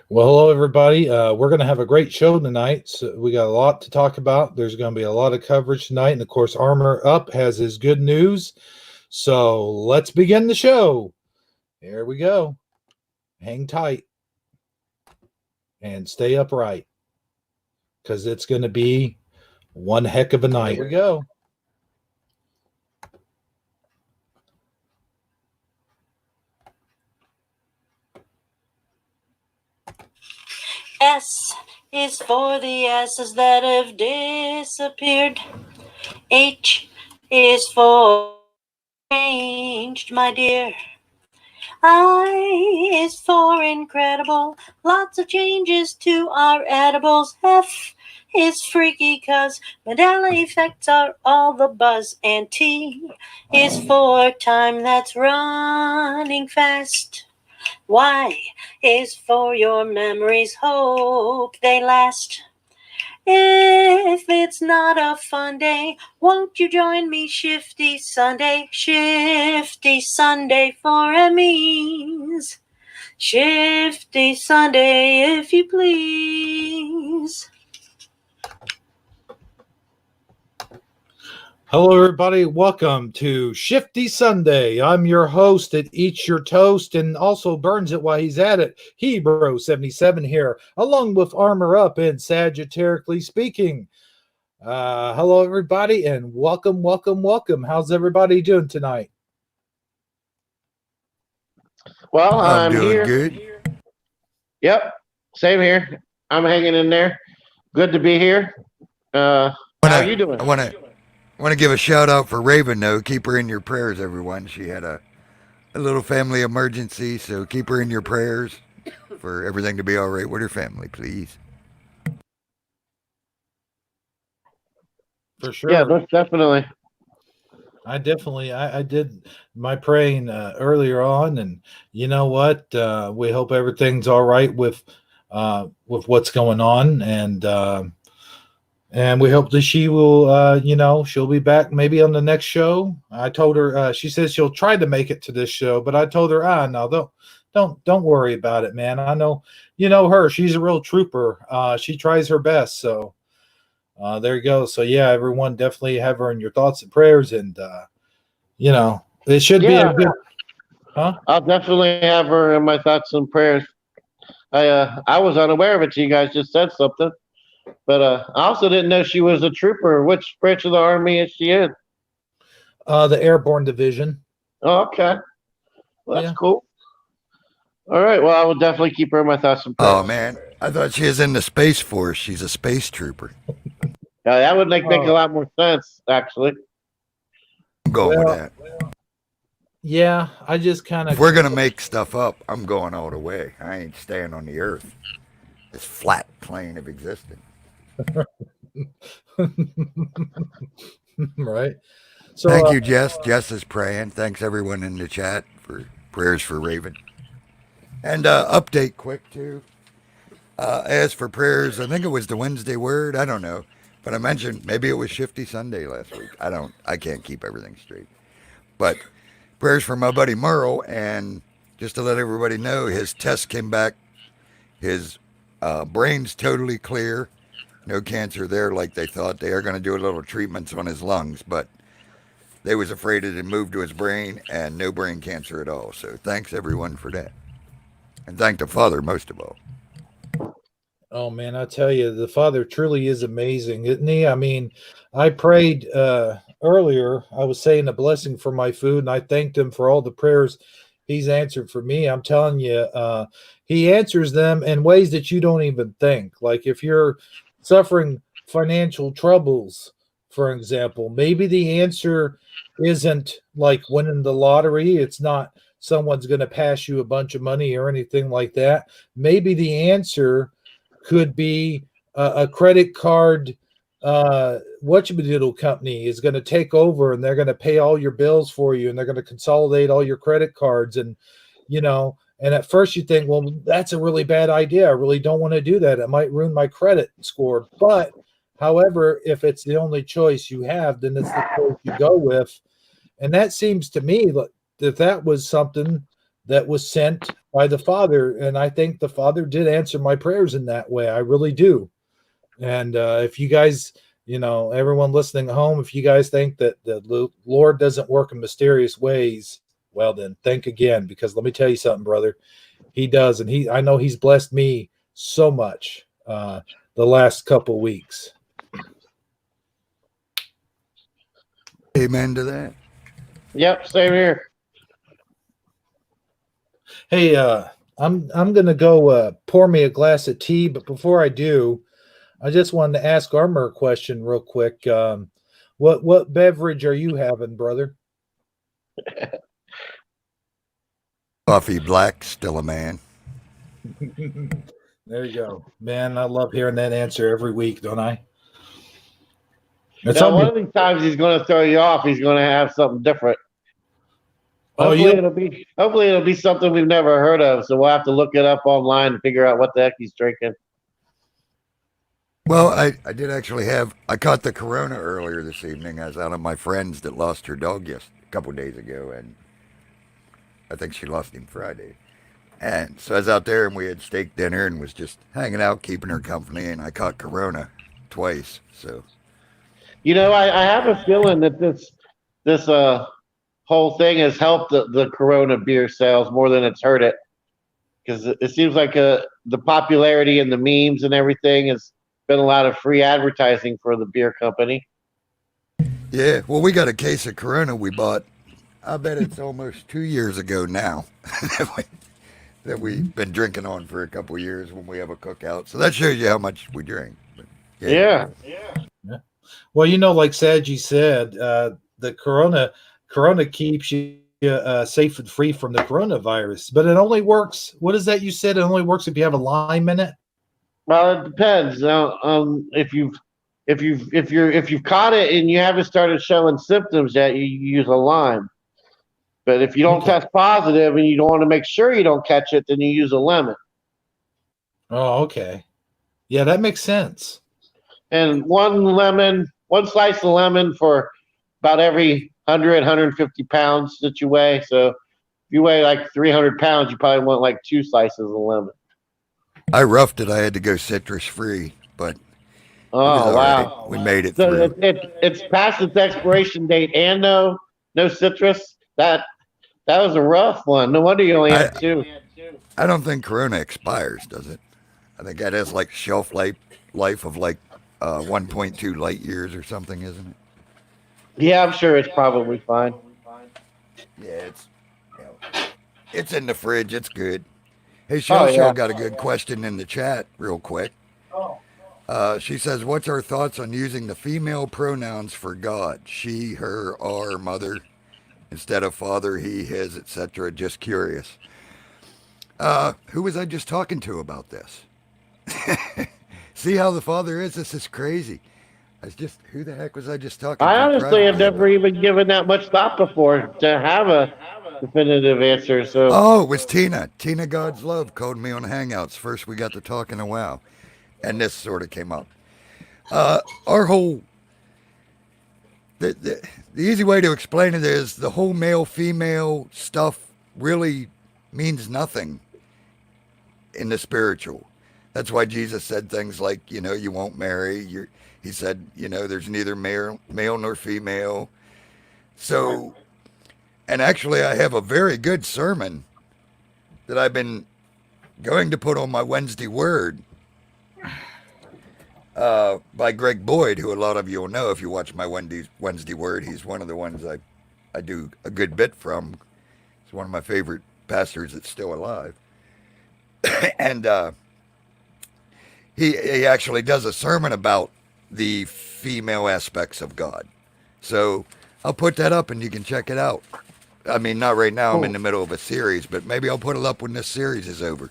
Well, hello, everybody. We're going to have a great show tonight. So we got a lot to talk about. There's going to be a lot of coverage tonight. And of course, Armor Up has his good news. So let's begin the show. Here we go. Hang tight and stay upright because it's going to be one heck of a night. Here we go. S is for the asses that have disappeared. H is for changed, my dear. I is for incredible. Lots of changes to our edibles. F is freaky cause Mandela effects are all the buzz. And T is for time that's running fast. Y is for your memories, hope they last. If it's not a fun day, won't you join me Shifty Sunday? Shifty Sunday for Emmys. Shifty Sunday, if you please. Hello, everybody. Welcome to Shifty Sunday. I'm your host that eats your toast and also burns it while he's at it. Hebro77 here, along with Armor Up and Sagitericaly speaking. Hello, everybody, and welcome. How's everybody doing tonight? Well, I'm doing here. Good. Yep, same here. I'm hanging in there. Good to be here. How are you doing? I want to give a shout out for Raven though. Keep her in your prayers, everyone. She had a little family emergency, so keep her in your prayers for everything to be all right with her family, please. For sure. Yeah, most definitely. I did my praying earlier on, and you know what? We hope everything's all right with what's going on, and we hope that she will, she'll be back maybe on the next show. I told her, she says she'll try to make it to this show, but I told her, no, don't worry about it, man. I know, her, she's a real trooper. She tries her best. So there you go. So yeah, everyone definitely have her in your thoughts and prayers. And, it should be a good, I'll definitely have her in my thoughts and prayers. I was unaware of it. You guys just said something. But I also didn't know she was a trooper. Which branch of the Army is she in? The Airborne Division. Oh, okay. Well, that's cool. All right. Well, I will definitely keep her in my thoughts and prayers. Oh, man. I thought she was in the Space Force. She's a space trooper. Yeah, that would make a lot more sense, actually. I'm going with that. Yeah, I just kind of... If we're going to make stuff up, I'm going all the way. I ain't staying on the Earth. This flat plane of existence. Right. So thank you, Jess. Jess is praying. Thanks everyone in the chat for prayers for Raven. And update quick too. As for prayers, I think it was the Wednesday word. I don't know, but I mentioned maybe it was Shifty Sunday last week. I can't keep everything straight. But prayers for my buddy Merle, and just to let everybody know, his test came back. His brain's totally clear. No cancer there like they thought. They are going to do a little treatments on his lungs, but they was afraid it had moved to his brain, and no brain cancer at all. So thanks everyone for that. And thank the Father most of all. Oh man, I tell you, the Father truly is amazing, isn't he? I mean, I prayed earlier. I was saying a blessing for my food, and I thanked him for all the prayers he's answered for me. I'm telling you, he answers them in ways that you don't even think. Like if you're suffering financial troubles, for example, maybe the answer isn't like winning the lottery. It's not someone's going to pass you a bunch of money or anything like that. Maybe the answer could be a credit card whatchamadiddle company is going to take over, and they're going to pay all your bills for you, and they're going to consolidate all your credit cards. And and at first you think, well, that's a really bad idea. I really don't want to do that. It might ruin my credit score. But however, if it's the only choice you have, then it's the choice you go with. And that seems to me like that was something that was sent by the Father. And I think the Father did answer my prayers in that way. I really do. And if you guys, everyone listening at home, if you guys think that the Lord doesn't work in mysterious ways, well, then think again, because let me tell you something, brother. He does. And I know he's blessed me so much the last couple weeks. Amen to that. Yep, same here. Hey, I'm gonna go pour me a glass of tea, but before I do, I just wanted to ask Armor a question real quick. What beverage are you having, brother? Coffee black, still a man. There you go, man. I love hearing that answer every week, don't I? Now, one of these times he's going to throw you off. He's going to have something different. Hopefully it'll be something we've never heard of. So we'll have to look it up online and figure out what the heck he's drinking. Well, I did actually I caught the Corona earlier this evening. I was out of my friend's that lost her dog a couple of days ago, and I think she lost him Friday. And so I was out there and we had steak dinner and was just hanging out, keeping her company, and I caught Corona twice. So, I have a feeling that this whole thing has helped the Corona beer sales more than it's hurt it, because it seems like the popularity and the memes and everything has been a lot of free advertising for the beer company. Yeah, well, we got a case of Corona we bought. I bet it's almost 2 years ago now that we've been drinking on for a couple of years when we have a cookout. So that shows you how much we drink. But, yeah. Well, like Saggy said, the Corona keeps you safe and free from the coronavirus, but it only works. What is that you said? It only works if you have a lime in it. Well, it depends. If you've caught it and you haven't started showing symptoms yet, you use a lime. But if you don't test positive and you don't want to make sure you don't catch it, then you use a lemon. Oh, okay. Yeah, that makes sense. And one slice of lemon for about every 100, 150 pounds that you weigh. So if you weigh like 300 pounds, you probably want like 2 slices of lemon. I roughed it. I had to go citrus free, but oh wow, we made it so through. It's past its expiration date and no citrus. That was a rough one. No wonder you only had 2. I don't think Corona expires, does it? I think that has like shelf life of like 1.2 light years or something, isn't it? Yeah, I'm sure it's probably fine. Yeah, it's in the fridge. It's good. Hey, Shell got a good question in the chat real quick. She says, what's our thoughts on using the female pronouns for God? She, her, our, mother, instead of father, he, his, etc. Just curious. Who was I just talking to about this? See how the Father is? This is crazy. Who the heck was I just talking to? I honestly have never even given that much thought before to have a definitive answer. So. Oh, it was Tina. Tina God's Love called me on Hangouts. First we got to talking a while. And this sort of came up. Our whole... The easy way to explain it is the whole male-female stuff really means nothing in the spiritual. That's why Jesus said things like, you won't marry. He said, there's neither male nor female. So, and actually I have a very good sermon that I've been going to put on my Wednesday Word by Greg Boyd, who a lot of you will know if you watch my Wednesday Word. He's one of the ones I do a good bit from. He's one of my favorite pastors that's still alive. And he actually does a sermon about the female aspects of God. So I'll put that up and you can check it out. I mean, not right now. I'm in the middle of a series, but maybe I'll put it up when this series is over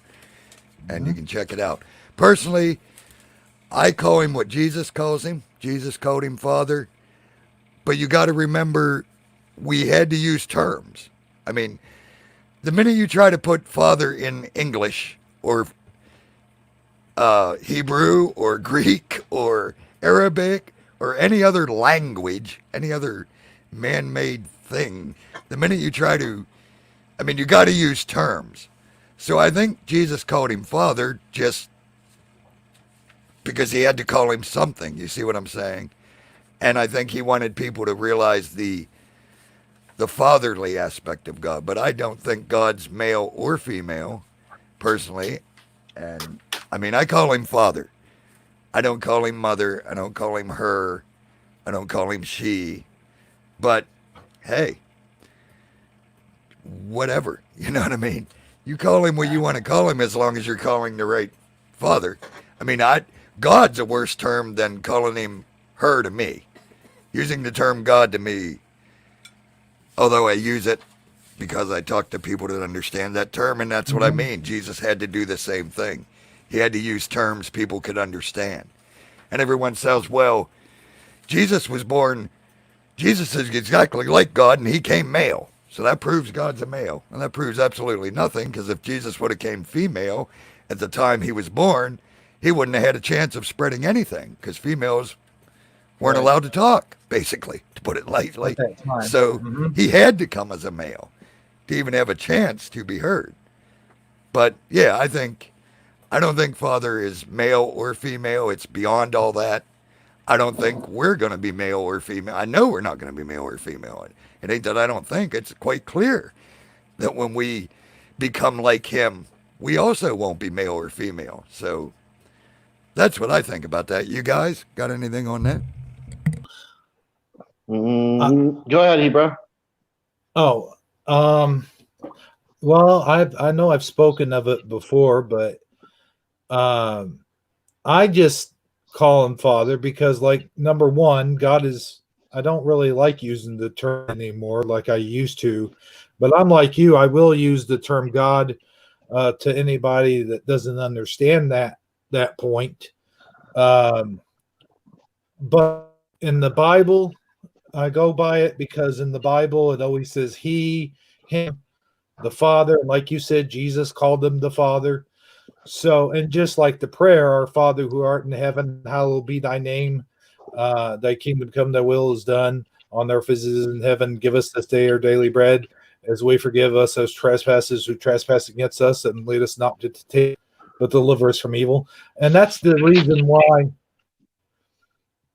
and you can check it out. Personally, I call him what Jesus calls him. Jesus called him Father. But you got to remember, we had to use terms. I mean, the minute you try to put Father in English or Hebrew or Greek or Arabic or any other language, any other man-made thing, the minute you try to I mean, you got to use terms. So I think Jesus called him Father just because he had to call him something. You see what I'm saying? And I think he wanted people to realize the fatherly aspect of God. But I don't think God's male or female, personally. And I mean, I call him Father. I don't call him mother. I don't call him her. I don't call him she. But hey, whatever. You know what I mean? You call him what you want to call him as long as you're calling the right father. I mean, God's a worse term than calling him her to me. Using the term God to me, although I use it because I talk to people that understand that term, and that's what I mean. Jesus had to do the same thing. He had to use terms people could understand. And everyone says, well, Jesus is exactly like God, and he came male. So that proves God's a male. And that proves absolutely nothing, because if Jesus would have came female at the time he was born, he wouldn't have had a chance of spreading anything, because females weren't allowed to talk, basically, to put it lightly. So he had to come as a male to even have a chance to be heard. But yeah, I don't think father is male or female. It's beyond all that. I don't think we're going to be male or female. I know we're not going to be male or female. It ain't that I don't think. It's quite clear that when we become like him, we also won't be male or female. So that's what I think about that. You guys got anything on that? Go ahead, Hebrew. Oh, well, I know I've spoken of it before, but I just call him Father because, like, number one, God is. I don't really like using the term anymore like I used to, but I'm like you. I will use the term God to anybody that doesn't understand that point. But in the Bible, I go by it because in the Bible it always says he, him, the Father. Like you said, Jesus called him the Father. So, and just like the prayer, our Father who art in heaven, hallowed be thy name. Thy kingdom come, thy will is done on earth as it is in heaven. Give us this day our daily bread, as we forgive us as trespassers who trespass against us, and lead us not to temptation, but deliver us from evil. And that's the reason why.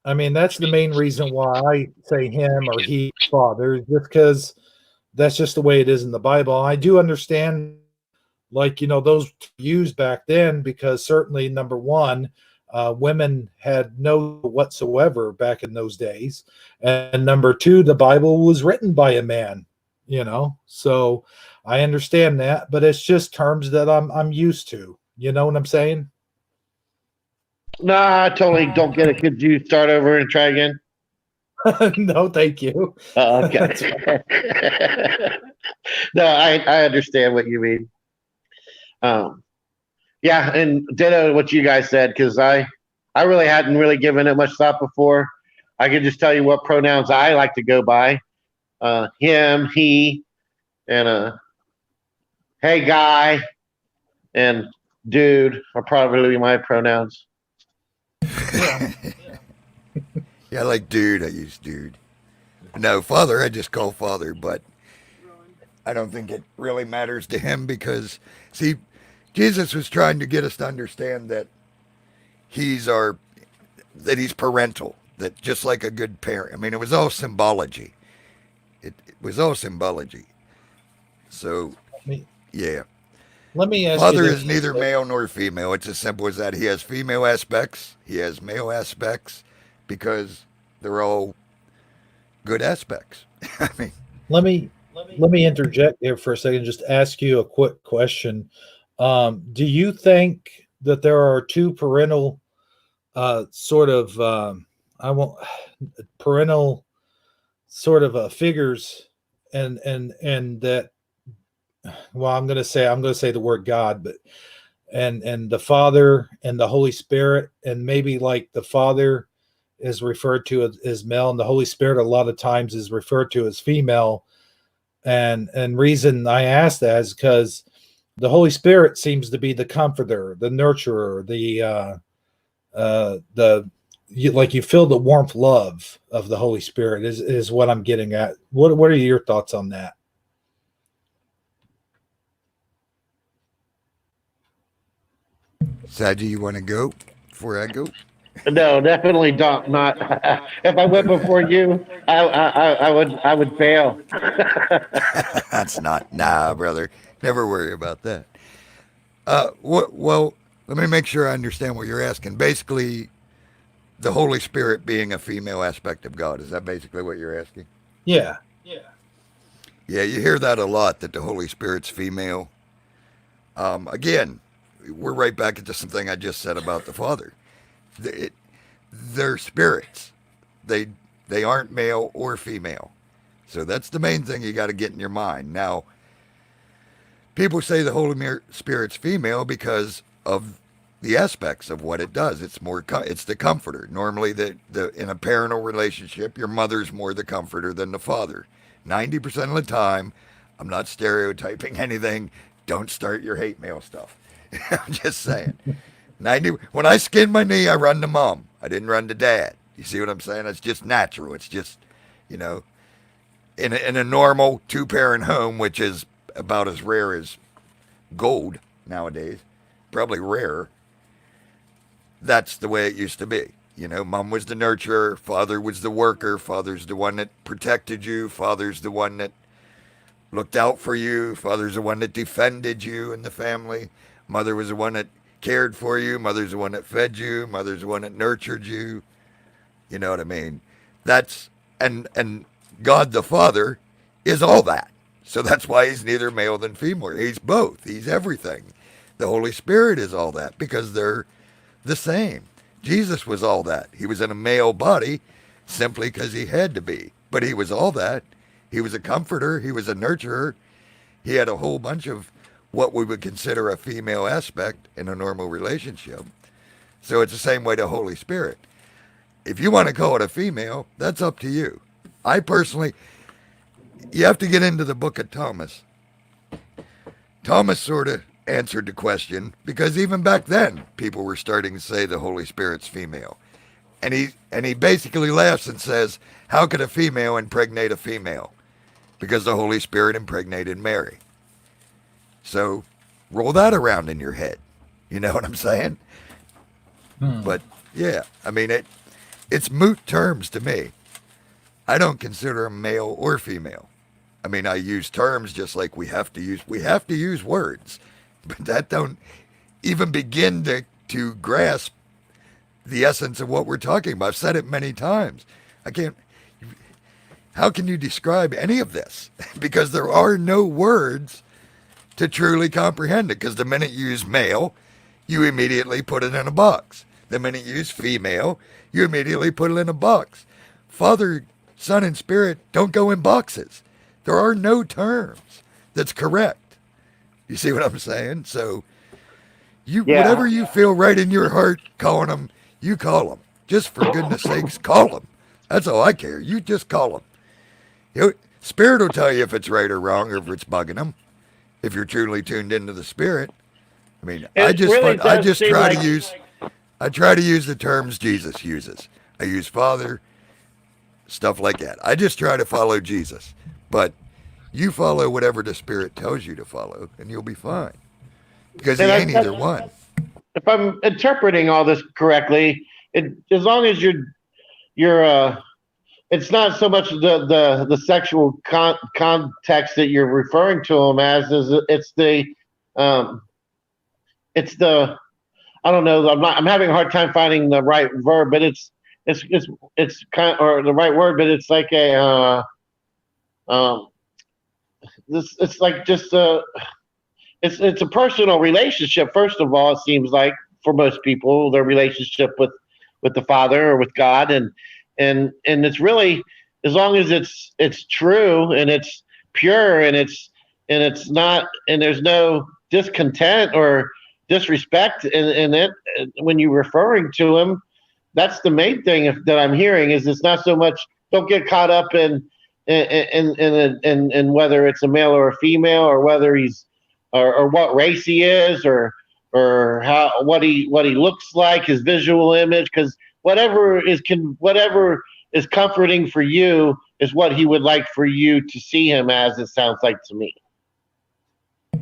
I mean, that's the main reason why I say him or he, Father, just because that's just the way it is in the Bible. I do understand, like, those used back then, because certainly, number one, women had no whatsoever back in those days. And number two, the Bible was written by a man, so I understand that, but it's just terms that I'm used to. You know what I'm saying? No, I totally don't get it. Could you start over and try again? No, thank you. Okay. No, I understand what you mean. Yeah, and ditto what you guys said, because I really hadn't really given it much thought before. I can just tell you what pronouns I like to go by. Him, he, and hey guy, and dude are probably my pronouns. Yeah, like dude, I use dude. No, Father, I just call Father, but I don't think it really matters to him because, see, Jesus was trying to get us to understand that he's parental, that just like a good parent. I mean, it was all symbology. It was all symbology. So, yeah. Let me ask Father you is neither male nor female. It's as simple as that. He has female aspects. He has male aspects because they're all good aspects. I mean, let me interject here for a second. Just ask you a quick question. Do you think that there are two parental parental sort of figures, and that, well, I'm going to say the word God, but and the Father and the Holy Spirit, and maybe like the Father is referred to as male and the Holy Spirit a lot of times is referred to as female. And reason I ask that is because the Holy Spirit seems to be the comforter, the nurturer, you feel the warmth, love of the Holy Spirit is what I'm getting at. What are your thoughts on that? Saji, you want to go before I go? No, definitely don't. Not if I went before you, I would fail. That's not, nah, brother. Never worry about that. Well, let me make sure I understand what you're asking. Basically, the Holy Spirit being a female aspect of God. Is that basically what you're asking? Yeah. Yeah, you hear that a lot, that the Holy Spirit's female. Again, we're right back into something I just said about the Father. They're spirits. They they aren't male or female. So that's the main thing you got to get in your mind. Now, people say the Holy Spirit's female because of the aspects of what it does. It's more it's the comforter. Normally, the in a parental relationship, your mother's more the comforter than the father. 90% of the time, I'm not stereotyping anything. Don't start your hate mail stuff. I'm just saying. 90. When I skinned my knee, I run to mom. I didn't run to dad. You see what I'm saying? It's just natural. It's just, you know, in a normal two-parent home, which is about as rare as gold nowadays, probably rarer. That's the way it used to be. You know, mom was the nurturer, father was the worker, father's the one that protected you, father's the one that looked out for you, father's the one that defended you and the family, mother was the one that cared for you, mother's the one that fed you, mother's the one that nurtured you. You know what I mean? That's and God the Father is all that. So that's why he's neither male than female. He's both. He's everything. The Holy Spirit is all that because they're the same. Jesus was all that. He was in a male body simply because he had to be. But he was all that. He was a comforter. He was a nurturer. He had a whole bunch of what we would consider a female aspect in a normal relationship. So it's the same way to Holy Spirit. If you want to call it a female, that's up to you. I personally, you have to get into the book of Thomas. Thomas sort of answered the question because even back then people were starting to say the Holy Spirit's female. And he basically laughs and says, how could a female impregnate a female? Because the Holy Spirit impregnated Mary. So roll that around in your head. You know what I'm saying? But yeah, I mean, it's moot terms to me. I don't consider them male or female. I mean, I use terms just like we have to use words, but that don't even begin to grasp the essence of what we're talking about. I've said it many times. How can you describe any of this? Because there are no words to truly comprehend it. Because the minute you use male, you immediately put it in a box. The minute you use female, you immediately put it in a box. Father, Son, and Spirit don't go in boxes. There are no terms that's correct. You see what I'm saying? So whatever you feel right in your heart calling them, you call them. Just for goodness sakes, call them. That's all I care. You just call them. Spirit will tell you if it's right or wrong or if it's bugging them. If you're truly tuned into the Spirit. I mean, I try to use the terms Jesus uses. I use Father, stuff like that. I just try to follow Jesus. But you follow whatever the Spirit tells you to follow, and you'll be fine. Because he ain't either one. If I'm interpreting all this correctly, as long as you're it's not so much the sexual context that you're referring to them as it's the I don't know, I'm having a hard time finding the right verb, but it's kind of, or the right word, but it's like it's like just it's a personal relationship. First of all, it seems like for most people, their relationship with the Father or with God, and it's really, as long as it's true and it's pure and it's not, and there's no discontent or disrespect in it when you're referring to him. That's the main thing that I'm hearing is it's not so much. Don't get caught up in whether it's a male or a female or whether he's or what race he is or what he looks like, his visual image, because whatever is comforting for you is what he would like for you to see him as. It sounds like to me.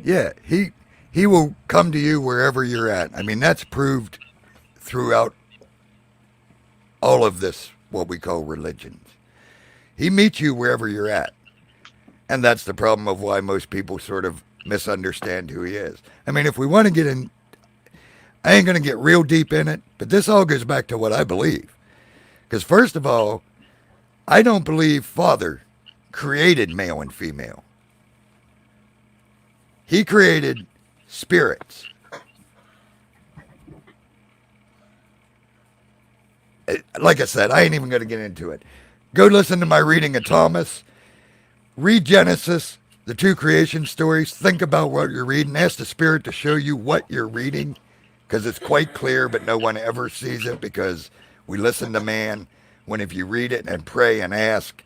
Yeah, He will come to you wherever you're at. I mean, that's proved throughout all of this, what we call religions. He meets you wherever you're at. And that's the problem of why most people sort of misunderstand who he is. I mean, if we want to get in, I ain't going to get real deep in it, but this all goes back to what I believe. Because first of all, I don't believe Father created male and female. He created spirits. Like I said, I ain't even going to get into it. Go listen to my reading of Thomas. Read Genesis, the two creation stories. Think about what you're reading. Ask the Spirit to show you what you're reading, because it's quite clear, but no one ever sees it because we listen to man. When if you read it and pray and ask,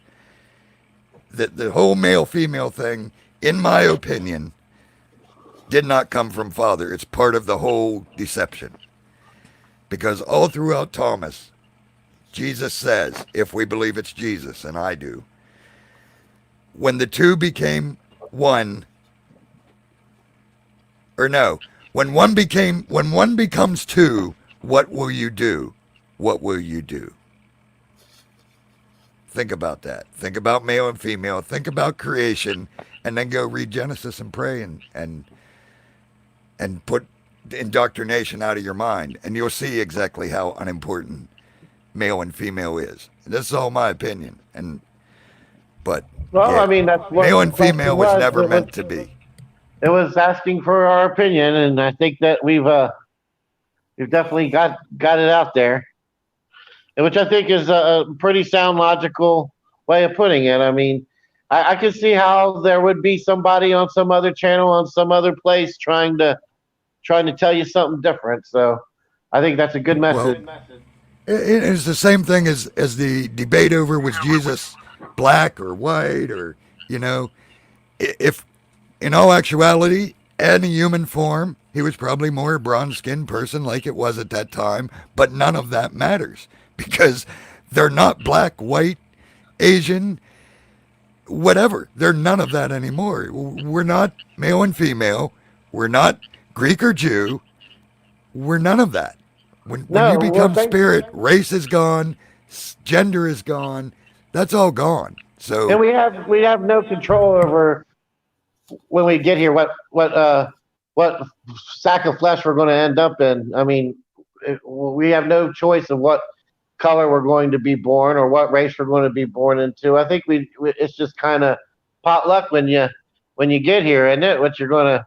that the whole male-female thing, in my opinion, did not come from Father. It's part of the whole deception. Because all throughout Thomas, Jesus says, if we believe it's Jesus, and I do, when the two became one, or no, when one becomes two, what will you do? What will you do? Think about that. Think about male and female. Think about creation, and then go read Genesis and pray and put indoctrination out of your mind, and you'll see exactly how unimportant male and female is. This is all my opinion, but Well, yeah, I mean, that's what male and the question female was never meant to be. It was asking for our opinion, and I think that we've definitely got it out there, which I think is a pretty sound, logical way of putting it. I mean, I can see how there would be somebody on some other channel, on some other place, trying to tell you something different. So I think that's a good message. Well, it's the same thing as the debate over was Jesus black or white, or, you know, if in all actuality, in a human form, he was probably more a bronze-skinned person like it was at that time, but none of that matters because they're not black, white, Asian, whatever. They're none of that anymore. We're not male and female. We're not Greek or Jew. We're none of that. When you become spirit, race is gone, gender is gone. That's all gone. So, and we have no control over when we get here what sack of flesh we're going to end up in. I mean, we have no choice of what color we're going to be born or what race we're going to be born into. I think it's just kind of potluck when you get here, isn't it? What you're going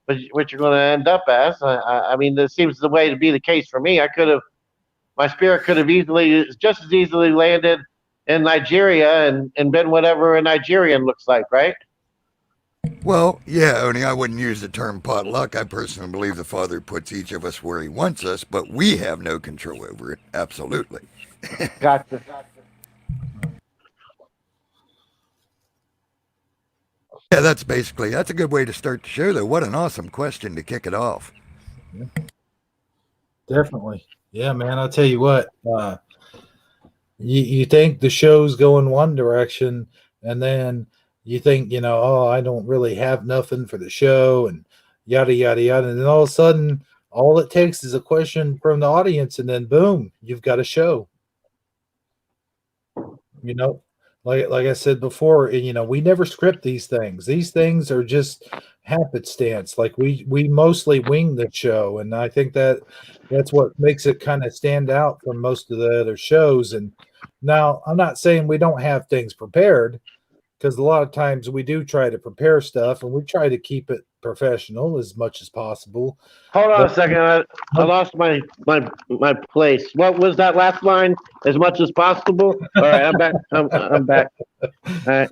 to end up as. I mean, this seems the way to be the case for me. My spirit could have just as easily landed in Nigeria and been whatever a Nigerian looks like, right? well, yeah, only I wouldn't use the term potluck. I personally believe the Father puts each of us where he wants us, but we have no control over it. Absolutely. Gotcha. Yeah, that's a good way to start the show, though. What an awesome question to kick it off. Definitely. Yeah, man. I'll tell you what, you think the show's going one direction, and then you think, oh, I don't really have nothing for the show, and yada, yada, yada. And then all of a sudden, all it takes is a question from the audience, and then boom, you've got a show. Like I said before, we never script these things. These things are just happenstance. Like we mostly wing the show, and I think that's what makes it kind of stand out from most of the other shows. And now I'm not saying we don't have things prepared, because a lot of times we do try to prepare stuff, and we try to keep it professional as much as possible. Hold on a second. I lost my place. What was that last line? As much as possible. All right, I'm back. I'm back. All right.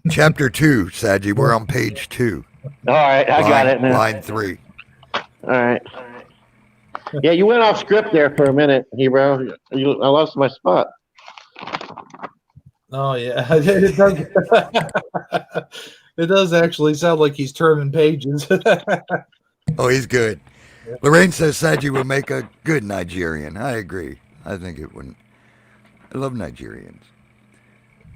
Chapter 2, Saji. We're on page 2. All right, I got it now. Line 3. All right. Yeah, you went off script there for a minute, Hero. I lost my spot. Oh yeah, it does. It does actually sound like he's turning pages. Oh, he's good. Yeah. Lorraine says Saji will make a good Nigerian. I agree. I think it wouldn't. I love Nigerians.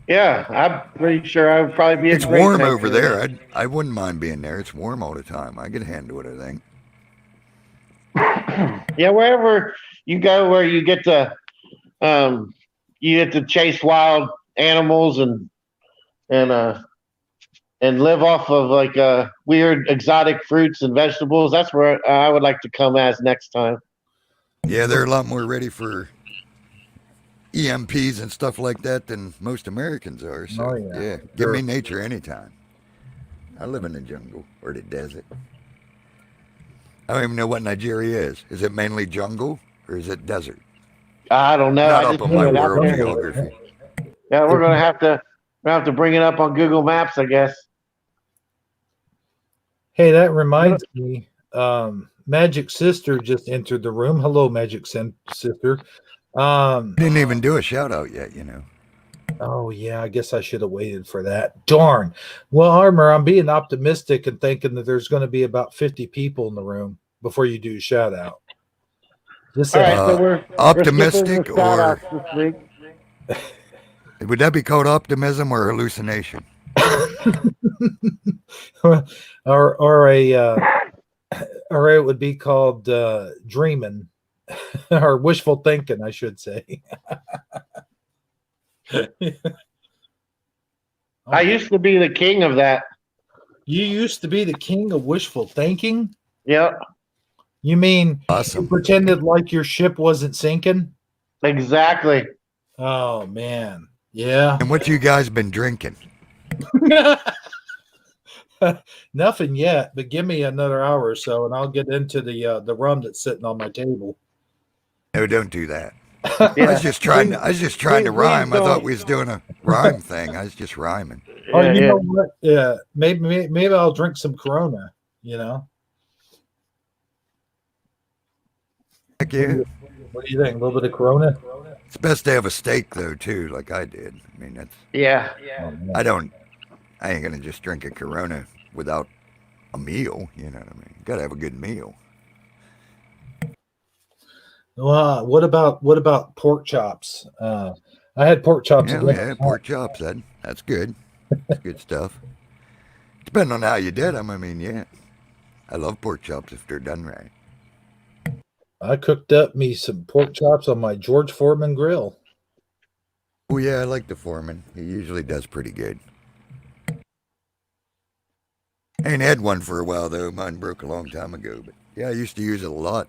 Yeah, I'm pretty sure I would probably be. It's warm over there. I wouldn't mind being there. It's warm all the time. I can handle it, I think. Yeah, wherever you go, where you get to chase wild animals and and live off of like weird exotic fruits and vegetables. That's where I would like to come as next time. Yeah, they're a lot more ready for EMPs and stuff like that than most Americans are. Oh So, yeah, yeah, give sure. me nature anytime. I live in the jungle or the desert. I don't even know what Nigeria is. Is it mainly jungle or is it desert? I don't know. Not I up just on put my it out world there. geography. Yeah, we're gonna have to bring it up on Google Maps, I guess. Hey, that reminds me. Magic Sister just entered the room. Hello, Magic Sister. Didn't even do a shout out yet, you know. Oh yeah, I guess I should have waited for that. Darn. Well, Armor, I'm being optimistic and thinking that there's going to be about 50 people in the room before you do a shout out. Just All saying. right, so we're skipping the Optimistic, shout outs or this week. would that be called optimism or hallucination? or a or it would be called dreaming or wishful thinking, I should say. I used to be the king of that. You used to be the king of wishful thinking? Yep, You mean you Awesome. pretended like your ship wasn't sinking? exactly. Oh man. Yeah. And what you guys been drinking? Nothing yet, but give me another hour or so and I'll get into the rum that's sitting on my table. No, don't do that. Yeah. I was just trying to Please rhyme. I thought don't. we was doing a rhyme thing. I was just rhyming. Oh, Yeah, you yeah. know what? Yeah, maybe I'll drink some Corona, you know. Heck yeah. What do you think? A little bit of Corona? It's best to have a steak though too, like I did. I mean, that's Yeah. Oh, man. I ain't gonna just drink a Corona without a meal. You know what I mean? Gotta have a good meal. Well, what about pork chops? I had pork chops Yeah, again. yeah, pork chops. That's good. That's good stuff. Depending on how you did them, I mean, yeah, I love pork chops if they're done right. I cooked up me some pork chops on my George Foreman grill. Oh yeah, I like the foreman. He usually does pretty good. Ain't had one for a while though. Mine broke a long time ago, but yeah, I used to use it a lot.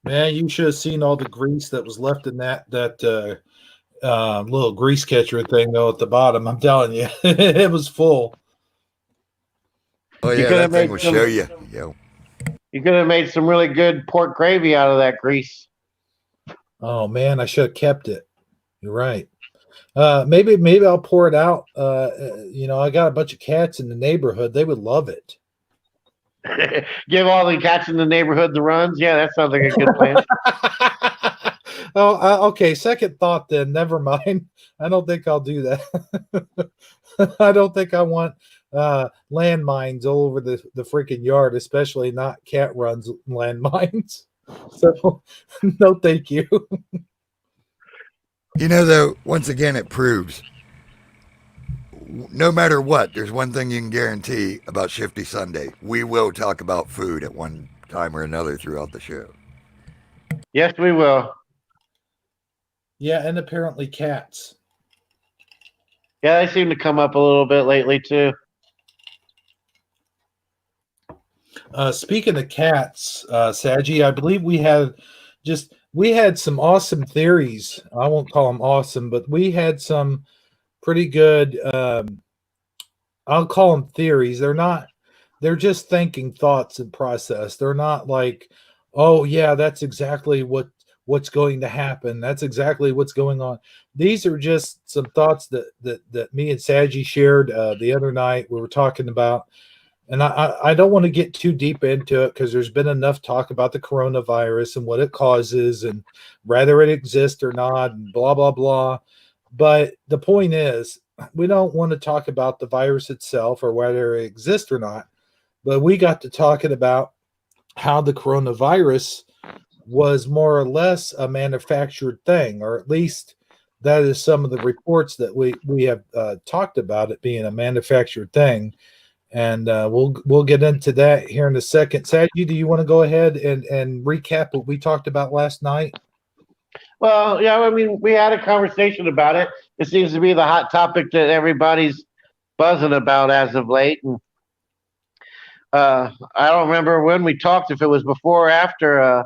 Man, you should have seen all the grease that was left in that little grease catcher thing though at the bottom. I'm telling you, it was full. Oh You yeah, could that have thing made will some. show you. Yo, You could have made some really good pork gravy out of that grease. Oh man, I should have kept it. You're right. Maybe I'll pour it out. I got a bunch of cats in the neighborhood. They would love it. Give all the cats in the neighborhood the runs. Yeah, that sounds like a good plan. Okay. Second thought, then. Never mind. I don't think I'll do that. I don't think I want landmines all over the freaking yard, especially not cat runs landmines. So, no, thank you. you know though, once again, it proves no matter what, there's one thing you can guarantee about Shifty Sunday: we will talk about food at one time or another throughout the show. Yes, we will. Yeah, and apparently cats. Yeah, they seem to come up a little bit lately too. Speaking of cats, Saji, I believe we had some awesome theories. I won't call them awesome, but we had some pretty good. I'll call them theories. They're just thinking thoughts and process. They're not like, oh yeah, that's exactly what's going to happen. That's exactly what's going on. These are just some thoughts that me and Saji shared the other night. We were talking about. And I don't want to get too deep into it because there's been enough talk about the coronavirus and what it causes and whether it exists or not and blah, blah, blah. But the point is, we don't want to talk about the virus itself or whether it exists or not. But we got to talking about how the coronavirus was more or less a manufactured thing, or at least that is some of the reports that we have talked about it being a manufactured thing. and we'll get into that here in a second. Sadie, do you want to go ahead and recap what we talked about last night? Well, yeah, I mean, we had a conversation about it. It seems to be the hot topic that everybody's buzzing about as of late. And I don't remember when we talked, if it was before or after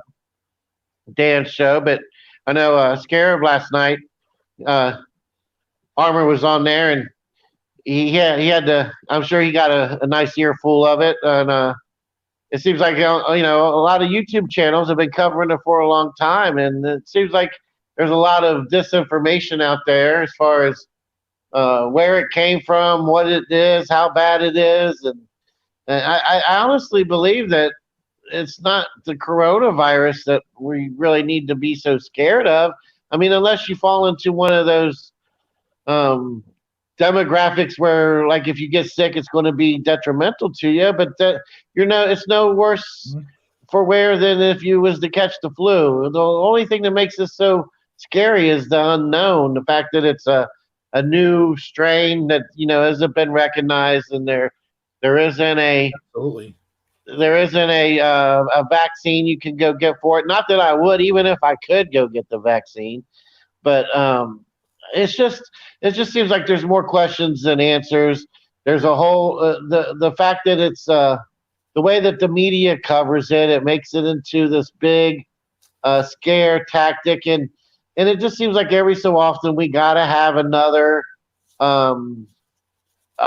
Dan's show, but I know Scarab last night, uh, Armor was on there, and he had to. I'm sure he got a nice earful of it, and it seems like a lot of YouTube channels have been covering it for a long time, and it seems like there's a lot of disinformation out there as far as where it came from, what it is, how bad it is, and I honestly believe that it's not the coronavirus that we really need to be so scared of. I mean, unless you fall into one of those um, demographics where, like, if you get sick, it's going to be detrimental to you. But it's no worse for wear than if you was to catch the flu. The only thing that makes this so scary is the unknown, the fact that it's a new strain that hasn't been recognized, and there isn't a Absolutely. there isn't a vaccine you can go get for it. Not that I would, even if I could go get the vaccine, but it just seems like there's more questions than answers. There's a whole the fact that it's the way that the media covers it. It makes it into this big scare tactic, and it just seems like every so often we gotta have another.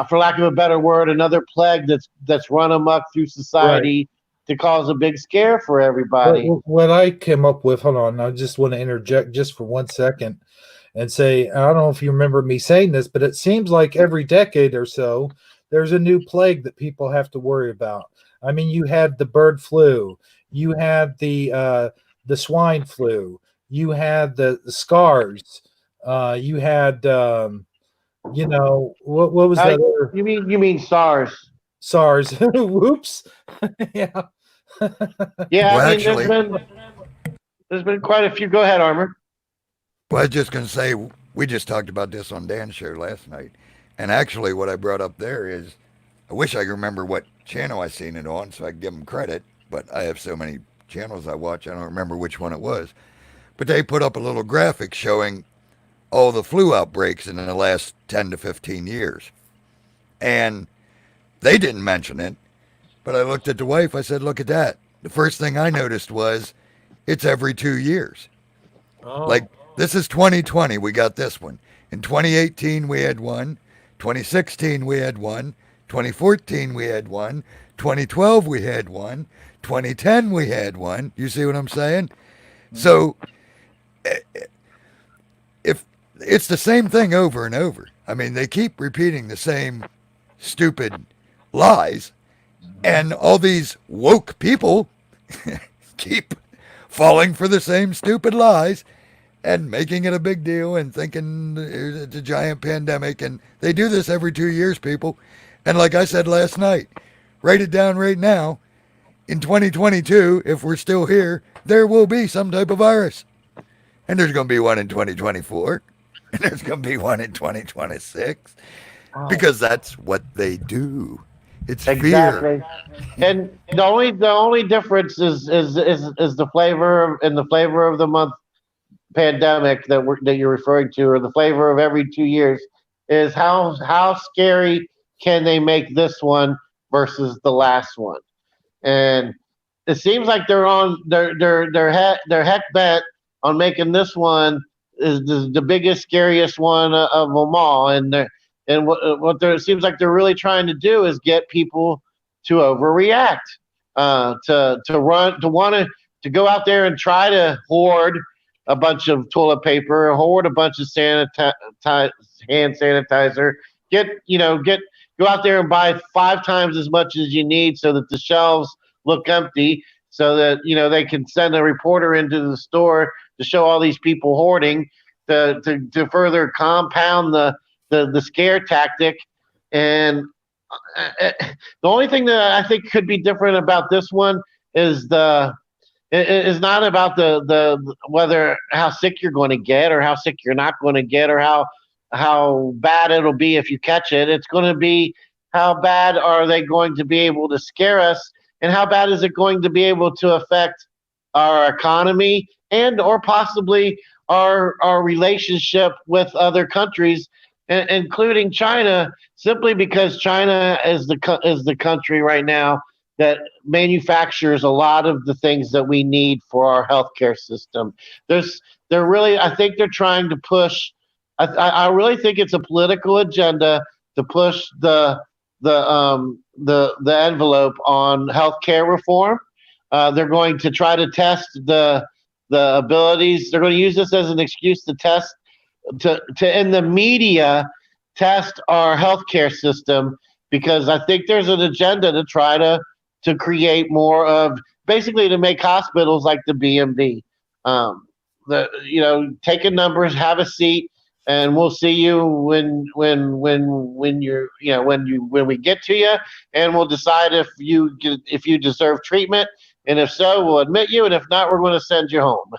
For lack of a better word, another plague that's run amok through society to cause a big scare for everybody. What I came up with, hold on, I just want to interject just for 1 second and say, I don't know if you remember me saying this, but it seems like every decade or so, there's a new plague that people have to worry about. I mean, you had the bird flu, you had the swine flu, you had the scars, you had what was that? You mean SARS? SARS. Whoops. Yeah. Yeah, Well, I mean, actually, there's been quite a few. Go ahead, Armor. well, I was just going to say, we just talked about this on Dan's show last night. And actually, what I brought up there is, I wish I could remember what channel I seen it on so I could give them credit. But I have so many channels I watch, I don't remember which one it was. But they put up a little graphic showing all the flu outbreaks in the last 10 to 15 years. And they didn't mention it. But I looked at the wife, I said, look at that. The first thing I noticed was it's every 2 years. Oh. Like, this is 2020, we got this one. In 2018, we had one. 2016, we had one. 2014, we had one. 2012, we had one. 2010, we had one. You see what I'm saying? So, if it's the same thing over and over. I mean, they keep repeating the same stupid lies, and all these woke people keep falling for the same stupid lies and making it a big deal and thinking it's a giant pandemic. And they do this every 2 years, people. And like I said last night, write it down right now. In 2022, if we're still here, there will be some type of virus. And there's going to be one in 2024. And there's going to be one in 2026. Because that's what they do. It's Exactly. fear. And the only difference is the flavor and the flavor of the month pandemic that you're referring to, or the flavor of every 2 years, is how scary can they make this one versus the last one. And it seems like they're heck bent on making this one is the biggest, scariest one of them all. And it seems like they're really trying to do is get people to overreact, to go out there and try to hoard a bunch of toilet paper, hoard a bunch of hand sanitizer, go out there and buy 5 times as much as you need so that the shelves look empty, so that they can send a reporter into the store to show all these people hoarding, to further compound the scare tactic. And the only thing that I think could be different about this one is not about the whether how sick you're going to get or how sick you're not going to get or how bad it'll be if you catch it. It's going to be how bad are they going to be able to scare us, and how bad is it going to be able to affect our economy and or possibly our relationship with other countries, including China, simply because China is the country right now that manufactures a lot of the things that we need for our healthcare system. They're really, I think they're trying to push. I really think it's a political agenda to push the envelope on healthcare reform. They're going to try to test the abilities. They're going to use this as an excuse to test to in the media test our healthcare system, because I think there's an agenda to try to create more of, basically to make hospitals like the BMV. Take a numbers, have a seat, and we'll see you when you're when we get to you, and we'll decide if you deserve treatment, and if so, we'll admit you, and if not, we're going to send you home.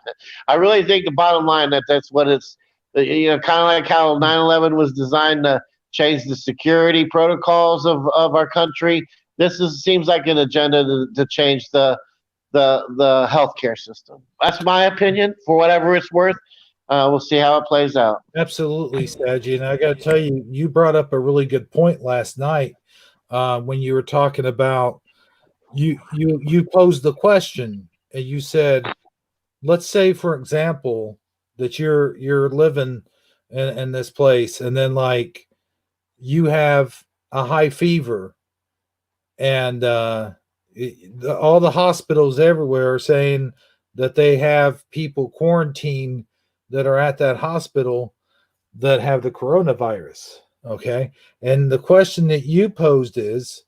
I really think the bottom line that's what it's, kind of like how 9/11 was designed to change the security protocols of our country. Seems like an agenda to change the healthcare system. That's my opinion. For whatever it's worth, we'll see how it plays out. Absolutely, Saggy. And I got to tell you, you brought up a really good point last night when you were talking about you posed the question and you said, let's say, for example, that you're living in this place, and then like you have a high fever, and all the hospitals everywhere are saying that they have people quarantined that are at that hospital that have the coronavirus. Okay. And the question that you posed is,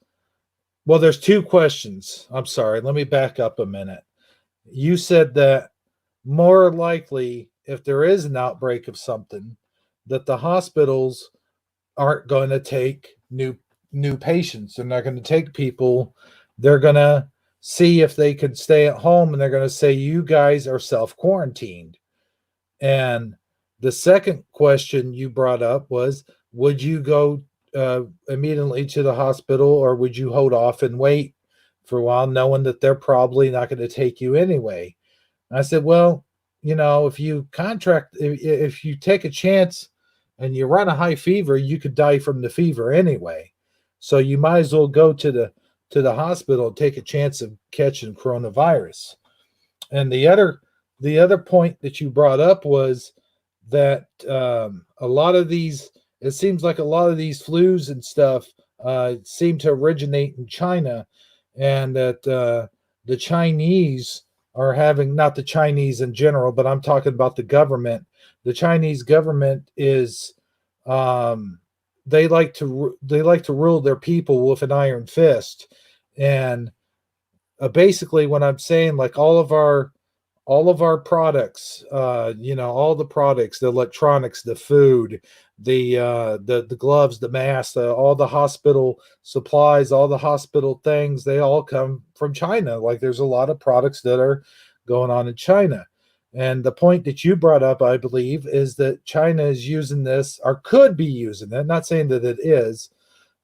well, there's two questions. I'm sorry. Let me back up a minute. You said that more likely, if there is an outbreak of something, that the hospitals aren't going to take new patients. They're not going to take people. They're going to see if they can stay at home, and they're going to say, you guys are self-quarantined. And the second question you brought up was, would you go immediately to the hospital, or would you hold off and wait for a while, knowing that they're probably not going to take you anyway? And I said, well, if you if you take a chance and you run a high fever, you could die from the fever anyway. So you might as well go to the hospital and take a chance of catching coronavirus. And the other point that you brought up was that a lot of these, it seems like a lot of these flus and stuff seem to originate in China, and that the Chinese are having, not the Chinese in general, but I'm talking about the government. The Chinese government is they like to rule their people with an iron fist, and basically what I'm saying, like all of our products, all the products, the electronics, the food, the gloves, the masks, all the hospital supplies, all the hospital things, they all come from China. Like there's a lot of products that are going on in China. And the point that you brought up, I believe, is that China is using this, or could be using it, not saying that it is,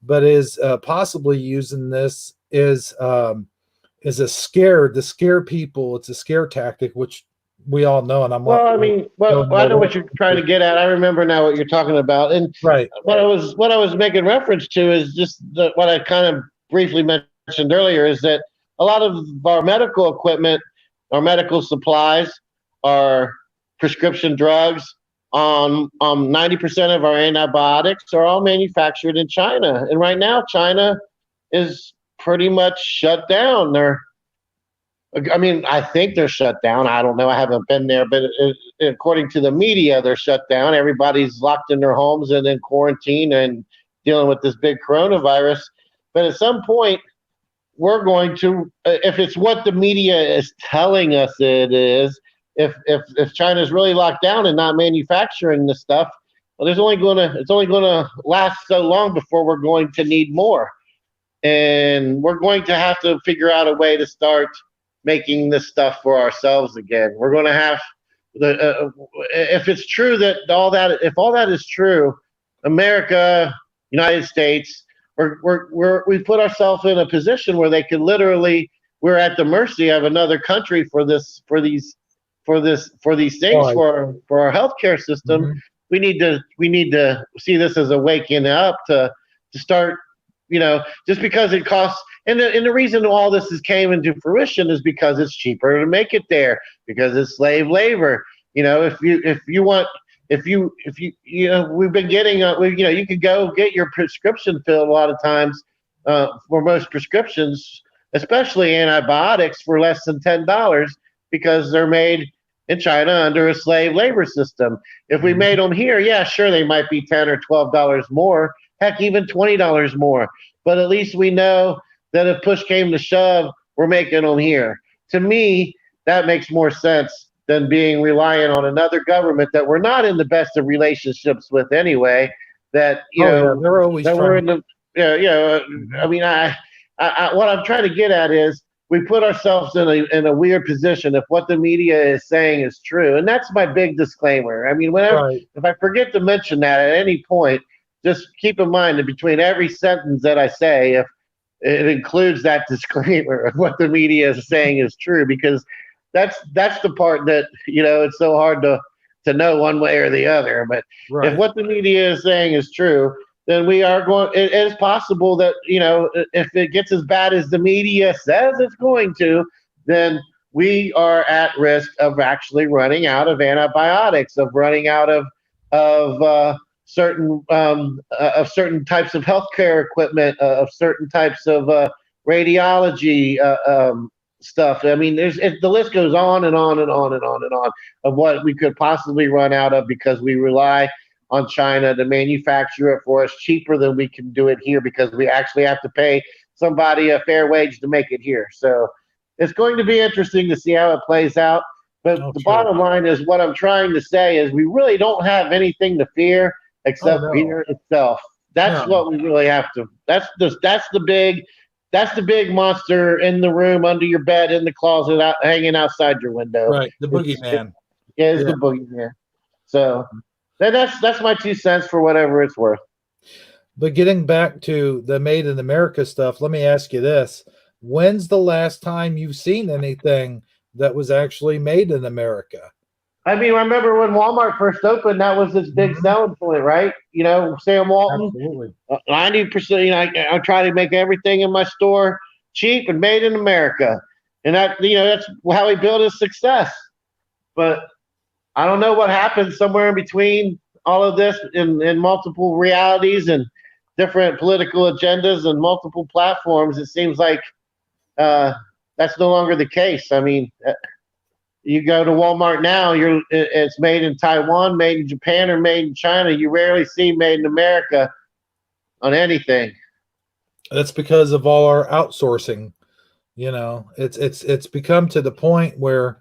but is possibly using this is to scare people. It's a scare tactic, which we all know. And Well, I mean, I know what you're trying to get at. I remember now what you're talking about, and right. What I was making reference to is just what I kind of briefly mentioned earlier, is that a lot of our medical equipment, our medical supplies, our prescription drugs, 90% of our antibiotics are all manufactured in China, and right now China is pretty much shut down. I think they're shut down. I don't know. I haven't been there, but according to the media, they're shut down. Everybody's locked in their homes and in quarantine and dealing with this big coronavirus. But at some point, we're going to, if it's what the media is telling us it is, if China's really locked down and not manufacturing this stuff, well, it's only going to last so long before we're going to need more. And we're going to have to figure out a way to start making this stuff for ourselves again. We're going to have if it's true that if all that is true, America, United States, we put ourselves in a position where they could literally, we're at the mercy of another country for these things, Right. for our healthcare system. Mhm. We need to see this as a waking up to start, just because it costs. And the reason all this came into fruition is because it's cheaper to make it there, because it's slave labor. We've been getting, you could go get your prescription filled a lot of times, for most prescriptions, especially antibiotics, for less than $10, because they're made in China under a slave labor system. If we made them here, yeah, sure, they might be $10 or $12 more, heck, even $20 more. But at least we know that if push came to shove, we're making them here. To me, that makes more sense than being reliant on another government that we're not in the best of relationships with anyway. That They're always that we're trying. in the I mean, what I'm trying to get at is we put ourselves in a weird position if what the media is saying is true, and that's my big disclaimer. I mean, Right. if I forget to mention that at any point, just keep in mind that between every sentence that I say, if it includes that disclaimer of what the media is saying is true, because that's the part that it's so hard to know one way or the other. But Right. if what the media is saying is true, then we are going. It is possible that if it gets as bad as the media says it's going to, then we are at risk of actually running out of antibiotics, of running out of certain types of healthcare equipment, of certain types of radiology stuff. I mean, the list goes on and on and on and on and on of what we could possibly run out of because we rely on China to manufacture it for us cheaper than we can do it here, because we actually have to pay somebody a fair wage to make it here. So it's going to be interesting to see how it plays out. But the Sure. bottom line is, what I'm trying to say is, we really don't have anything to fear except no. fear itself. That's No. what we really have to. That's the big monster in the room, under your bed, in the closet, hanging outside your window. Right. The boogeyman. It's Yeah. the boogeyman. So that's my 2 cents for whatever it's worth. But getting back to the Made in America stuff, let me ask you this. When's the last time you've seen anything that was actually made in America? I mean, I remember when Walmart first opened, that was its big selling point, right? Sam Walton, Absolutely. 90%. I try to make everything in my store cheap and made in America, and that's how he built his success. But I don't know what happened somewhere in between all of this, in multiple realities and different political agendas and multiple platforms. It seems like that's no longer the case. I mean, you go to Walmart now, it's made in Taiwan, made in Japan, or made in China. You rarely see made in America on anything. That's because of all our outsourcing. It's become to the point where,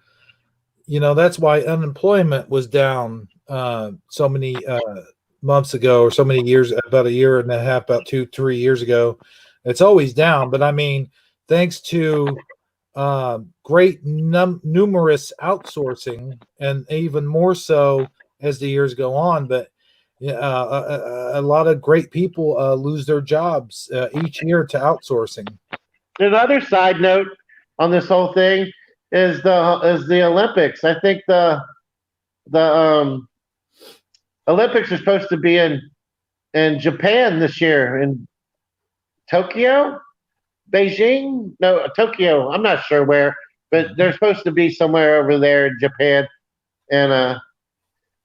that's why unemployment was down so many months ago, or so many years, about a year and a half, about 2-3 years ago. It's always down, but I mean, thanks to great numerous outsourcing, and even more so as the years go on. But a lot of great people lose their jobs each year to outsourcing. Another side note on this whole thing is the Olympics. I think the Olympics are supposed to be in Japan this year, in Tokyo, Beijing, no, Tokyo. I'm not sure where, but they're supposed to be somewhere over there in Japan. And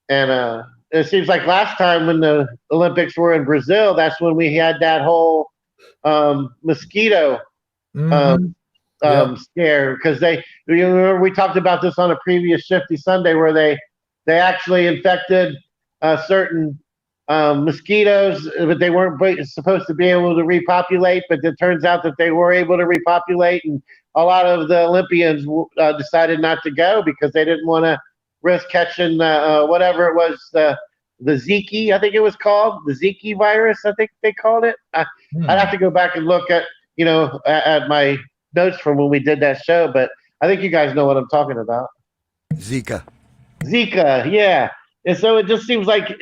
it seems like last time when the Olympics were in Brazil, that's when we had that whole mosquito scare, because you remember we talked about this on a previous Shifty Sunday, where they actually infected certain mosquitoes, but they weren't supposed to be able to repopulate. But it turns out that they were able to repopulate, and a lot of the Olympians decided not to go because they didn't want to risk catching whatever it was, the Zika, I think it was called, the Zika virus, I think they called it. I'd have to go back and look at at my notes from when we did that show, but I think you guys know what I'm talking about. Zika, yeah. And so it just seems like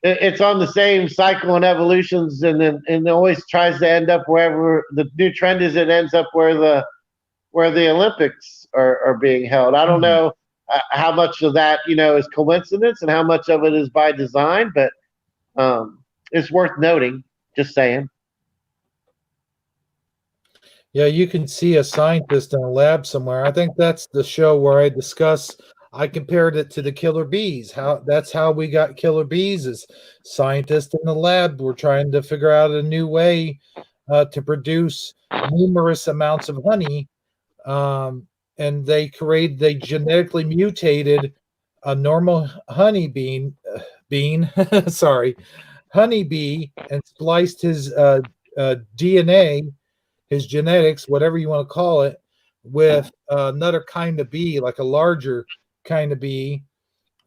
it's on the same cycle and evolutions, and then and it always tries to end up wherever the new trend is. It ends up where the Olympics are being held. I don't know how much of that is coincidence and how much of it is by design, but it's worth noting. Just saying. Yeah, you can see a scientist in a lab somewhere. I think that's the show where I compared it to the killer bees. That's how we got killer bees is scientists in the lab were trying to figure out a new way to produce numerous amounts of honey. And they genetically mutated a normal honeybee and spliced his DNA, his genetics, whatever you want to call it, with another kind of bee, like a larger kind of bee.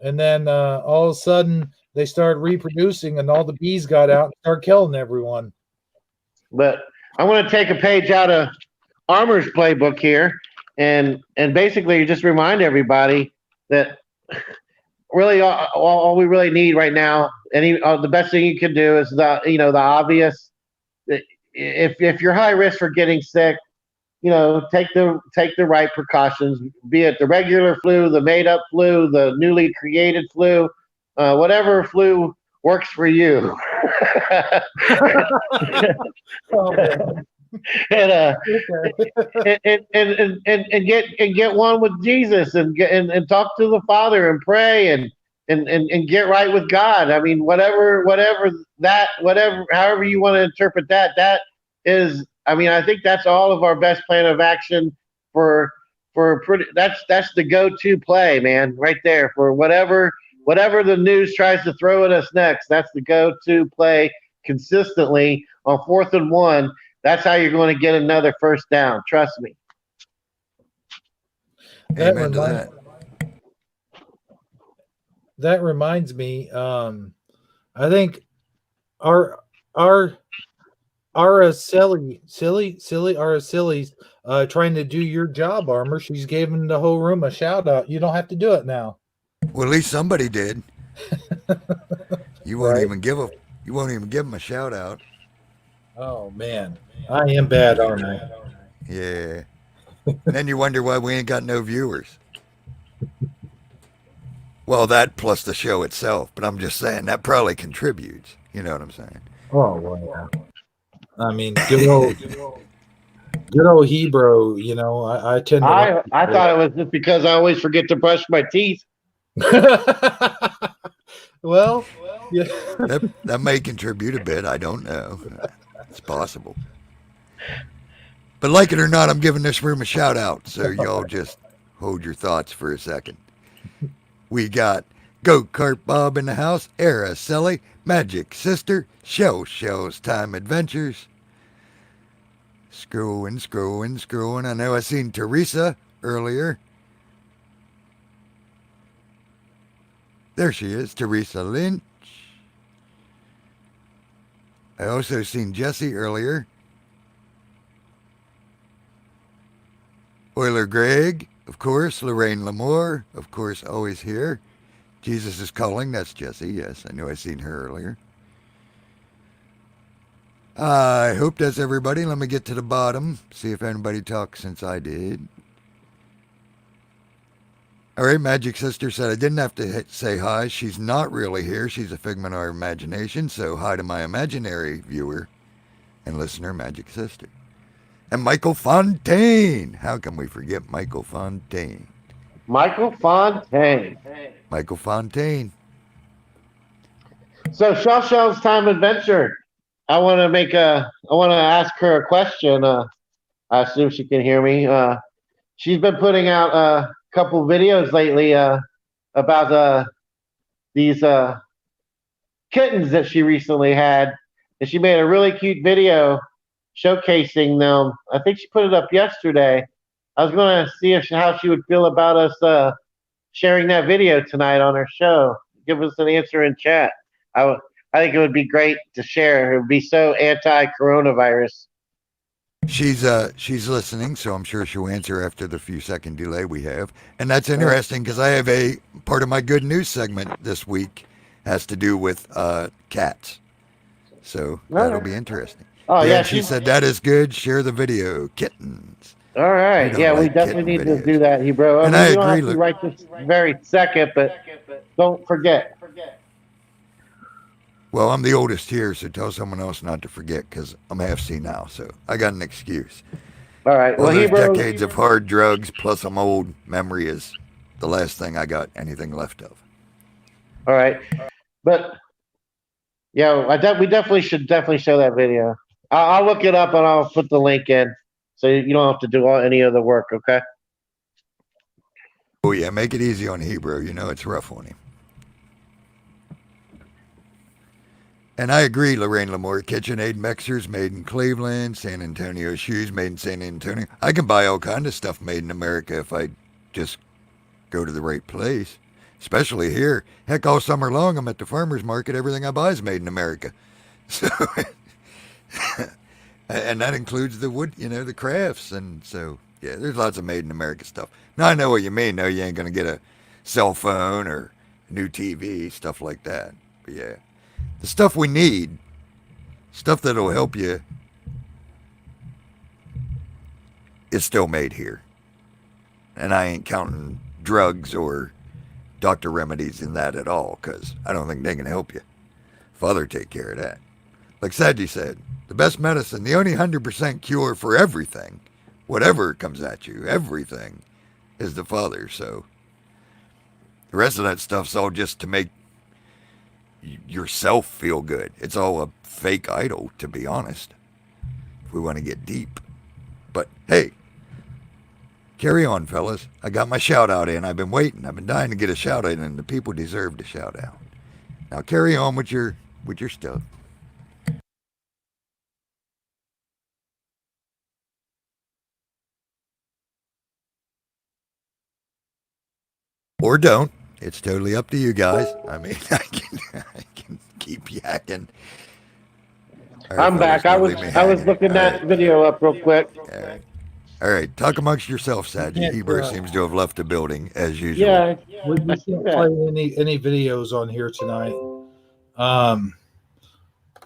And then all of a sudden they started reproducing and all the bees got out and started killing everyone. But I want to take a page out of Armor's playbook here and basically just remind everybody that really all we really need right now, the best thing you can do is the obvious. If you're high risk for getting sick, take the right precautions, be it the regular flu, the made up flu, the newly created flu, whatever flu works for you. Oh, man. and get one with Jesus and talk to the Father and pray and get right with God. I mean, however you want to interpret that is, I mean, I think that's all of our best plan of action that's the go-to play, man, right there for whatever the news tries to throw at us next. That's the go-to play consistently on 4th and 1. That's how you're going to get another first down. Trust me. Amen to that. That reminds me. I think our Araceli's trying to do your job, Armor. She's giving the whole room a shout out. You don't have to do it now. Well, at least somebody did. You won't Right. even give them a shout out. Oh man, I am bad, aren't I? Yeah. Then you wonder why we ain't got no viewers. Well, that plus the show itself, but I'm just saying that probably contributes. You know what I'm saying? Oh well, I mean, good old Hebrew. I tend to. I thought it was just because I always forget to brush my teeth. Well, yeah. That may contribute a bit. I don't know. It's possible. But like it or not, I'm giving this room a shout out. So y'all just hold your thoughts for a second. We got Go-Kart Bob in the house, Araceli, Magic Sister, Shell's Time Adventures. Scrolling. I know I seen Teresa earlier. There she is, Teresa Lynch. I also seen Jesse earlier. Euler Greg, of course. Lorraine Lamour, of course, always here. Jesus is Calling, that's Jesse. Yes, I know I seen her earlier. I hope that's everybody. Let me get to the bottom, see if anybody talked since I did. All right, Magic Sister said I didn't have to say hi. She's not really here. She's a figment of our imagination. So hi to my imaginary viewer and listener, Magic Sister. And Michael Fontaine. How can we forget Michael Fontaine? Michael Fontaine. So Shell's Time Adventure. I want to ask her a question. I assume she can hear me. She's been putting out a couple videos lately about these kittens that she recently had, and she made a really cute video showcasing them. I think she put it up yesterday. I was going to see how she would feel about us sharing that video tonight on her show. Give us an answer in chat. I think it would be great to share. It would be so anti-coronavirus. She's listening, so I'm sure she'll answer after the few second delay we have. And that's interesting because I have a part of my good news segment this week has to do with cats. So All that'll right. be interesting. Oh Yeah, yeah, and she said that is good. Share the video, kittens. All Who right. don't Yeah, we like definitely kitten need to do videos? that, Hebrew. I And mean, I you don't agree. have to Look, right this very second, but don't forget. well, I'm the oldest here, so tell someone else not to forget because I'm half senile, so I got an excuse. All right. All Well, those Hebrew. decades of hard drugs, plus I'm old, memory is the last thing I got anything left of. All right. But yeah, we definitely should definitely show that video. I'll look it up and I'll put the link in, so you don't have to do any other work. Okay. Oh, yeah, make it easy on Hebrew. You know it's rough on him. And I agree, Lorraine Lamore. KitchenAid mixers made in Cleveland, San Antonio shoes made in San Antonio. I can buy all kind of stuff made in America if I just go to the right place. Especially here. Heck, all summer long I'm at the farmer's market. Everything I buy is made in America. So, and that includes the wood, you know, the crafts. And so, yeah, there's lots of made in America stuff. Now, I know what you mean. No, you ain't going to get a cell phone or a new TV, stuff like that. But yeah, the stuff we need, stuff that'll help you, is still made here. And I ain't counting drugs or doctor remedies in that at all, because I don't think they can help you. Father take care of that. Like Sadie said, the best medicine, the only 100% cure for everything, whatever comes at you, everything, is the Father. So the rest of that stuff's all just to make yourself feel good. It's all a fake idol, to be honest, if we want to get deep. But hey, carry on, fellas. I got my shout out in. I've been waiting. I've been dying to get a shout out in, and the people deserve to shout out. Now carry on with your stuff. Or don't. It's totally up to you guys. I mean, I can keep yakking. All right, I'm back. fellas, I don't was leave me I was hanging. looking All that right. video up real quick. All right. All right. Talk amongst yourself, Saji. Yeah, Hebrew seems to have left the building as usual. Yeah, We I see can't that. play any videos on here tonight.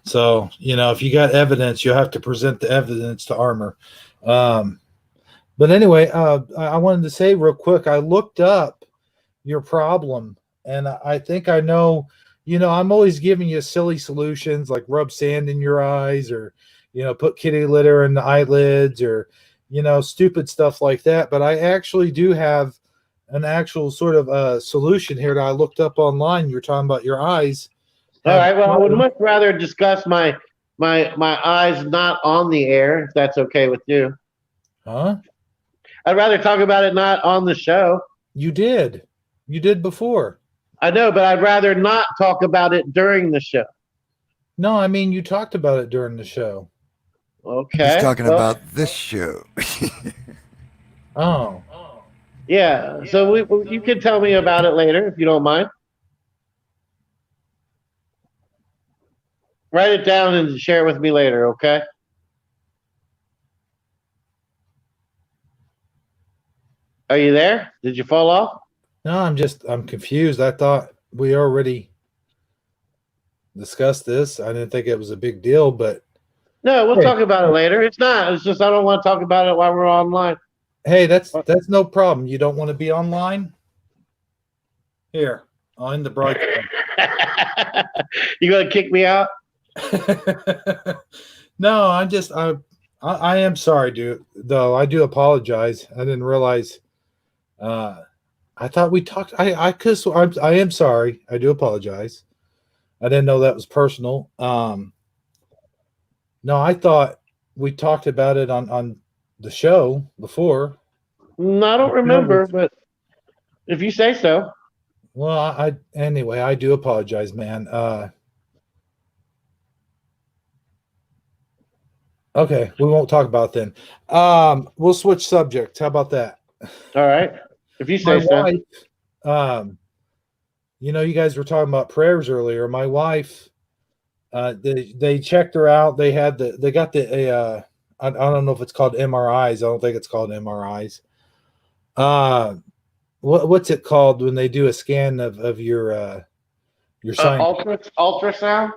So if you got evidence, you'll have to present the evidence to Armor. But anyway, I wanted to say real quick, I looked up your problem, and I think I know. I'm always giving you silly solutions like rub sand in your eyes, or put kitty litter in the eyelids, or stupid stuff like that. But I actually do have an actual sort of solution here that I looked up online. You're talking about your eyes. All right. Well, I would much rather discuss my eyes not on the air, if that's okay with you. Huh? I'd rather talk about it not on the show. You did before. I know, but I'd rather not talk about it during the show. No, I mean you talked about it during the show. Okay. He's talking well, about this show. Oh. Yeah. So you can tell me about it later if you don't mind. Write it down and share it with me later, okay? Are you there? Did you fall off? No, I'm confused. I thought we already discussed this. I didn't think it was a big deal, but No, we'll Hey. talk about it later. It's not. It's just I don't want to talk about it while we're online. hey, that's no problem. You don't want to be online? Here, on the broadcast. You gonna kick me out? No, I am sorry, dude. Though I do apologize. I didn't realize. I thought we talked. I am sorry. I do apologize. I didn't know that was personal. No, I thought we talked about it on the show before. No, I don't remember, but if you say so. Well, anyway, I do apologize, man. Okay, we won't talk about it then. We'll switch subjects. How about that? All right. If you My say so. wife, you guys were talking about prayers earlier. My wife, they checked her out. They got the I don't know if it's called MRIs. I don't think it's called MRIs. What's it called when they do a scan of your Your sign. Ultrasound?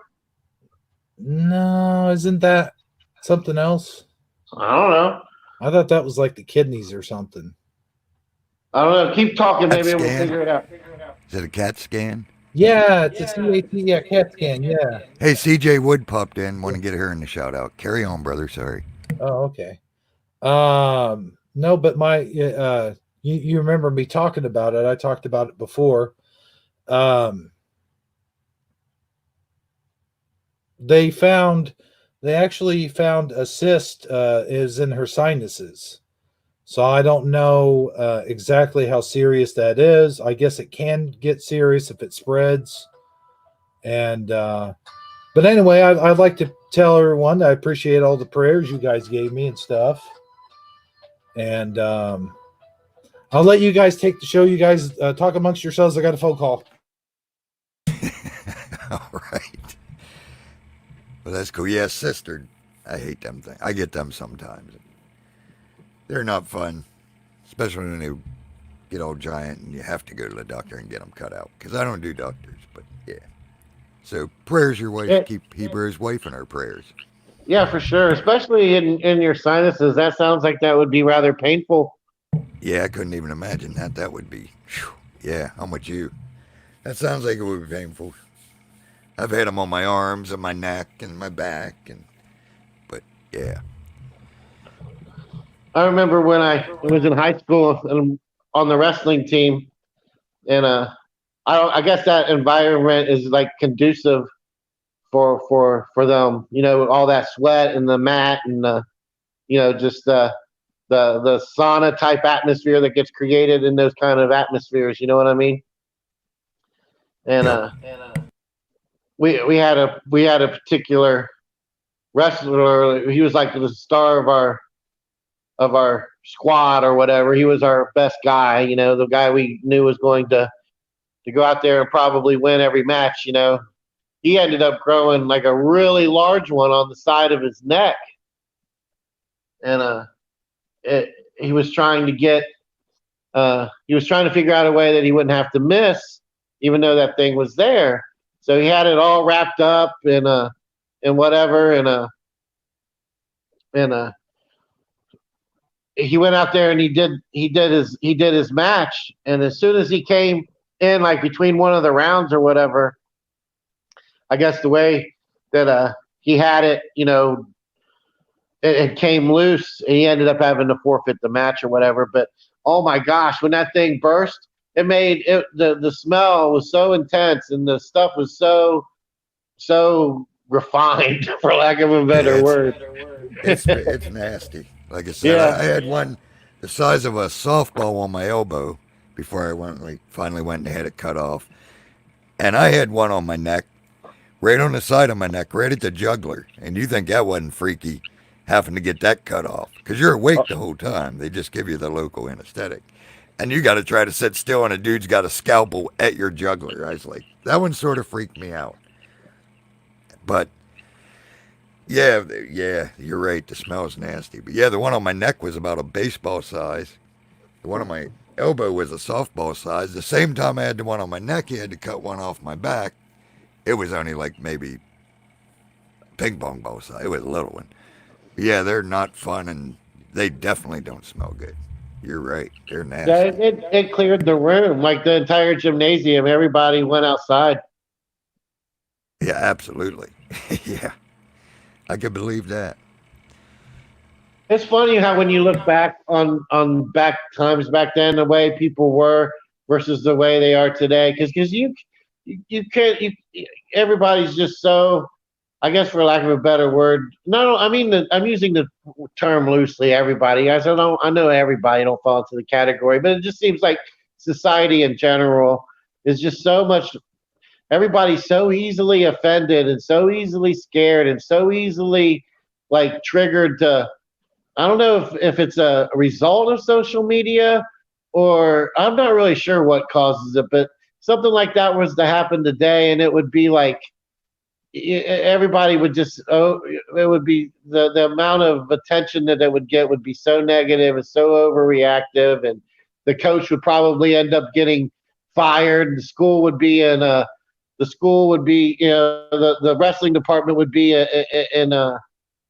No, isn't that something else? I don't know. I thought that was like the kidneys or something. I don't know. Keep talking. CAT Maybe we'll scan? figure it out. Is it a CAT scan? Yeah, it's a CAT, yeah, CAT scan, yeah. Hey, CJ Wood popped in. Want to get her in the shout out. Carry on, brother. Sorry. Oh, okay. No, but my you remember me talking about it. I talked about it before. They actually found a cyst is in her sinuses. So I don't know exactly how serious that is. I guess it can get serious if it spreads. And but anyway, I'd like to tell everyone I appreciate all the prayers you guys gave me and stuff. And I'll let you guys take the show. You guys talk amongst yourselves. I got a phone call. All right. Well, that's cool. Yeah, sister. I hate them things. I get them sometimes. They're not fun, especially when they get all giant and you have to go to the doctor and get them cut out. Because I don't do doctors, but yeah. So prayers your wife. Yeah. Keep Hebrew's wife in her prayers. Yeah, for sure. Especially in your sinuses. That sounds like that would be rather painful. Yeah, I couldn't even imagine that. That would be. Whew, yeah, I'm with you. That sounds like it would be painful. I've had them on my arms and my neck and my back, but yeah. I remember when I was in high school and on the wrestling team, and I guess that environment is like conducive for them. You know, all that sweat and the mat and just the sauna type atmosphere that gets created in those kind of atmospheres. You know what I mean? And we had a particular wrestler. He was like the star of our squad or whatever. He was our best guy. You know, the guy we knew was going to go out there and probably win every match. You know, he ended up growing like a really large one on the side of his neck, and he was trying to get. He was trying to figure out a way that he wouldn't have to miss, even though that thing was there. So he had it all wrapped up in whatever, and he went out there and he did his match. And as soon as he came in, like between one of the rounds or whatever, I guess the way that he had it, you know, it came loose, and he ended up having to forfeit the match or whatever. But oh my gosh, when that thing burst, it made it the smell was so intense, and the stuff was so refined, for lack of a better word. It's nasty. Like I said, Yeah. I had one the size of a softball on my elbow before I finally went and had it cut off. And I had one on my neck, right on the side of my neck, right at the jugular. And you think that wasn't freaky, having to get that cut off. Because you're awake the whole time. They just give you the local anesthetic. And you got to try to sit still, and a dude's got a scalpel at your jugular. I was like, that one sort of freaked me out. But yeah, you're right. The smell is nasty. But yeah, the one on my neck was about a baseball size. The one on my elbow was a softball size. The same time I had the one on my neck, he had to cut one off my back. It was only like maybe ping pong ball size. It was a little one. But yeah, they're not fun, and they definitely don't smell good. You're right. They're nasty. Yeah, it cleared the room, like the entire gymnasium. Everybody went outside. Yeah, absolutely. Yeah, I could believe that. It's funny how when you look back on back times back then, the way people were versus the way they are today, because you can't everybody's just so, I guess, for lack of a better word. No, I mean I'm using the term loosely. Everybody, I know everybody don't fall into the category, but it just seems like society in general is just so much. Everybody's so easily offended and so easily scared and so easily like triggered to. I don't know if it's a result of social media, or I'm not really sure what causes it, but something like that was to happen today, and it would be like everybody would just, it would be the amount of attention that it would get would be so negative and so overreactive, and the coach would probably end up getting fired, and the school would be in a the school would be, the wrestling department would be in a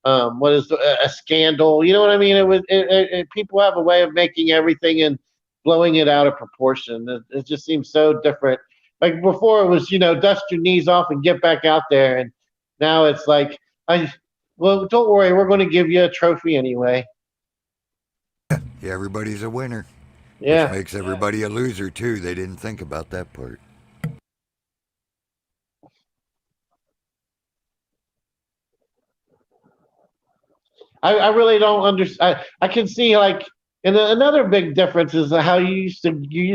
what is a scandal. You know what I mean? People have a way of making everything and blowing it out of proportion. It just seems so different. Like before, it was dust your knees off and get back out there, and now it's like well, don't worry, we're going to give you a trophy anyway. Yeah, everybody's a winner, which Yeah. makes everybody a loser too. They didn't think about that part. I really don't understand. I can see like, and another big difference is how you used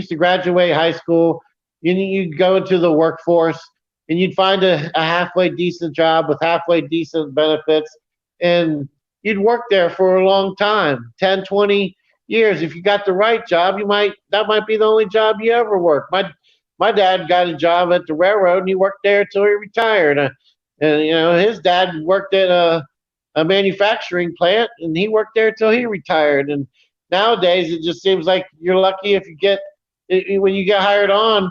to graduate high school, you'd go into the workforce, and you'd find a halfway decent job with halfway decent benefits, and you'd work there for a long time, 10, 20 years. If you got the right job, that might be the only job you ever work. My dad got a job at the railroad, and he worked there until he retired. And his dad worked at a manufacturing plant, and he worked there till he retired. And nowadays, it just seems like you're lucky if you get when you get hired on.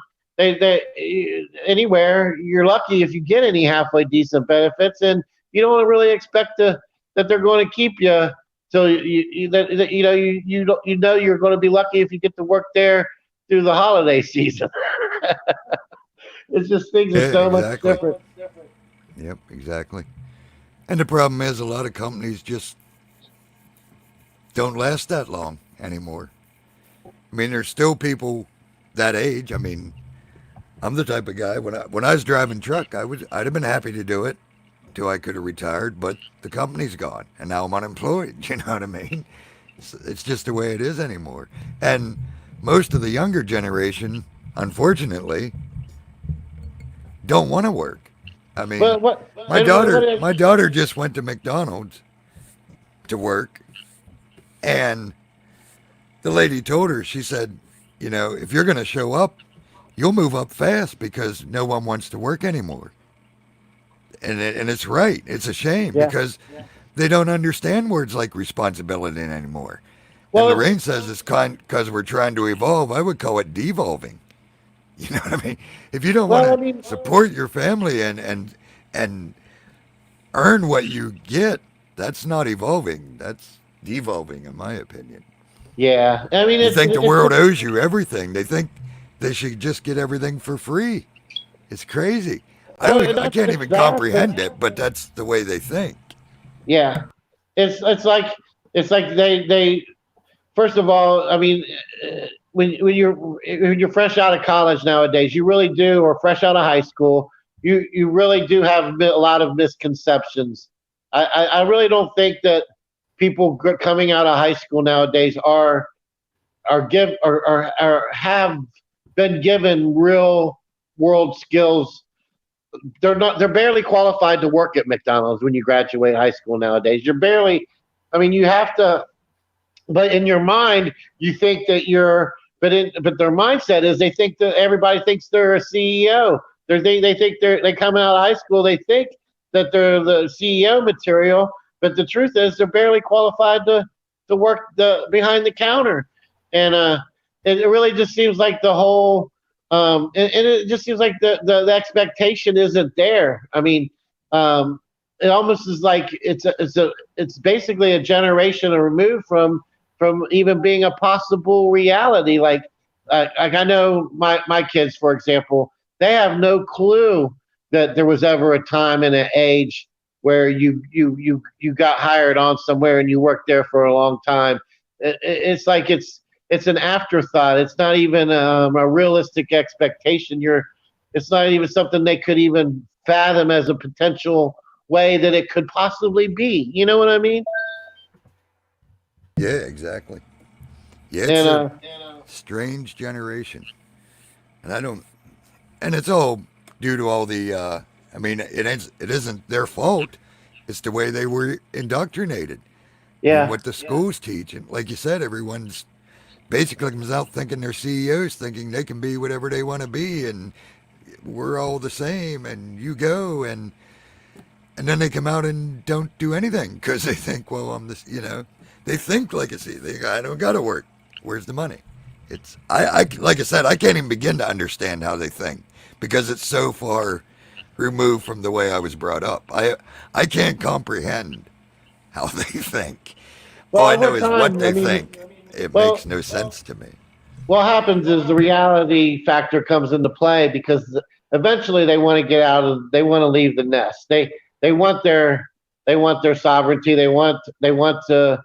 Anywhere, you're lucky if you get any halfway decent benefits, and you don't really expect that they're going to keep you till you're going to be lucky if you get to work there through the holiday season. It's just things are Yeah, so much exactly. different. Yep, exactly. And the problem is, a lot of companies just don't last that long anymore. I mean, there's still people that age. I mean, I'm the type of guy when I was driving truck, I'd have been happy to do it till I could have retired, but the company's gone and now I'm unemployed. You know what I mean? It's just the way it is anymore. And most of the younger generation, unfortunately, don't want to work. I mean, But what? my And what? daughter my daughter just went to McDonald's to work, and the lady told her, she said, if you're going to show up, you'll move up fast because no one wants to work anymore. And it's right. It's a shame Yeah. because they don't understand words like responsibility anymore. And Well, Lorraine says it's because we're trying to evolve. I would call it devolving. You know what I mean? If you don't want well, I to mean, support your family and earn what you get, that's not evolving. That's devolving, in my opinion. yeah. I mean, You it's think the it's world owes you everything. They think they should just get everything for free. It's crazy. well, and I that's can't even exactly. comprehend it, but that's the way they think. Yeah. It's like they first of all, I mean, when you're fresh out of college nowadays, you really do, or fresh out of high school, you really do have a lot of misconceptions. I really don't think that people coming out of high school nowadays are give or have been given real world skills. They're barely qualified to work at McDonald's when you graduate high school nowadays. You're barely, I mean, you have to, but in your mind you think that but their mindset is they think that everybody thinks they're a CEO. They think they come out of high school, they think that they're the CEO material, but the truth is they're barely qualified to work the behind the counter. And it really just seems like the whole and it just seems like the expectation isn't there. I mean, it almost is like it's basically a generation removed from even being a possible reality. Like I know my kids, for example, they have no clue that there was ever a time and an age where you got hired on somewhere and you worked there for a long time. It's like it's an afterthought. It's not even a realistic expectation. It's not even something they could even fathom as a potential way that it could possibly be. You know what I mean? Yeah, exactly. Yeah, it's And a strange generation. And I don't, and it's all due to all the, I mean, it isn't their fault. It's the way they were indoctrinated. I mean, yeah, what the schools teach. And like you said, everyone's basically comes out thinking they're CEOs, thinking they can be whatever they want to be, and we're all the same, and you go, and then they come out and don't do anything because they think, well, I'm this, they think like a CEO. They go, I don't got to work. Where's the money? It's I like I said, I can't even begin to understand how they think because it's so far removed from the way I was brought up. I can't comprehend how they think. All Well, I over know is what time, I they mean, think. It makes well, no sense to me. what happens is the reality factor comes into play because eventually they want to get out of, they want to leave the nest. They want their sovereignty. They want their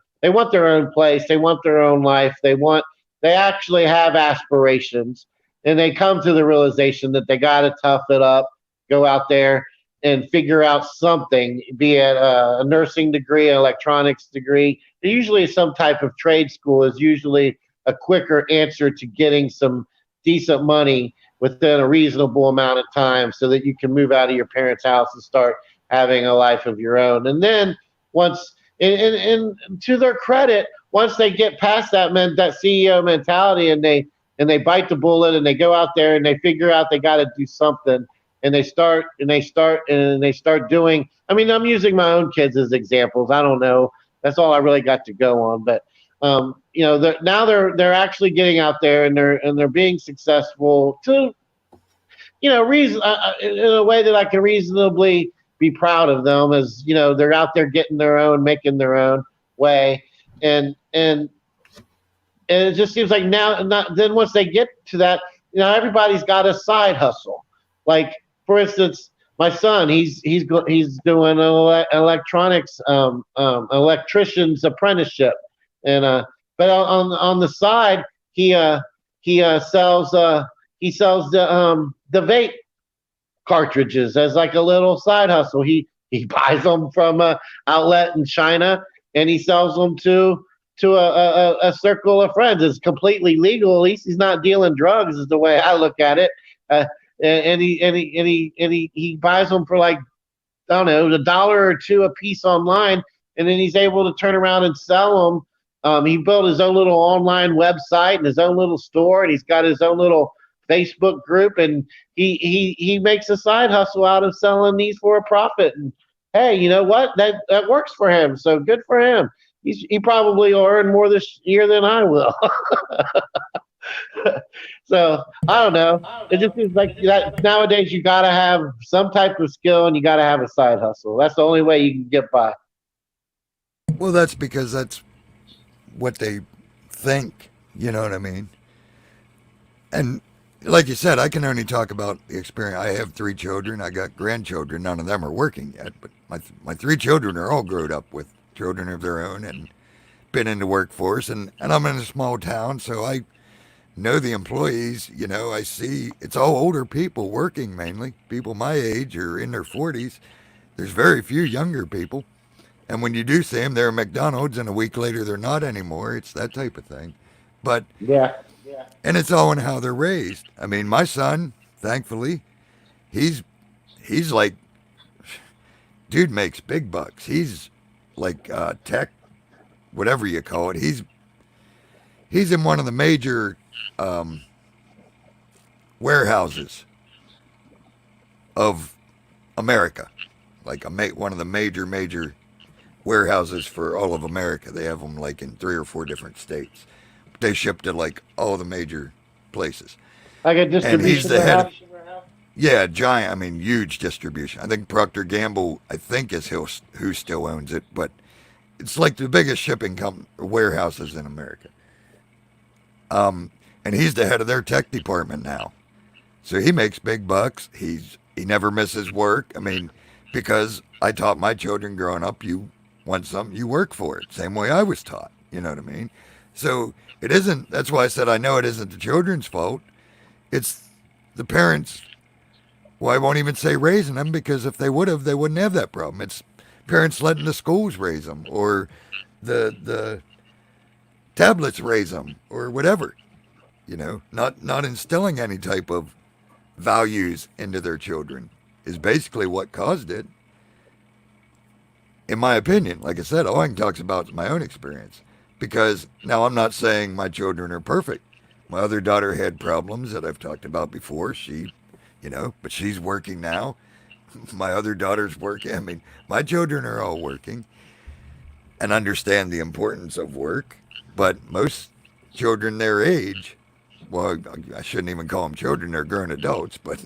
own place. They want their own life. They actually have aspirations, and they come to the realization that they got to tough it up, go out there and figure out something, be it a nursing degree, an electronics degree. Usually, some type of trade school is usually a quicker answer to getting some decent money within a reasonable amount of time so that you can move out of your parents' house and start having a life of your own. And then once, and to their credit, once they get past that CEO mentality and they bite the bullet and they go out there and they figure out they got to do something and they start doing. I mean, I'm using my own kids as examples. I don't know. That's all I really got to go on, but now they're actually getting out there and they're being successful to reason in a way that I can reasonably be proud of them. As they're out there getting their own, making their own way, and it just seems like now, not then once they get to that, everybody's got a side hustle. Like for instance, my son, he's doing an electronics electrician's apprenticeship, and but on the side he sells the vape cartridges as like a little side hustle. He buys them from a outlet in China and he sells them to a circle of friends. It's completely legal. At least he's not dealing drugs, is the way I look at it. And he buys them for like, I don't know, $1 or $2 a piece online, and then he's able to turn around and sell them. He built his own little online website and his own little store, and he's got his own little Facebook group, and he makes a side hustle out of selling these for a profit. And hey, you know what? That works for him. So good for him. He probably will earn more this year than I will. So I don't know. It just seems like that nowadays you got to have some type of skill and you got to have a side hustle. That's the only way you can get by. Well, that's because that's what they think. You know what I mean? And like you said, I can only talk about the experience. I have 3 children. I got grandchildren. None of them are working yet, but my 3 children are all grown up with children of their own and been in the workforce. And I'm in a small town, so I know the employees. I see it's all older people working, mainly people my age or in their 40s. There's very few younger people. And when you do see them, they're at McDonald's, and a week later they're not anymore. It's that type of thing. But Yeah. and it's all in how they're raised. I mean, my son, thankfully, he's like, dude makes big bucks. He's like tech, whatever you call it. He's in one of the major warehouses of America, like one of the major warehouses for all of America. They have them like in 3 or 4 different states. They ship to like all the major places. Like a And he's distribution the head of, warehouse. yeah, giant, I mean, huge distribution. I think Procter Gamble, I think, is who still owns it, but it's like the biggest shipping warehouses in America. And he's the head of their tech department now. So he makes big bucks. He never misses work. I mean, because I taught my children growing up, you want something, you work for it. Same way I was taught. You know what I mean? So it isn't, that's why I said I know it isn't the children's fault. It's the parents. Well, I won't even say raising them, because if they would have, they wouldn't have that problem. It's parents letting the schools raise them, or the tablets raise them, or whatever. Not instilling any type of values into their children is basically what caused it. In my opinion, like I said, all I can talk about is my own experience. Because now I'm not saying my children are perfect. My other daughter had problems that I've talked about before. But she's working now. My other daughter's working. I mean, my children are all working and understand the importance of work. But most children their age well, I shouldn't even call them children. They're grown adults, but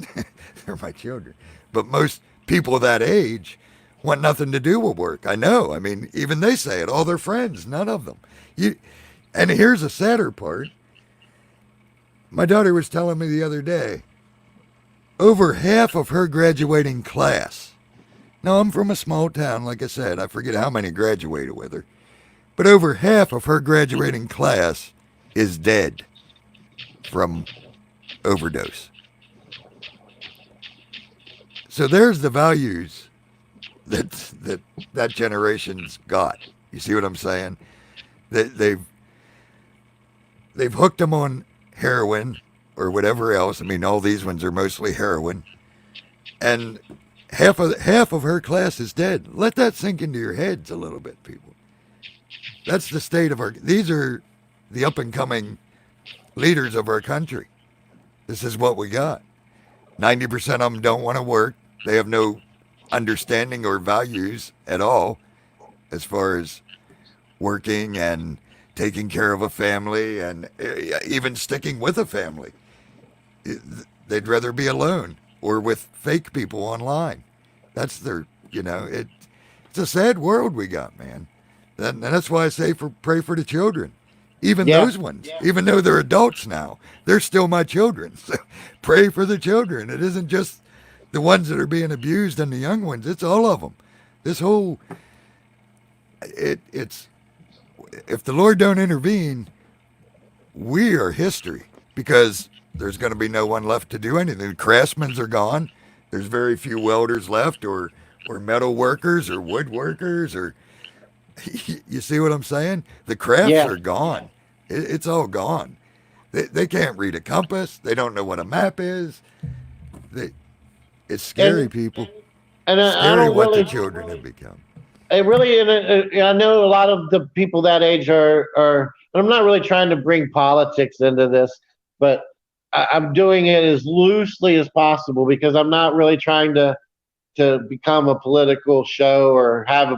they're my children. But most people that age want nothing to do with work. I know. I mean, even they say it. All their friends, none of them. And here's the sadder part. My daughter was telling me the other day, over half of her graduating class. Now, I'm from a small town, like I said. I forget how many graduated with her. But over half of her graduating class is dead from overdose. So there's the values that generation's got. You see what I'm saying? They've hooked them on heroin or whatever else. I mean, all these ones are mostly heroin, and half of her class is dead. Let that sink into your heads a little bit, people. That's the state of our. These are the up and coming leaders of our country. This is what we got. 90% of them don't want to work. They have no understanding or values at all as far as working and taking care of a family and even sticking with a family. They'd rather be alone or with fake people online. That's their, it's a sad world we got, man. And that's why I say pray for the children. Even those ones, even though they're adults now, they're still my children. So pray for the children. It isn't just the ones that are being abused and the young ones. It's all of them. This whole, it's, if the Lord don't intervene, we are history because there's going to be no one left to do anything. The craftsmen are gone. There's very few welders left or metal workers or woodworkers or, you see what I'm saying? The crafts are gone. It's all gone. They can't read a compass. They don't know what a map is. It's scary, people. And scary I don't what really, the children have become. it really, I know a lot of the people that age are, and I'm not really trying to bring politics into this, but I'm doing it as loosely as possible because I'm not really trying to become a political show or have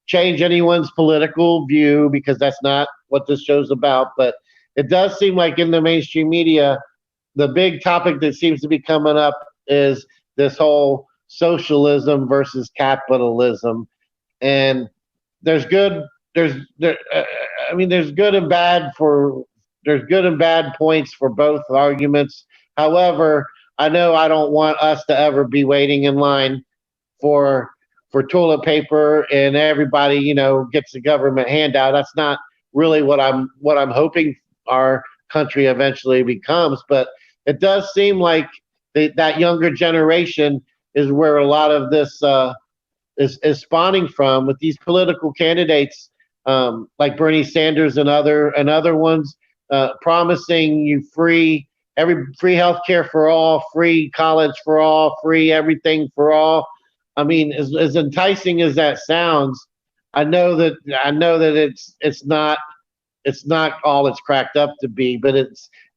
change anyone's political view because that's not what this show's about. But it does seem like in the mainstream media, the big topic that seems to be coming up is this whole socialism versus capitalism. And there's good and bad points for both arguments. However, I know I don't want us to ever be waiting in line for toilet paper and everybody, gets a government handout. That's not really what I'm hoping our country eventually becomes. But it does seem like that younger generation is where a lot of this is spawning from with these political candidates like Bernie Sanders and other ones promising you free health care for all, free college for all, free everything for all. I mean, as enticing as that sounds, I know that it's not all it's cracked up to be, but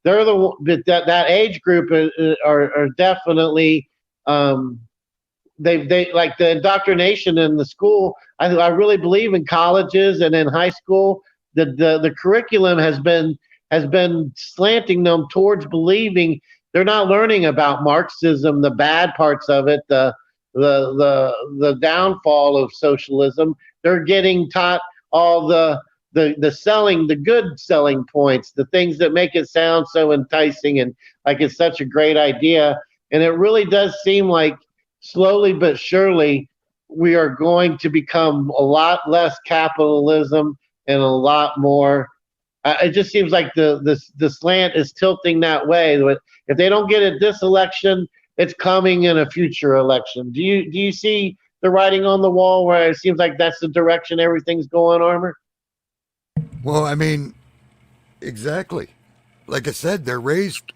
that age group are definitely they like the indoctrination in the school. I really believe in colleges and in high school the curriculum has been slanting them towards believing they're not learning about Marxism, the bad parts of it, the downfall of socialism. They're getting taught all the good selling points, the things that make it sound so enticing and like it's such a great idea. And it really does seem like slowly but surely we are going to become a lot less capitalism and a lot more. It just seems like the slant is tilting that way. If they don't get it this election, it's coming in a future election. Do you see the writing on the wall where it seems like that's the direction everything's going, Armor? Well, I mean, exactly. Like I said, they're raised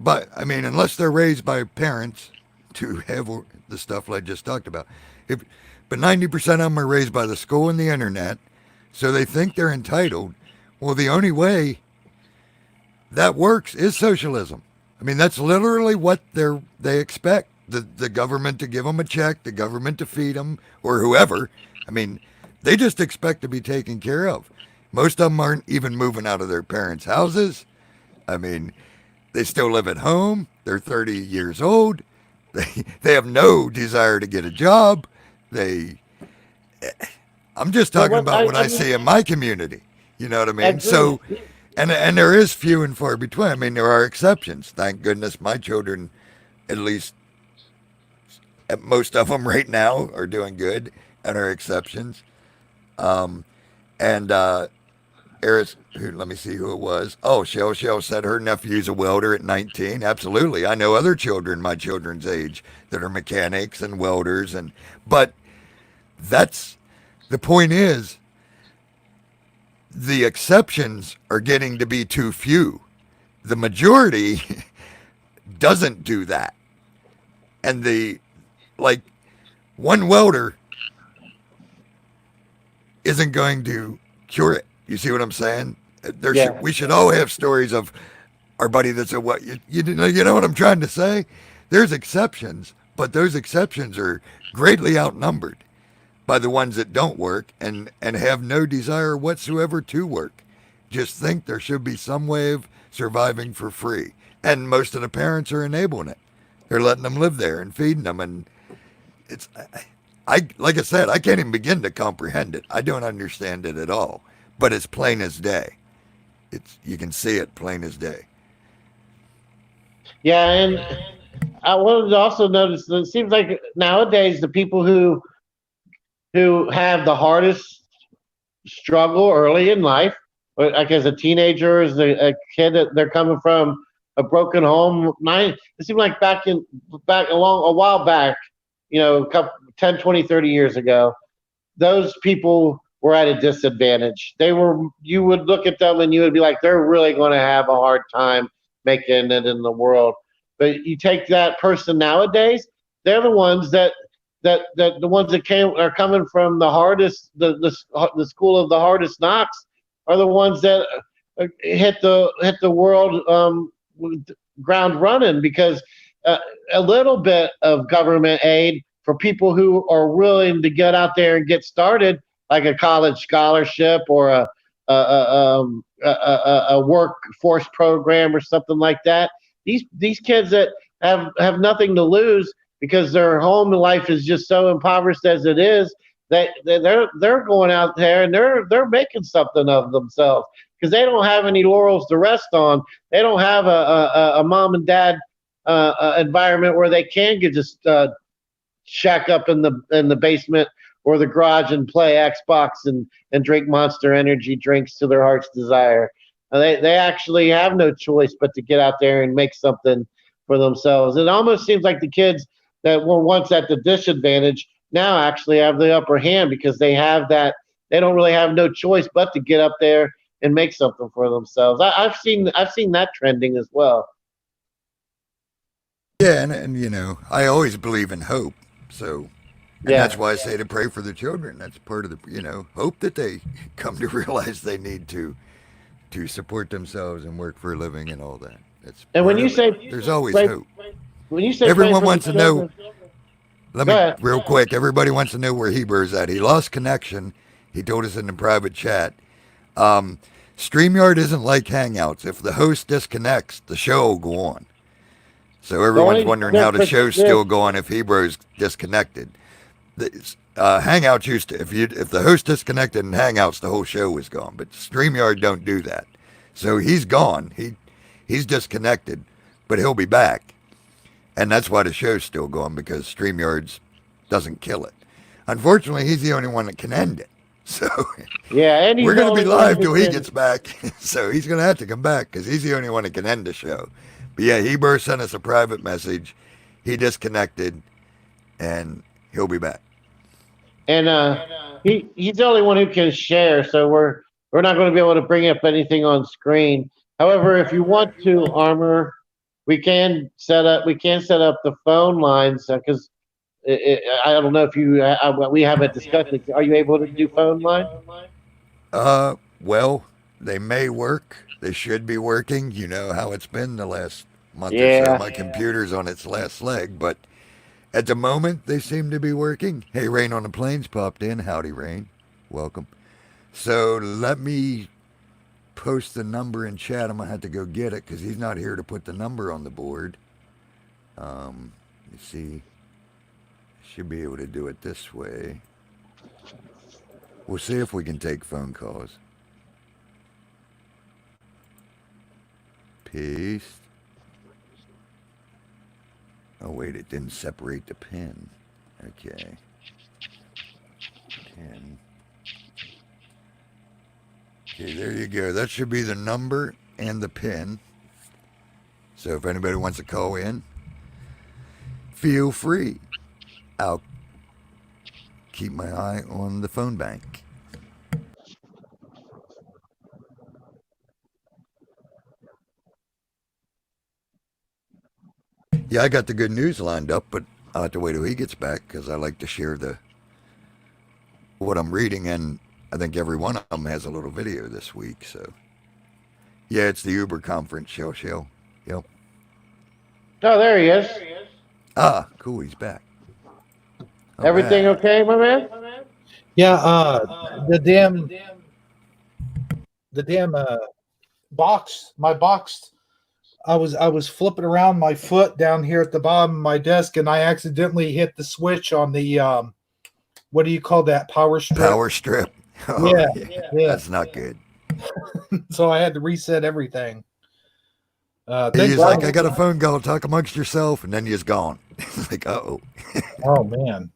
unless they're raised by parents to have the stuff I just talked about. But 90% of them are raised by the school and the internet, so they think they're entitled. Well, the only way that works is socialism. I mean, that's literally what they expect. The government to give them a check, the government to feed them, or whoever. I mean, they just expect to be taken care of. Most of them aren't even moving out of their parents' houses. I mean, they still live at home. They're 30 years old. They have no desire to get a job. They I'm just But talking what about what I I mean, see in my community. You know what I I mean? agree. So and there is few and far between. I mean, there are exceptions. Thank goodness my children, at least most of them right now, are doing good and are exceptions. Um, and Eris, let me see who it was. Oh, Shell said her nephew's a welder at 19. Absolutely. I know other children my children's age that are mechanics and welders. But that's the point is the exceptions are getting to be too few. The majority doesn't do that. And like, one welder isn't going to cure it. You see what I'm saying? Yeah. We should all have stories of our buddy that's a what you know what I'm trying to say? There's exceptions, but those exceptions are greatly outnumbered by the ones that don't work and have no desire whatsoever to work. Just think there should be some way of surviving for free. And most of the parents are enabling it. They're letting them live there and feeding them, and it's I like I said, I can't even begin to comprehend it. I don't understand it at all. But it's plain as day. You can see it plain as day. Yeah, and I wanted to also notice that it seems like nowadays the people who have the hardest struggle early in life, like as a teenager, as a kid that they're coming from a broken home. It seemed like back a while back, a couple 10, 20, 30 years ago, those people were at a disadvantage. You would look at them and you would be like, they're really going to have a hard time making it in the world. But you take that person nowadays, they're the ones that the ones that are coming from the hardest, the school of the hardest knocks, are the ones that hit the world ground running, because a little bit of government aid for people who are willing to get out there and get started, like a college scholarship or a workforce program or something like that. These kids that have nothing to lose because their home life is just so impoverished as it is, they're going out there and they're making something of themselves because they don't have any laurels to rest on. They don't have a mom and dad environment where they can just shack up in the basement or the garage and play Xbox and drink Monster Energy drinks to their heart's desire. They actually have no choice but to get out there and make something for themselves. It almost seems like the kids that were once at the disadvantage now actually have the upper hand because they don't really have no choice but to get up there and make something for themselves. I've seen that trending as well. Yeah, and I always believe in hope. So and Yeah. that's why I say to pray for the children. That's part of the hope that they come to realize they need to support themselves and work for a living and all that. That's And part of it. There's always pray, hope. when you say pray Everyone for the wants to know. children, Let go me ahead. real quick. Everybody wants to know where Heber's at. He lost connection. He told us in the private chat. StreamYard isn't like Hangouts. If the host disconnects, the show will go on. So everyone's wondering how the show's still going if Heber's disconnected. Hangouts used to, if the host disconnected in Hangouts, the whole show was gone. But StreamYard don't do that. So he's gone. He's disconnected, but he'll be back. And that's why the show's still going, because StreamYards doesn't kill it. Unfortunately, he's the only one that can end it. So Yeah, and we're going to be live till he can. gets back. So he's going to have to come back because he's the only one that can end the show. But yeah, Heber sent us a private message. He disconnected, and he'll be back. And he's the only one who can share, so we're not going to be able to bring up anything on screen. However, if you want to, Armor, we can set up the phone lines because I don't know if we haven't discussed it. Are you able to do phone line? Well, they may work. They should be working. You know how it's been the last month or so. Yeah. My computer's on its last leg, but at the moment they seem to be working. Hey, Rain on the Plains popped in. Howdy, Rain. Welcome. So let me post the number in chat. I'm gonna have to go get it because he's not here to put the number on the board. Let's see. Should be able to do it this way. We'll see if we can take phone calls. Paste. Oh wait, it didn't separate the pin. Okay. Pin. Okay, there you go. That should be the number and the pin. So if anybody wants to call in, feel free. I'll keep my eye on the phone bank. Yeah, I got the good news lined up, but I'll have to wait till he gets back because I like to share what I'm reading, and I think every one of them has a little video this week. So, yeah, it's the Uber conference. Shell. Yep. Oh, there he is. Ah, cool. He's back. All Everything right. okay, my man? Yeah, the damn box, my box. I was flipping around my foot down here at the bottom of my desk, and I accidentally hit the switch on the what do you call that, power strip? Power strip. Oh, Yeah. That's not good. So I had to reset everything. He's like, I got a phone call. Talk amongst yourself, and then he's gone. Like, uh-oh. Oh man.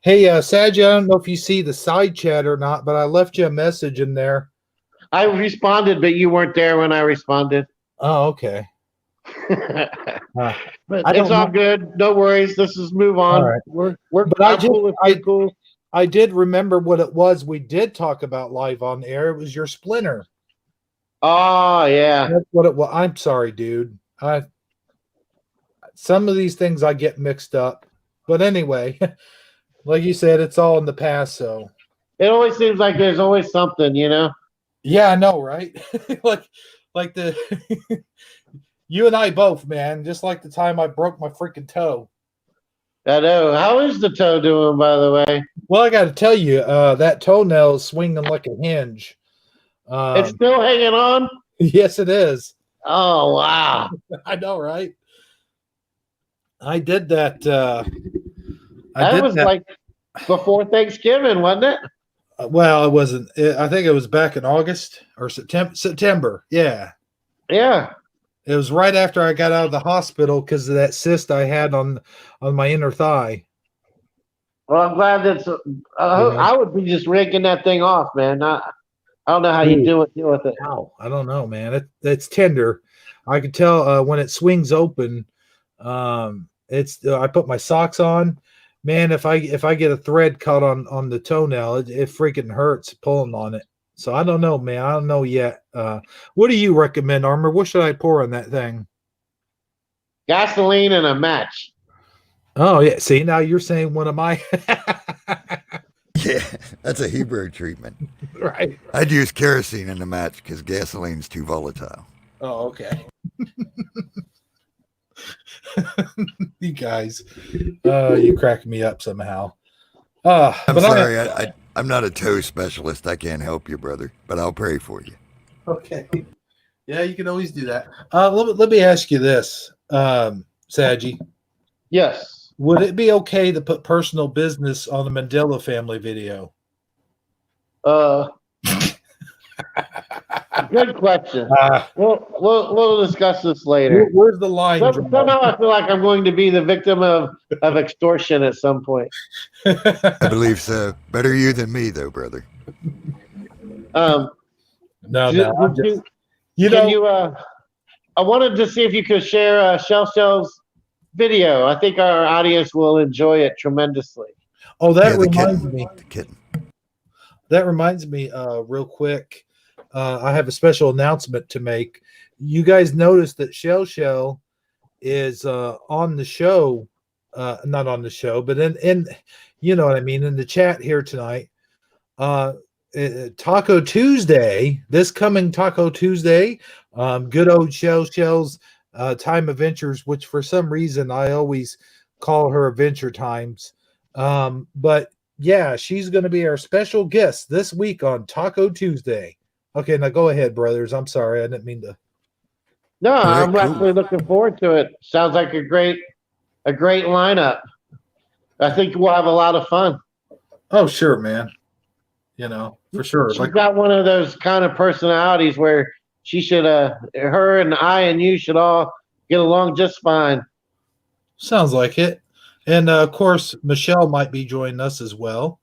Hey, Sag, I don't know if you see the side chat or not, but I left you a message in there. I responded, but you weren't there when I responded. Oh, okay. But it's all good. No worries. Let's just move on. All right. We're But cool. I did remember what it was we did talk about live on the air. It was your splinter. Oh yeah. That's what it was. I'm sorry, dude. Some of these things I get mixed up. But anyway, like you said, it's all in the past, so It always seems like there's always something, you know? yeah, I know, right? like the you and I both, man. Just like the time I broke my freaking toe. I know. How is the toe doing, by the way? Well, I got to tell you, that toenail is swinging like a hinge. It's still hanging on? Yes, it is. Oh, wow. I know, right? I did that. That was like before Thanksgiving, wasn't it? Well, it wasn't. I think it was back in August or September. Yeah. Yeah. It was right after I got out of the hospital because of that cyst I had on my inner thigh. Well, I'm glad that's. I would be just raking that thing off, man. I don't know how you deal with it. Ow, I don't know, man. It's tender. I can tell when it swings open. It's I put my socks on. Man, if I get a thread caught on the toenail, it freaking hurts pulling on it. So I don't know, man. I don't know yet. What do you recommend, Armor? What should I pour on that thing? Gasoline and a match. Oh yeah. See, now you're saying one of my Yeah, that's a Hebrew treatment. right. I'd use kerosene in the match because gasoline's too volatile. Oh, okay. You guys, you crack me up somehow. I'm sorry, I'm not a toe specialist. I can't help you, brother, but I'll pray for you. Okay. Yeah, you can always do that. Let me ask you this, Saggy. Yes. Would it be okay to put personal business on the Mandela family video? Good question. We'll discuss this later. Where's the line? Somehow I feel like I'm going to be the victim of extortion at some point. I believe so. Better you than me, though, brother. No. I wanted to see if you could share Shell's video. I think our audience will enjoy it tremendously. Oh, that Yeah, reminds me. The kitten. That reminds me, real quick. I have a special announcement to make. You guys noticed that Shell is on the show, not on the show, but in you know what I mean, in the chat here tonight. Taco Tuesday, this coming Taco Tuesday, good old Shell's Time Adventures, which for some reason I always call her Adventure Times. But yeah, she's going to be our special guest this week on Taco Tuesday. Okay, now go ahead, brothers. I'm sorry, I didn't mean to. No, I'm cool. actually looking forward to it. Sounds like a great lineup. I think we'll have a lot of fun. Oh, sure, man. For sure. She's got one of those kind of personalities where she should, her and I and you should all get along just fine. Sounds like it. And of course, Michelle might be joining us as well.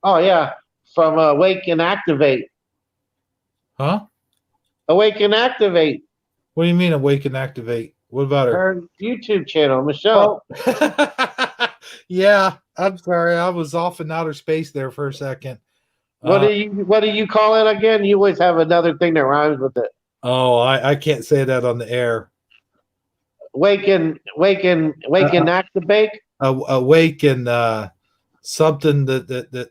Oh yeah, from Awake and Activate. Huh? Awake and Activate. What do you mean awake and activate? What about her? Her YouTube channel, Michelle. Oh. Yeah, I'm sorry. I was off in outer space there for a second. What do you call it again? You always have another thing that rhymes with it. Oh, I can't say that on the air. Wake and Activate. Awake and something that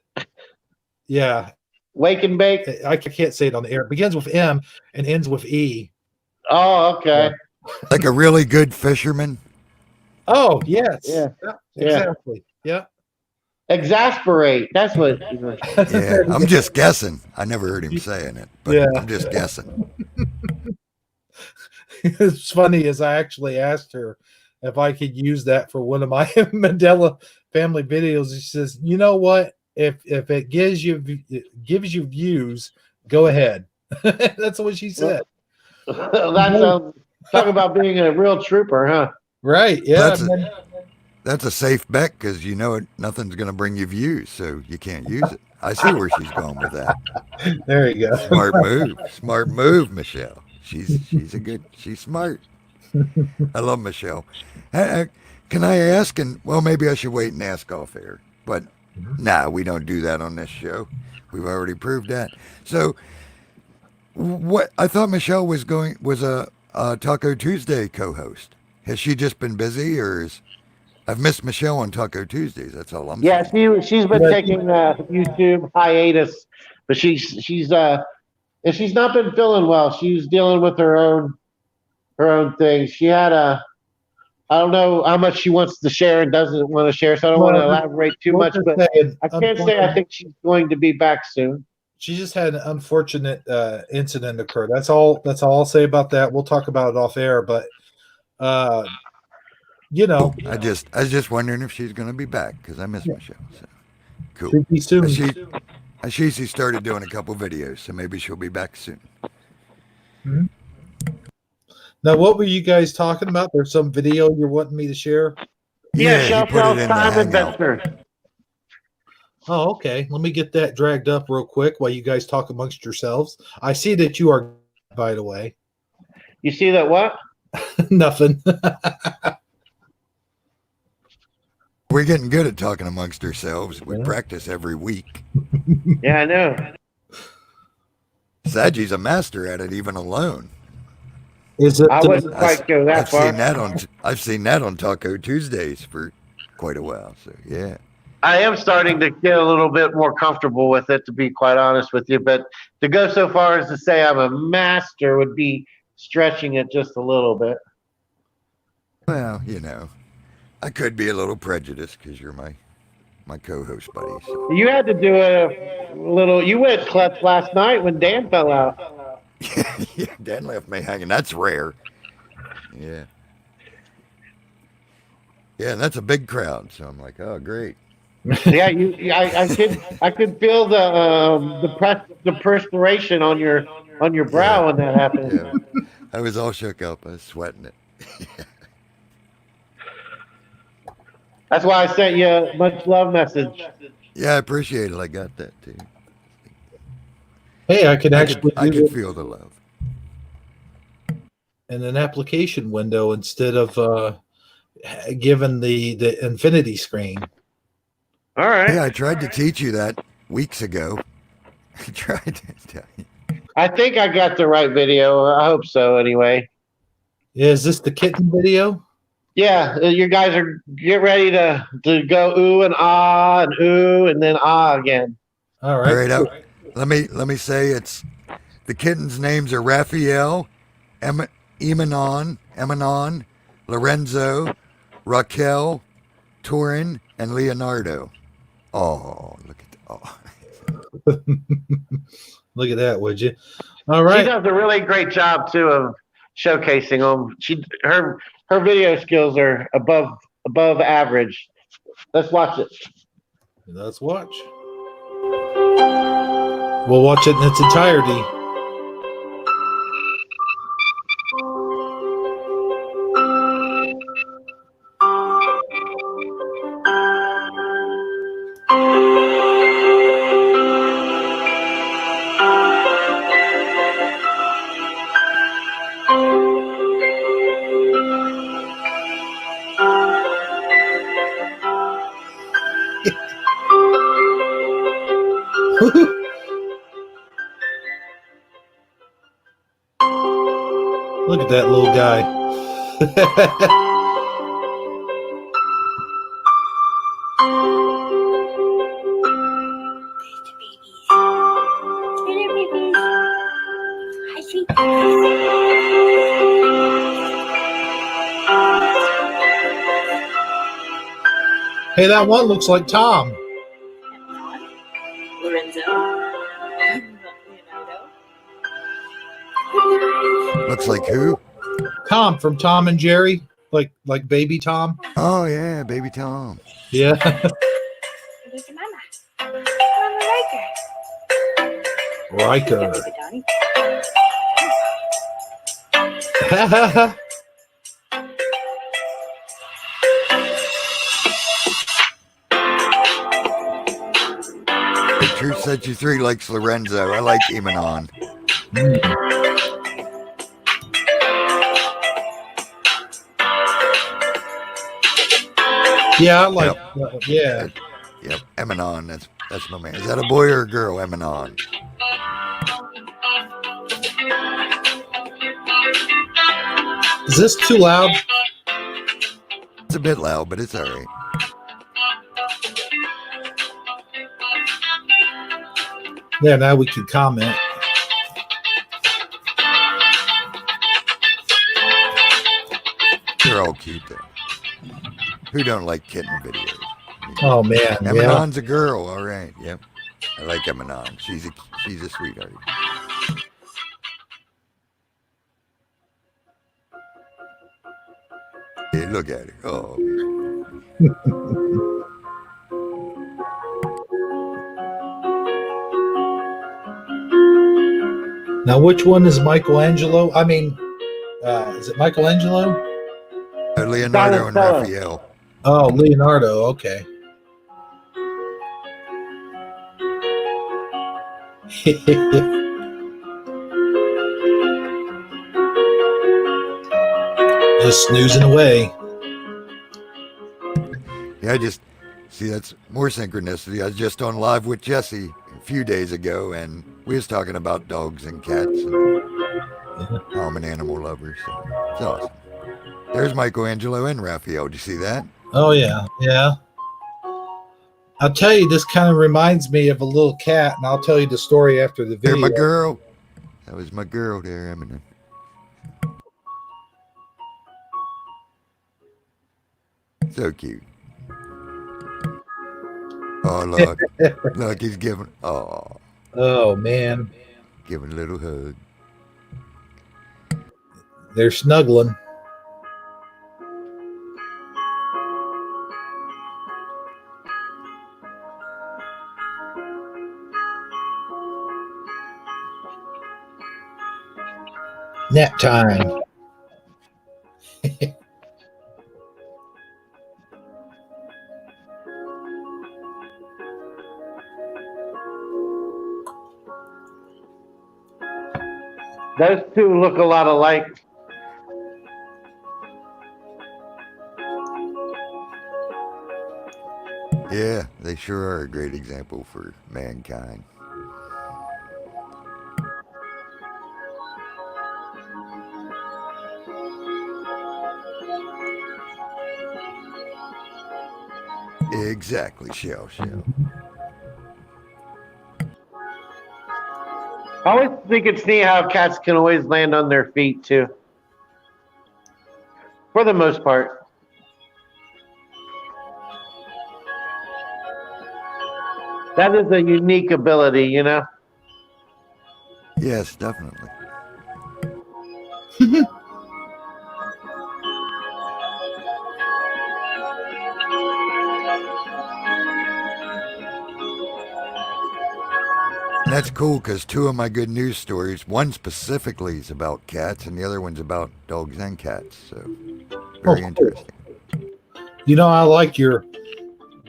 yeah. Wake and Bake. I can't say it on the air. It begins with M and ends with E. Oh, okay. Like a really good fisherman. Oh, yes. Yeah. Exactly. Yeah. Exasperate. That's what. Yeah, I'm just guessing. I never heard him saying it, but Yeah. I'm just guessing. It's funny as I actually asked her if I could use that for one of my Mandela family videos. She says, "You know what? If it gives you views, go ahead." That's what she said. That's talk about being a real trooper, huh? Right? Yeah. That's a safe bet because nothing's going to bring you views, so you can't use it. I see where she's going with that. There you go. Smart move, Michelle. She's smart. I love Michelle. Can I ask? And well, maybe I should wait and ask off air. But nah, we don't do that on this show. We've already proved that. So, what I thought Michelle was a Taco Tuesday co-host. Has she just been busy, or I've missed Michelle on Taco Tuesdays? That's all I'm saying. Yeah, she's been taking YouTube hiatus, but she's and she's not been feeling well. She's dealing with her own thing. She had I don't know how much she wants to share and doesn't want to share, so I don't want to elaborate too much. But I can't say I think she's going to be back soon. She just had an unfortunate incident occur. That's all I'll say about that. We'll talk about it off air, but I was just wondering if she's going to be back because I miss Michelle. So cool. Should be soon. She started doing a couple videos, so maybe she'll be back soon. Mm-hmm. Now, what were you guys talking about? There's some video you're wanting me to share? Yeah, he Shelf put it in the Time Hangout. Investor. Oh, okay. Let me get that dragged up real quick while you guys talk amongst yourselves. I see that you are, by the way. You see that what? Nothing. We're getting good at talking amongst ourselves. We practice every week. Yeah, I know. Sagi's a master at it, even alone. Is it? I wouldn't quite go that far. I've seen that on Taco Tuesdays for quite a while. So yeah. I am starting to get a little bit more comfortable with it, to be quite honest with you. But to go so far as to say I'm a master would be stretching it just a little bit. Well, I could be a little prejudiced because you're my co-host buddy. So. You had to do a little. You went klutz last night when Dan fell out. Yeah, Dan left me hanging. That's rare. Yeah. Yeah, and that's a big crowd. So I'm like, oh, great. Yeah, I could feel the perspiration on your brow when that happened. Yeah. I was all shook up. I was sweating it. That's why I sent you a much love message. Yeah, I appreciate it. I got that too. Hey, I could I could feel the love. In an application window instead of given the infinity screen. All right. Yeah, I tried to teach you that weeks ago. I tried to tell you. I think I got the right video. I hope so. Anyway. Yeah, is this the kitten video? Yeah, you guys are get ready to go ooh and ah and ooh and then ah again. All right. All right. Let me say it's the kittens' names are Raphael, Emanon, Lorenzo, Raquel, Turin, and Leonardo. Oh, look at Look at that, would you? All She right. does a really great job too of showcasing them. Her video skills are above average. Let's watch it. Let's watch. We'll watch it in its entirety. Look at that little guy. Hey, that one looks like Tom. Looks like who? Tom from Tom and Jerry, like baby Tom. Oh yeah, baby Tom. Yeah. Riker. Truth Set You Free likes Lorenzo. I like Emanon. Yeah, I like. Yeah. Yep, Emanon. That's my man. Is that a boy or a girl? Emanon. Is this too loud? It's a bit loud, but it's all right. Yeah, now we can comment. They're all cute though. Who don't like kitten videos? Oh man, Emanon's a girl. All right. Yep. I like Emanon. She's a sweetheart. Hey, look at her. Oh. Now, which one is Michelangelo? I mean, is it Michelangelo? Leonardo and Raphael. Oh, Leonardo. Okay. Just snoozing away. Yeah, I just see that's more synchronicity. I was just on live with Jesse a few days ago, and we was talking about dogs and cats. And how I'm an animal lover, so it's awesome. There's Michelangelo and Raphael. Do you see that? Oh yeah, yeah. I'll tell you, this kind of reminds me of a little cat, and I'll tell you the story after the video. There's my girl. That was my girl there, Eminem. So cute. Oh, look. Look, he's giving. Oh, man. Giving a little hug. They're snuggling. Nap time. Those two look a lot alike. Yeah, they sure are a great example for mankind. Exactly, Shell. I always think it's neat how cats can always land on their feet too. For the most part. That is a unique ability, you know? Yes, definitely. And that's cool because two of my good news stories, one specifically is about cats and the other one's about dogs and cats. So very cool. interesting. You know, I like your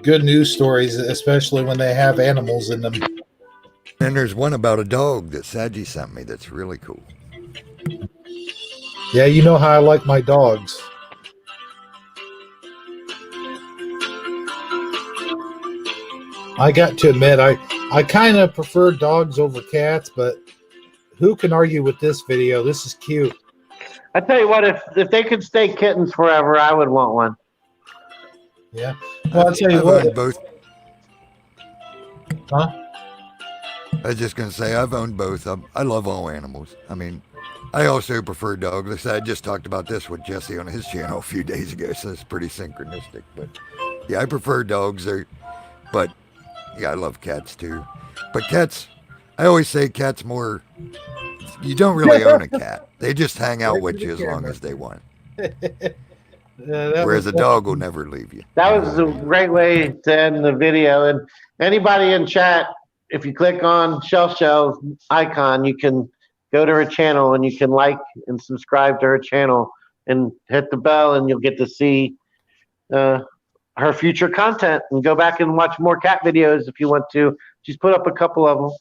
good news stories, especially when they have animals in them. And there's one about a dog that Saggy sent me that's really cool. Yeah, you know how I like my dogs. I got to admit, I kind of prefer dogs over cats, but who can argue with this video? This is cute. I tell you what, if they could stay kittens forever, I would want one. Yeah. Well, I'll tell you I've what. owned both. Huh? I was just going to say, I've owned both. I love all animals. I mean, I also prefer dogs. Like I said, I just talked about this with Jesse on his channel a few days ago, so it's pretty synchronistic. But yeah, I prefer dogs. But yeah, I love cats too. But cats, I always say cats more. You don't really own a cat. They just hang out with you as long as they want. Whereas a dog will never leave you. That was a great way to end the video. And anybody in chat, if you click on Shell's icon, you can go to her channel and you can like and subscribe to her channel and hit the bell, and you'll get to see her future content and go back and watch more cat videos if you want to. She's put up a couple of them.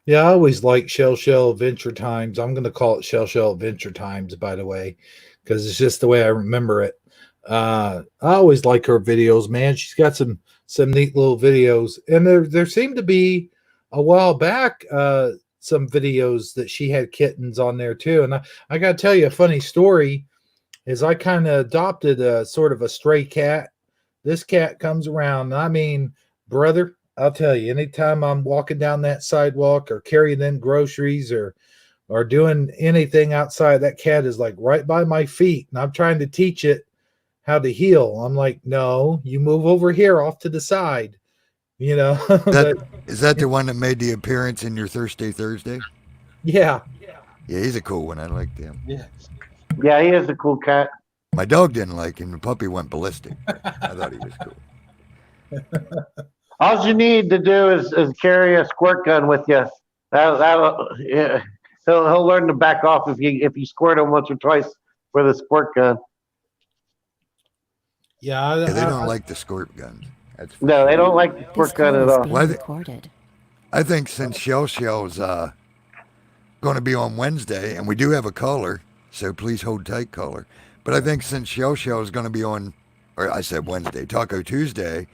Yeah, I always like Shell Adventure Times. I'm going to call it Shell Adventure Times, by the way, because it's just the way I remember it. I always like her videos, man. She's got some neat little videos, and there seemed to be a while back some videos that she had kittens on there too. And I got to tell you a funny story. Is I kind of adopted a sort of a stray cat. This cat comes around. I mean, brother, I'll tell you, anytime I'm walking down that sidewalk or carrying them groceries or doing anything outside, that cat is like right by my feet, and I'm trying to teach it how to heel. I'm like, no, you move over here off to the side, you know. Is that the one that made the appearance in your Thursday? Yeah. Yeah, he's a cool one. I liked him. Yeah, he is a cool cat. My dog didn't like him. The puppy went ballistic. I thought he was cool. All you need to do is carry a squirt gun with you. Yeah. He'll learn to back off if you squirt him once or twice with a squirt gun. Yeah, they don't like the squirt guns. No, they don't like the squirt gun at all. Well, I think since Shell's going to be on Wednesday, and we do have a caller, so please hold tight, caller. But I think since Shell is going to be on, or I said Wednesday, Taco Tuesday,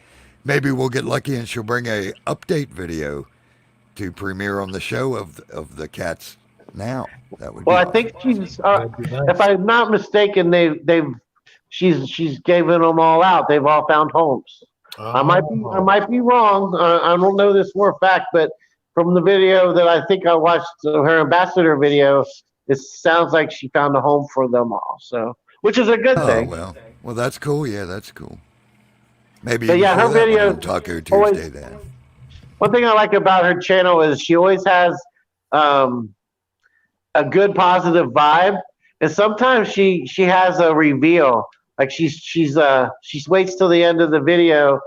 maybe we'll get lucky and she'll bring a update video to premiere on the show of the cats now. That would. Well, I think she's. If I'm not mistaken, she's given them all out. They've all found homes. Oh. I might be wrong. I don't know this for a fact, but from the video that I think I watched, her ambassador video, it sounds like she found a home for them all. So, which is a good thing. Well, that's cool. Yeah, that's cool. Maybe. But yeah, her video Taco Tuesday then. One thing I like about her channel is she always has a good positive vibe, and sometimes she has a reveal. Like she waits till the end of the video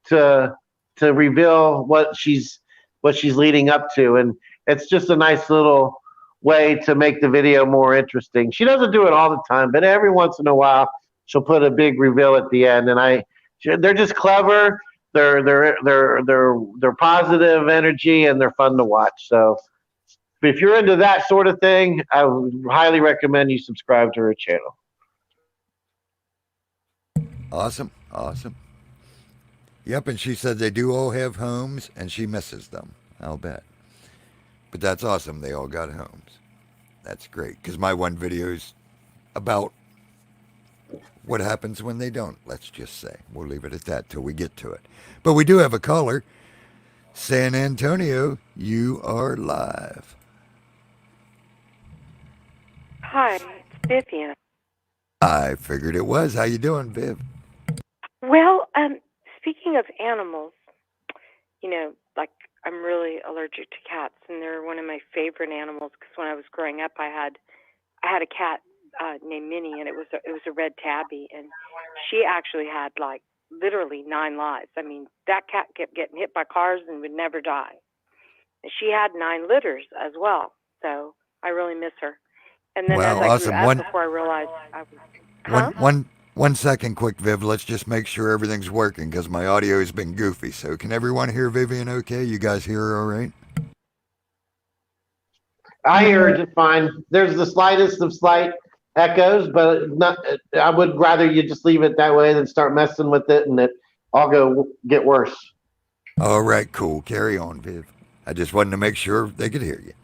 to reveal what she's leading up to, and it's just a nice little way to make the video more interesting. She doesn't do it all the time, but every once in a while she'll put a big reveal at the end, and they're just clever. They're positive energy, and they're fun to watch. So if you're into that sort of thing, I would highly recommend you subscribe to her channel. Awesome. Yep, and she said they do all have homes, and she misses them. I'll bet. But that's awesome. They all got homes. That's great, because my one video is about what happens when they don't, let's just say. We'll leave it at that till we get to it. But we do have a caller. San Antonio, you are live. Hi, it's Vivian. I figured it was. How you doing, Viv? Well, speaking of animals, like I'm really allergic to cats, and they're one of my favorite animals. Because when I was growing up, I had a cat named Minnie, and it was a red tabby, and she actually had like literally 9 lives. I mean, that cat kept getting hit by cars and would never die. And she had 9 litters as well, so I really miss her. And then as Wow, I grew awesome. up, before I realized I was, huh? One second, quick, Viv. Let's just make sure everything's working because my audio has been goofy. So, can everyone hear Vivian okay? You guys hear her all right? I hear it just fine. There's the slightest of slight echoes, but not. I would rather you just leave it that way than start messing with it, and it all get worse. All right, cool. Carry on, Viv. I just wanted to make sure they could hear you.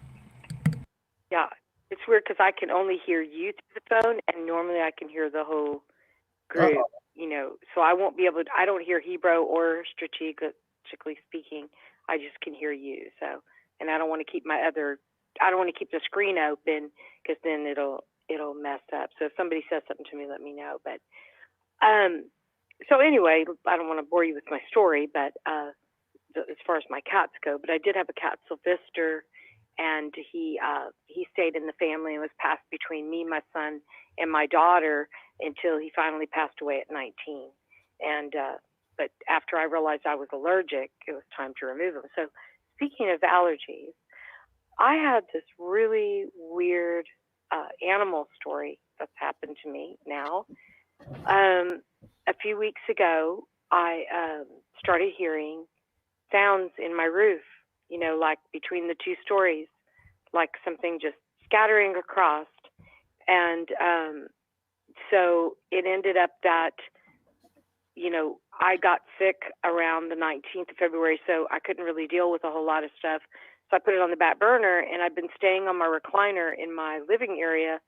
Yeah, it's weird because I can only hear you through the phone, and normally I can hear the whole group. So I won't be able to. I don't hear Hebrew or strategically speaking. I just can hear you. So, and I don't want to keep I don't want to keep the screen open because then it'll mess up. So if somebody says something to me, let me know. But so anyway, I don't want to bore you with my story, but as far as my cats go, but I did have a cat, Sylvester, and he stayed in the family and was passed between me, my son, and my daughter until he finally passed away at 19. And but after I realized I was allergic, it was time to remove him. So speaking of allergies, I had this really weird animal story that's happened to me now. A few weeks ago, I started hearing sounds in my roof, like between the 2 stories, like something just scattering across. And so it ended up that, I got sick around the 19th of February, so I couldn't really deal with a whole lot of stuff. So I put it on the back burner, and I've been staying on my recliner in my living area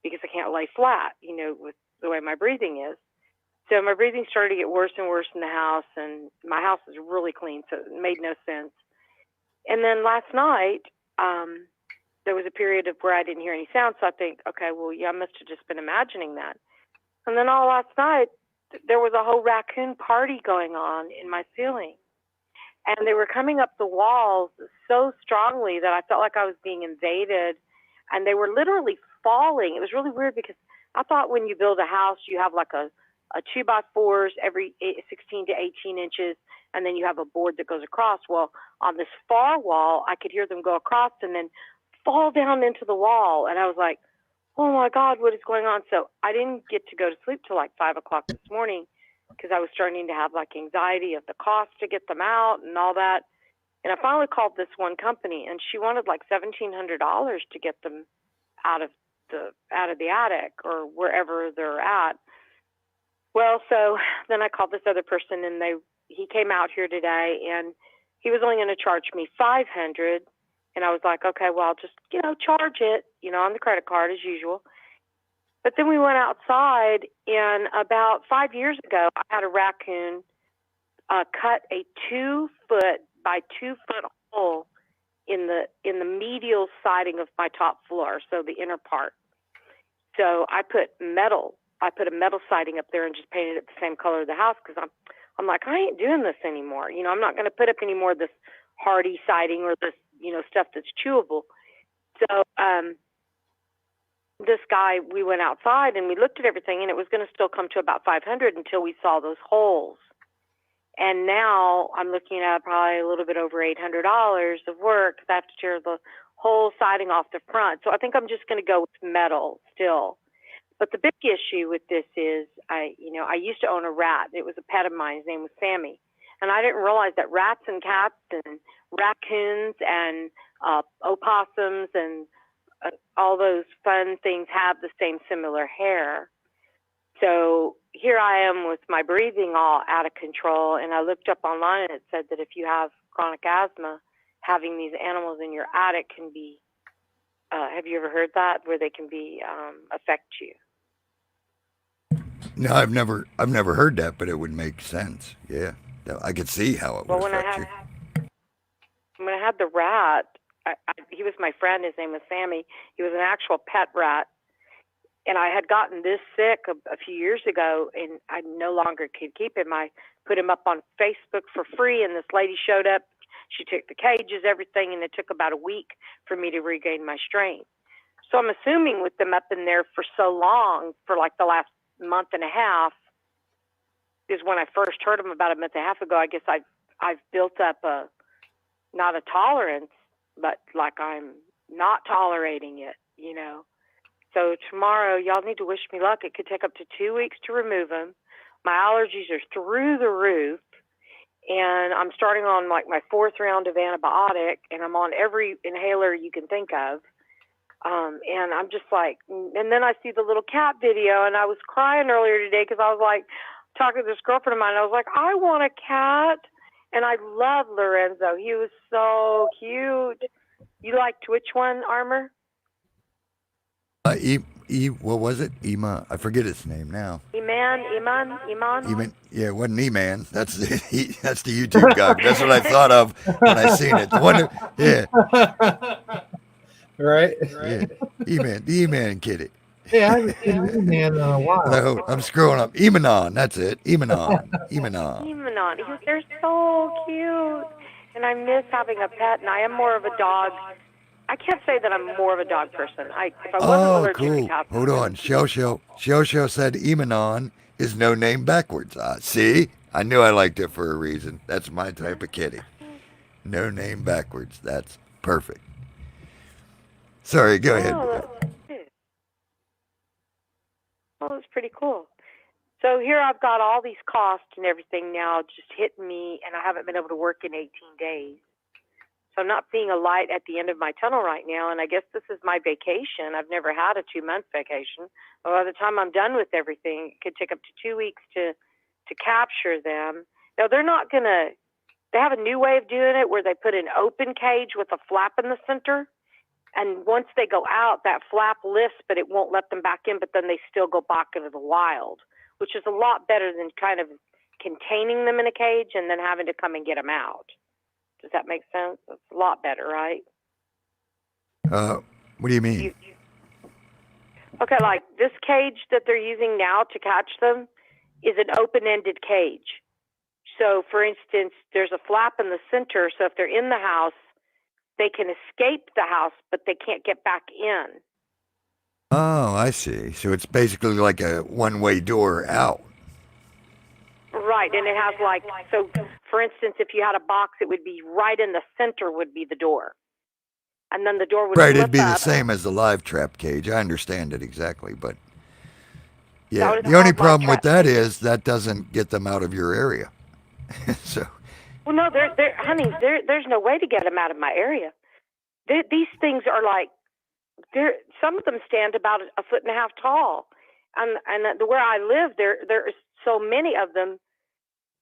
because I can't lay flat, with the way my breathing is. So my breathing started to get worse and worse in the house, and my house is really clean, so it made no sense. And then last night, there was a period of where I didn't hear any sound, so I think, okay, well, yeah, I must have just been imagining that. And then all last night, there was a whole raccoon party going on in my ceiling. And they were coming up the walls so strongly that I felt like I was being invaded. And they were literally falling. It was really weird because I thought when you build a house, you have like a 2x4s every 16 to 18 inches, and then you have a board that goes across. Well, on this far wall, I could hear them go across and then fall down into the wall. And I was like, oh my God, what is going on? So I didn't get to go to sleep till like 5 o'clock this morning because I was starting to have like anxiety of the cost to get them out and all that. And I finally called this one company, and she wanted like $1,700 to get them out of the attic or wherever they're at. Well, so then I called this other person, and he came out here today, and he was only going to charge me $500. And I was like, okay, well, I'll just, charge it, on the credit card as usual. But then we went outside, and about 5 years ago, I had a raccoon cut a 2-foot by 2-foot hole in the medial siding of my top floor, so the inner part. So I put a metal siding up there and just painted it the same color of the house because I'm like, I ain't doing this anymore. I'm not going to put up any more of this hardy siding or this, stuff that's chewable. So this guy, we went outside and we looked at everything, and it was going to still come to about $500 until we saw those holes. And now I'm looking at probably a little bit over $800 of work because I have to tear the whole siding off the front. So I think I'm just going to go with metal still. But the big issue with this is I used to own a rat. It was a pet of mine. His name was Sammy. And I didn't realize that rats and cats and raccoons and opossums and all those fun things have the same similar hair. So here I am with my breathing all out of control. And I looked up online, and it said that if you have chronic asthma, having these animals in your attic can be, have you ever heard that, where they can be, affect you? No, I've never heard that, but it would make sense. Yeah, I could see how it would affect you. When I had the rat, he was my friend. His name was Sammy. He was an actual pet rat. And I had gotten this sick a few years ago, and I no longer could keep him. I put him up on Facebook for free, and this lady showed up. She took the cages, everything, and it took about a week for me to regain my strength. So I'm assuming with them up in there for so long, for like the last month and a half, is when I first heard them about a month and a half ago. I guess I've built up not a tolerance, but like I'm not tolerating it, you know. So tomorrow, y'all need to wish me luck. It could take up to 2 weeks to remove them. My allergies are through the roof, and I'm starting on like my 4th round of antibiotic, and I'm on every inhaler you can think of. And I'm just like, and then I see the little cat video, and I was crying earlier today because I was like talking to this girlfriend of mine. I was like, I want a cat, and I love Lorenzo. He was so cute. You liked which one, Armor? What was it? Ema. I forget its name now. Iman. Yeah, it wasn't E-Man. That's that's the YouTube guy. That's what I thought of when I seen it. The one, yeah, Right? yeah, E-Man, the E-Man kitty. Yeah, I haven't seen you, man, in a while. I'm screwing up. Emanon, that's it. Emanon. They're so cute. And I miss having a pet, and I am more of a dog. I can't say that I'm more of a dog person. If I wasn't allergic to cats. Hold on. Shell said Emanon is no name backwards. See? I knew I liked it for a reason. That's my type of kitty. No name backwards. That's perfect. Sorry, go ahead. That's pretty cool. So here I've got all these costs and everything now just hitting me, and I haven't been able to work in 18 days. So I'm not seeing a light at the end of my tunnel right now, and I guess this is my vacation. I've never had a 2-month vacation. But by the time I'm done with everything, it could take up to 2 weeks to capture them. Now, they're not going to – they have a new way of doing it where they put an open cage with a flap in the center, and once they go out, that flap lifts, but it won't let them back in, but then they still go back into the wild, which is a lot better than kind of containing them in a cage and then having to come and get them out. Does that make sense? It's a lot better, right? What do you mean? Okay, like this cage that they're using now to catch them is an open-ended cage. So, for instance, there's a flap in the center, so if they're in the house, they can escape the house, but they can't get back in. Oh, I see. So it's basically like a one-way door out. Right, and it has like, so for instance, if you had a box, it would be right in the center would be the door. And then the door would Right, flip it'd be the up. same as the live trap cage. I understand it exactly, but yeah, That the only was problem live with that is that doesn't get them out of your area. So. Well, no, honey, there's no way to get them out of my area. These things are like, some of them stand about 1.5 feet tall. And where I live, there is so many of them,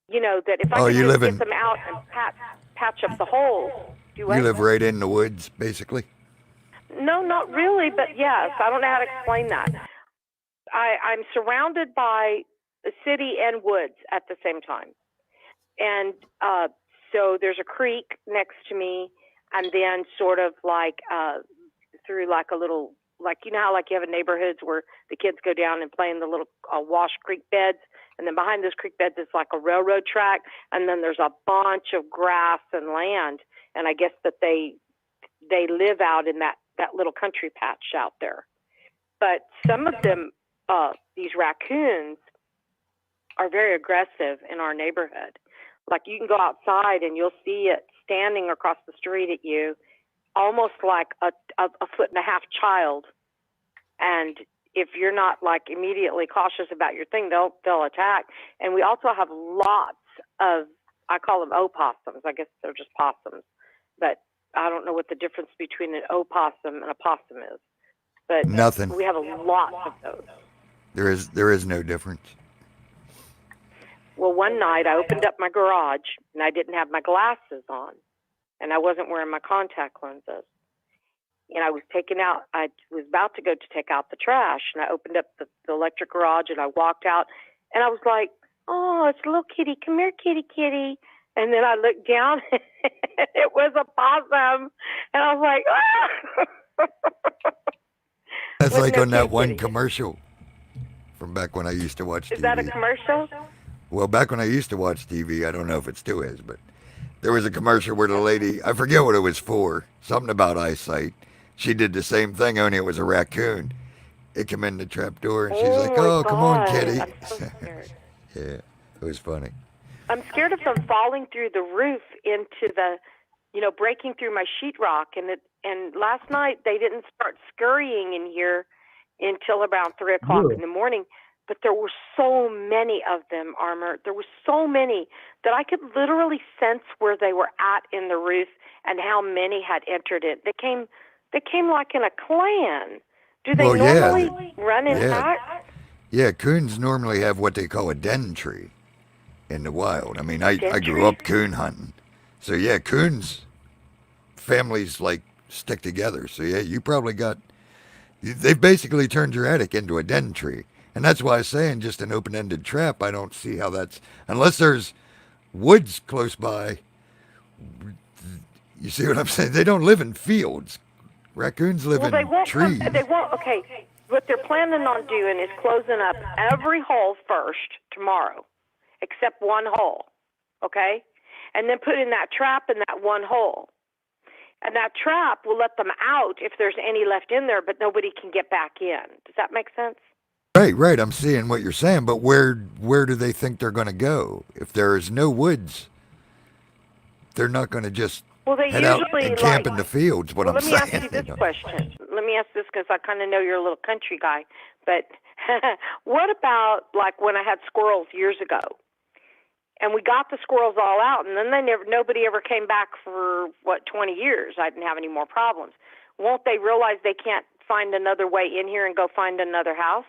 you know, that if I could just get them out and patch up the holes. You live right in the woods, basically? No, not really, but yes. I don't know how to explain that. I'm surrounded by the city and woods at the same time. And so there's a creek next to me, and then sort of like through like a little, like, you know how like you have in neighborhoods where the kids go down and play in the little wash creek beds, and then behind those creek beds is like a railroad track, and then there's a bunch of grass and land, and I guess that they live out in that little country patch out there. But some of them, these raccoons, are very aggressive in our neighborhood. Like you can go outside and you'll see it standing across the street at you, almost like a 1.5 feet child. And if you're not like immediately cautious about your thing, they'll attack. And we also have lots of, I call them opossums. I guess they're just possums, but I don't know what the difference between an opossum and a possum is. But nothing. We have a lot of those. There is no difference. Well, one night I opened up my garage and I didn't have my glasses on, and I wasn't wearing my contact lenses. And I was about to go to take out the trash, and I opened up the electric garage and I walked out, and I was like, oh, it's a little kitty. Come here, kitty, kitty. And then I looked down and it was a possum. And I was like, ah! That's like on that one commercial from back when I used to watch TV. Is that a commercial? Well, back when I used to watch TV, I don't know if it still is, but There was a commercial where the lady, I forget what it was for, something about eyesight. She did the same thing, only it was a raccoon. It came in the trap door, and she's Oh like, my "Oh, come on, God, kitty." I'm so scared. Yeah, it was funny. I'm scared of them falling through the roof into the, breaking through my sheetrock. And last night they didn't start scurrying in here until around 3 o'clock in the morning. But there were so many of them, Armor. There were so many that I could literally sense where they were at in the roof and how many had entered it. They came like in a clan. Do they Well, yeah, normally run in yeah, pack? yeah. Coons normally have what they call a den tree in the wild. I mean, I Den grew tree? up coon hunting, so yeah, coons families like stick together. So yeah, you probably got. They've basically turned your attic into a den tree. And that's why I'm saying just an open-ended trap. I don't see how that's unless there's woods close by. You see what I'm saying? They don't live in fields. Raccoons live Well, they in won't trees. come. They won't. Okay, what they're planning on doing is closing up every hole first tomorrow, except one hole. Okay, and then putting that trap in that one hole, and that trap will let them out if there's any left in there, but nobody can get back in. Does that make sense? Right, right. I'm seeing what you're saying, but where do they think they're going to go? If there is no woods, they're not going to just Well, they head out usually and camp in the fields. What Well, I'm let me saying. ask you this question. Let me ask this because I kind of know you're a little country guy. But what about like when I had squirrels years ago, and we got the squirrels all out, and then nobody ever came back for 20 years? I didn't have any more problems. Won't they realize they can't find another way in here and go find another house?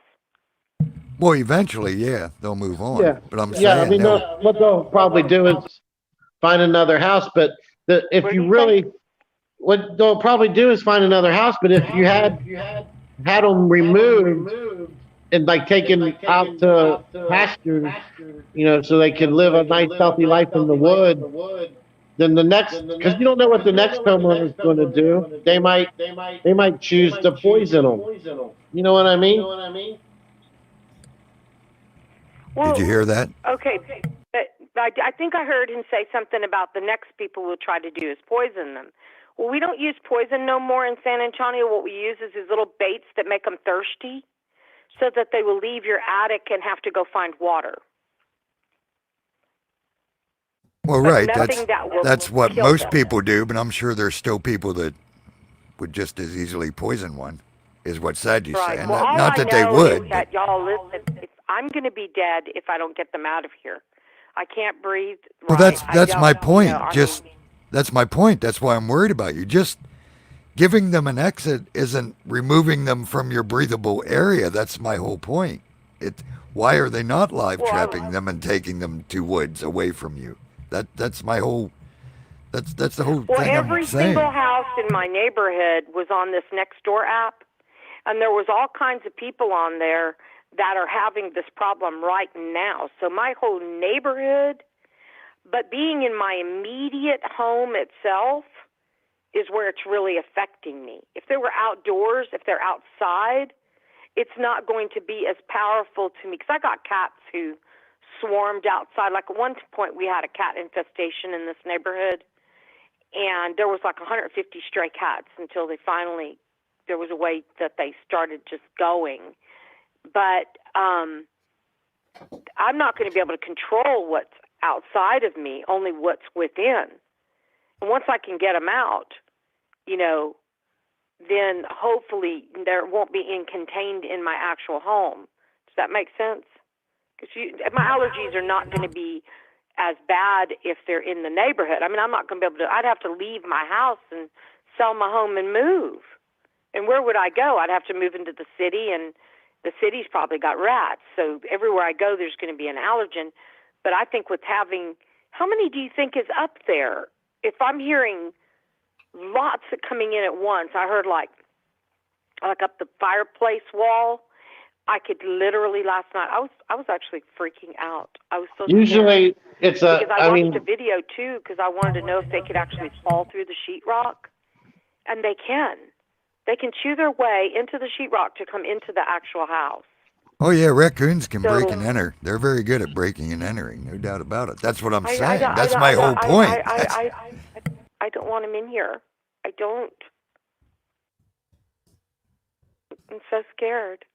Well, eventually, yeah, they'll move on. Yeah. But I'm Yeah, I saying mean, what they'll probably do is find another house. But if What do you you really, what they'll probably do is find another house. But if you had them removed and like taken out to pasture, so they could live a nice, healthy life in the wood, then the next, because you don't know what the next homeowner is going to do. They might choose to poison them. You know what I mean? Well, did you hear that? Okay, but I think I heard him say something about the next people will try to do is poison them. Well, we don't use poison no more in San Antonio. What we use is these little baits that make them thirsty so that they will leave your attic and have to go find water. Well, But right. nothing that will That's what kill most them. people do, but I'm sure there's still people that would just as easily poison one, is what Sagi's Right. saying. Well, all Not I that they know would. is that y'all listen. I'm going to be dead if I don't get them out of here. I can't breathe. Well, Right. that's my point. I Just mean, that's my point. That's why I'm worried about you. Just giving them an exit isn't removing them from your breathable area. That's my whole point. Why are they not live trapping them and taking them to woods away from you? That's my whole. That's the whole Well, thing every I'm saying. single house in my neighborhood was on this Nextdoor app, and there was all kinds of people on there that are having this problem right now. So my whole neighborhood, but being in my immediate home itself is where it's really affecting me. If they were outdoors, if they're outside, it's not going to be as powerful to me because I got cats who swarmed outside. Like at one point we had a cat infestation in this neighborhood, and there was like 150 stray cats until there was a way that they started just going. But I'm not going to be able to control what's outside of me, only what's within. And once I can get them out, then hopefully there won't be contained in my actual home. Does that make sense? Because my allergies are not going to be as bad if they're in the neighborhood. I mean, I'm not going to be able to. I'd have to leave my house and sell my home and move. And where would I go? I'd have to move into the city, and the city's probably got rats. So everywhere I go, there's going to be an allergen. But I think with having, how many do you think is up there? If I'm hearing lots of coming in at once, I heard like up the fireplace wall. I could literally last night. I was actually freaking out. I was so Usually it's because I watched a video too because I wanted to know if they could actually fall through the sheetrock, and they can. They can chew their way into the sheetrock to come into the actual house. Oh yeah, raccoons can So- break and enter. They're very good at breaking and entering, no doubt about it. That's what I'm I saying. don't- That's I my don't- whole point. I don't want them in here. I don't. I'm so scared.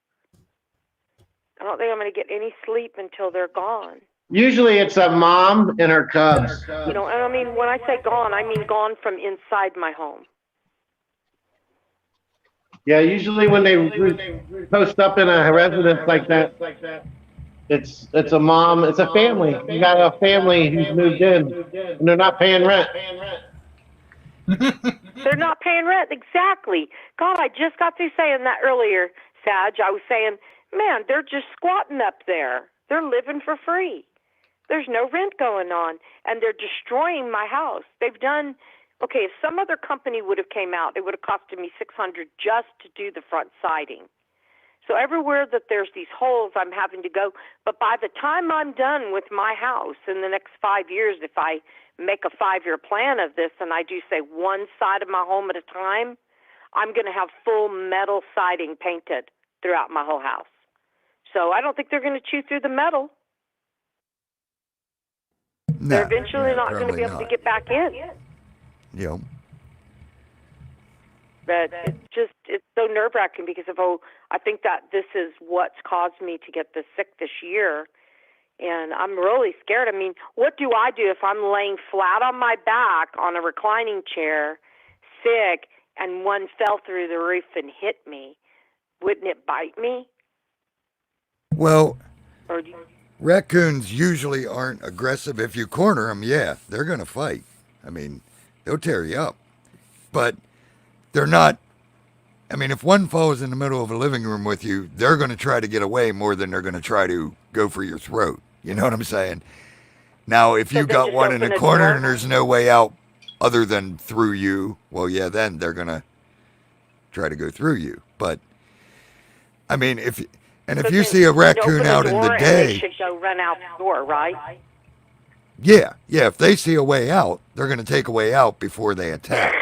I don't think I'm going to get any sleep until they're gone. Usually it's a mom and her cubs. You know, and I mean, when I say gone, I mean gone from inside my home. Yeah, usually when they post up in a residence like that, it's a mom, it's a family. You got a family who's moved in, and they're not paying rent. They're not paying rent. Exactly. God, I just got through saying that earlier, Sag. I was saying, man, they're just squatting up there. They're living for free. There's no rent going on, and they're destroying my house. They've done, okay, if some other company would have came out, it would have costed me $600 just to do the front siding. So everywhere that there's these holes, I'm having to go. But by the time I'm done with my house in the next 5 years, if I make a 5-year plan of this and I do, say, one side of my home at a time, I'm going to have full metal siding painted throughout my whole house. So I don't think they're going to chew through the metal. No, They're eventually not going to probably be able to not. get back in. Yep. But it's so nerve-wracking because I think that this is what's caused me to get this sick this year. And I'm really scared. I mean, what do I do if I'm laying flat on my back on a reclining chair, sick, and one fell through the roof and hit me? Wouldn't it bite me? Well, Or do you, raccoons usually aren't aggressive. If you corner them, yeah, they're going to fight. I mean, they'll tear you up. But they're not. I mean, if one falls in the middle of a living room with you, they're going to try to get away more than they're going to try to go for your throat. You know what I'm saying? Now, if So you they got just one in open a a corner door? and there's no way out other than through you, well, yeah, then they're going to try to go through you. But, I mean, if you then see a open raccoon the out in the door and they day, should go run out the door, right? yeah, if they see a way out, they're going to take a way out before they attack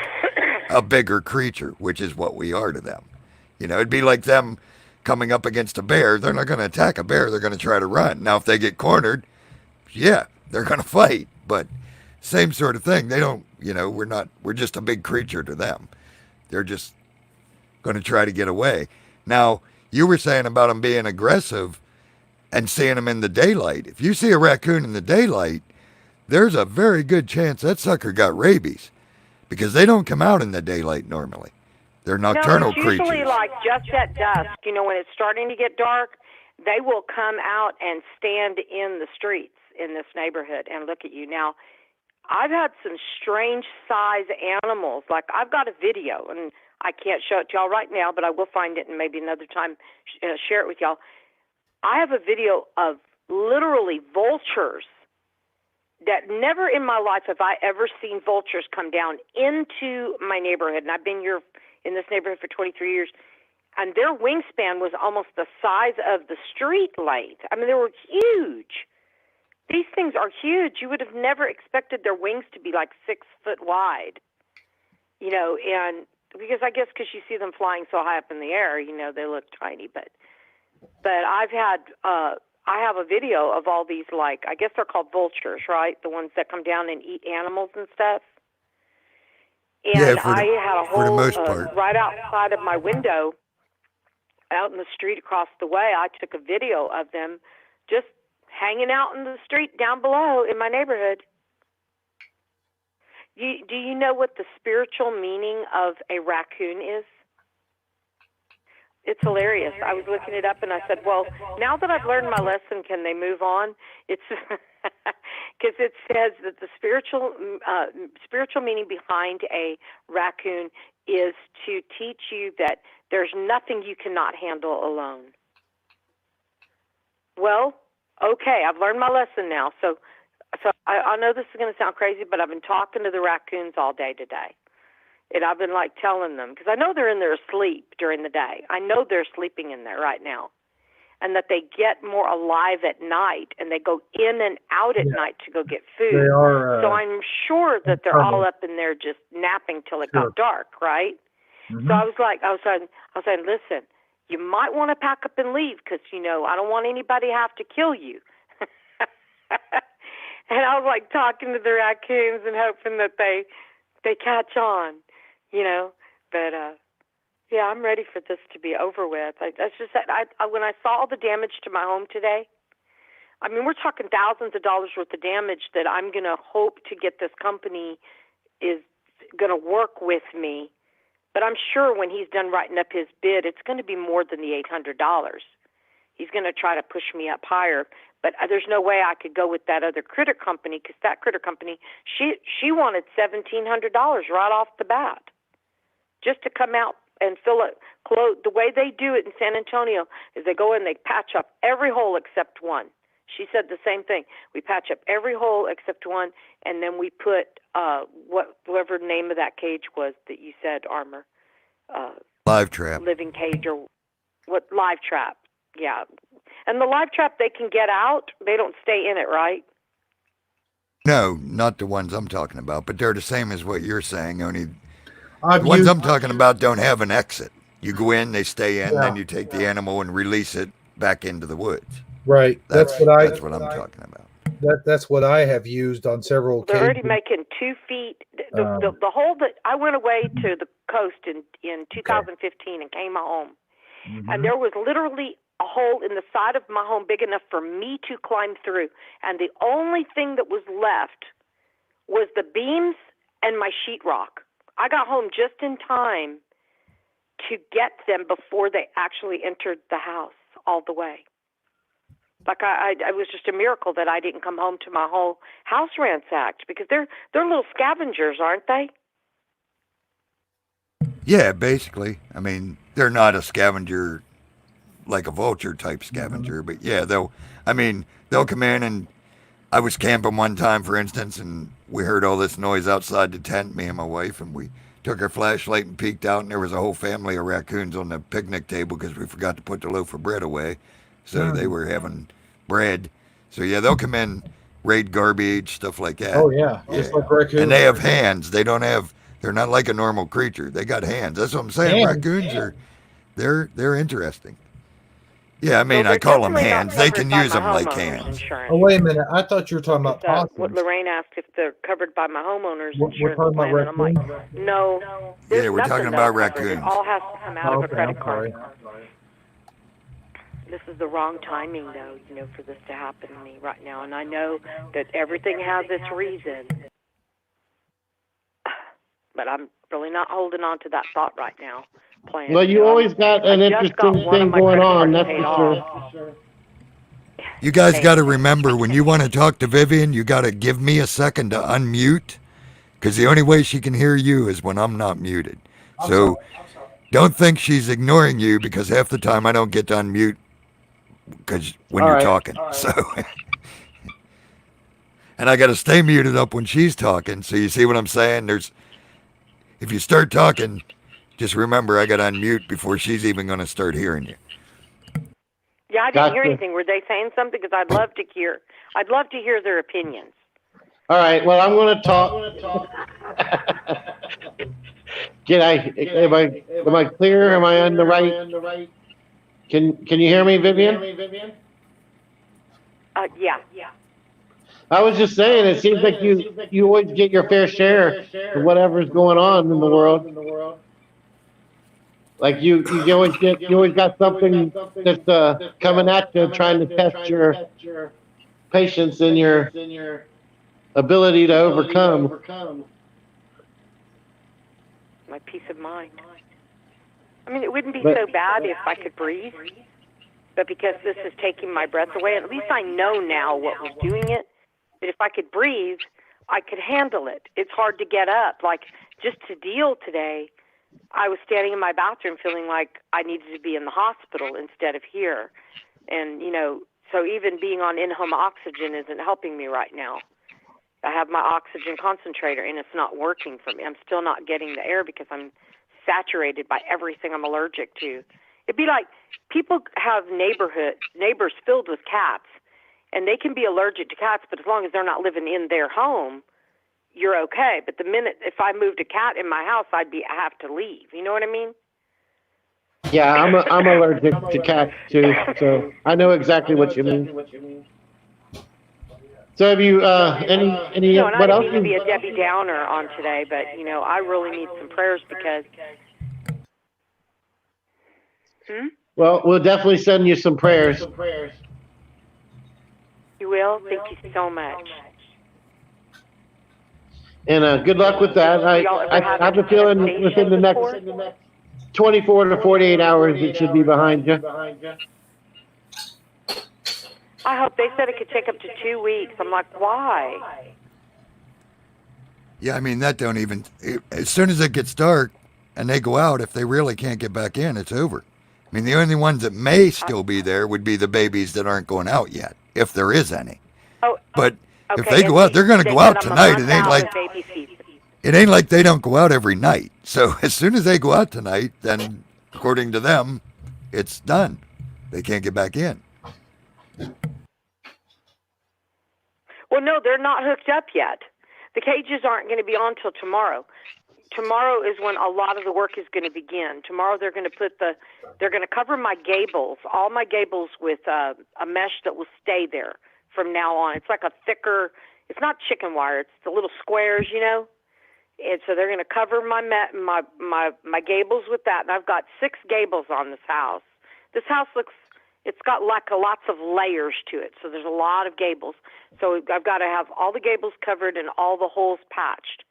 a bigger creature, which is what we are to them. You know, it'd be like them coming up against a bear. They're not going to attack a bear. They're going to try to run. Now, if they get cornered, yeah, they're going to fight. But same sort of thing. They don't, we're just a big creature to them. They're just going to try to get away. Now, you were saying about them being aggressive and seeing them in the daylight. If you see a raccoon in the daylight, there's a very good chance that sucker got rabies because they don't come out in the daylight normally. They're nocturnal No, it's usually creatures. like just at dusk. You know, when it's starting to get dark, they will come out and stand in the streets in this neighborhood and look at you. Now, I've had some strange size animals. Like, I've got a video, and I can't show it to y'all right now, but I will find it and maybe another time share it with y'all. I have a video of literally vultures that never in my life have I ever seen vultures come down into my neighborhood. And I've been here in this neighborhood for 23 years. And their wingspan was almost the size of the street light. I mean, they were huge. These things are huge. You would have never expected their wings to be like 6 foot wide. You know, and because I guess because you see them flying so high up in the air, you know, they look tiny. But I've had, I have a video of all these, like, I guess they're called vultures, right? The ones that come down and eat animals and stuff. And Yeah, I had a for the whole, most part. right outside of my window, out in the street across the way, I took a video of them just hanging out in the street down below in my neighborhood. Do you know what the spiritual meaning of a raccoon is? It's hilarious. I was looking it up and I said, well, now that I've learned my lesson, can they move on? It's because it says that the spiritual meaning behind a raccoon is to teach you that there's nothing you cannot handle alone. Well, okay, I've learned my lesson now. So I know this is going to sound crazy, but I've been talking to the raccoons all day today. And I've been, like, telling them, because I know they're in there asleep during the day. I know they're sleeping in there right now. And that they get more alive at night, and they go in and out at night to go get food. They are. So I'm sure that they're all up in there just napping till it got dark, right? Mhm. So I was saying, listen, you might want to pack up and leave because, I don't want anybody to have to kill you. And I was like talking to the raccoons and hoping that they catch on, But yeah, I'm ready for this to be over with. That's just that when I saw all the damage to my home today, I mean, we're talking thousands of dollars worth of damage that I'm going to hope to get this company is going to work with me. But I'm sure when he's done writing up his bid, it's going to be more than the $800. He's going to try to push me up higher. But there's no way I could go with that other critter company because that critter company, she wanted $1,700 right off the bat just to come out and fill it. The way they do it in San Antonio is they go in, they patch up every hole except one. She said the same thing. We patch up every hole except one, and then we put whatever name of that cage was that you said, Armor. Live trap. Living cage or what? Live trap. Yeah. And the live trap, they can get out. They don't stay in it, right? No, not the ones I'm talking about, but they're the same as what you're saying, only I've the ones used, I'm talking about don't have an exit. You go in, they stay in, Yeah. then you take the animal and release it back into the woods. right. That's what I'm talking about. That's what I have used on several They're already occasions. making 2 feet. The hole that I went away to the coast in 2015 and came home, and there was literally a hole in the side of my home big enough for me to climb through. And the only thing that was left was the beams and my sheetrock. I got home just in time to get them before they actually entered the house all the way. Like it was just a miracle that I didn't come home to my whole house ransacked because they're little scavengers, aren't they? Yeah, basically. I mean, they're not a scavenger like a vulture type scavenger, but yeah, they'll come in, and I was camping one time, for instance, and we heard all this noise outside the tent, me and my wife, and we took our flashlight and peeked out, and there was a whole family of raccoons on the picnic table because we forgot to put the loaf of bread away. So they were having bread. So yeah, they'll come in, raid garbage, stuff like that. Oh yeah, just like raccoons. And they have hands. They're not like a normal creature. They got hands. That's what I'm saying. Hands? Raccoons they're interesting. Yeah, I mean, Well, I call them they're definitely hands. not They covered can by use my them like homeowner's hands. insurance. Oh wait a minute, I thought you were talking about What possums. Lorraine asked if they're covered by my homeowner's We're insurance talking about plan, and I'm like, raccoons? no. Yeah, there's we're nothing talking that's about covered. It raccoons. all has to come out of a Okay, credit I'm card. sorry. This is the wrong timing, though, for this to happen to me right now. And I know that everything has its reason. But I'm really not holding on to that thought right now. Well, you always got an interesting thing going on, that's for sure. You guys got to remember, when you want to talk to Vivian, you got to give me a second to unmute, because the only way she can hear you is when I'm not muted. So don't think she's ignoring you, because half the time I don't get to unmute because when you're talking. So, and I got to stay muted up when she's talking. So you see what I'm saying? If you start talking, just remember I got to unmute before she's even going to start hearing you. Yeah, I didn't hear anything. Were they saying something? Because I'd love to hear their opinions. All right. Well, I'm going to talk. Am I clear? Am I on the right? Can you hear me, Vivian? Yeah. I was just saying, it seems like you always get your fair share of whatever's going on in the world. Like you always got something that's coming at you, trying to test your patience and your ability to overcome. My peace of mind. I mean, it wouldn't be so bad if I could breathe, but because this is taking my breath away, at least I know now what was doing it. But if I could breathe, I could handle it. It's hard to get up. Like, just to deal today, I was standing in my bathroom feeling like I needed to be in the hospital instead of here. And, so even being on in-home oxygen isn't helping me right now. I have my oxygen concentrator, and it's not working for me. I'm still not getting the air because I'm saturated by everything I'm allergic to. It'd be like people have neighbors filled with cats, and they can be allergic to cats, but as long as they're not living in their home, you're okay. But the minute if I moved a cat in my house, I have to leave. You know what I mean? Yeah, I'm allergic to cats too, so I know exactly what you mean. So have you any And I what didn't else? mean to be a Debbie Downer on today, but I really need some prayers because. Well, we'll definitely send you some prayers. You will? Thank you so much. And good luck with that. I have a feeling within the next 24 to 48 hours it should be behind you. I hope. They said it could take up to 2 weeks. I'm like, why? Yeah, I mean, that don't even, as soon as it gets dark and they go out, if they really can't get back in, it's over. I mean, the only ones that may still be there would be the babies that aren't going out yet, if there is any. Oh, But okay. if they go out, they're going to go out tonight. It ain't like they don't go out every night. So as soon as they go out tonight, then according to them, it's done. They can't get back in. Well, no, they're not hooked up yet. The cages aren't going to be on till tomorrow. Tomorrow is when a lot of the work is going to begin. Tomorrow they're going to cover my gables, all my gables with a mesh that will stay there from now on. It's like a thicker, it's not chicken wire, it's the little squares, And so they're going to cover my gables with that. And I've got 6 gables on this house. This house it's got like lots of layers to it. So there's a lot of gables. So I've got to have all the gables covered and all the holes patched.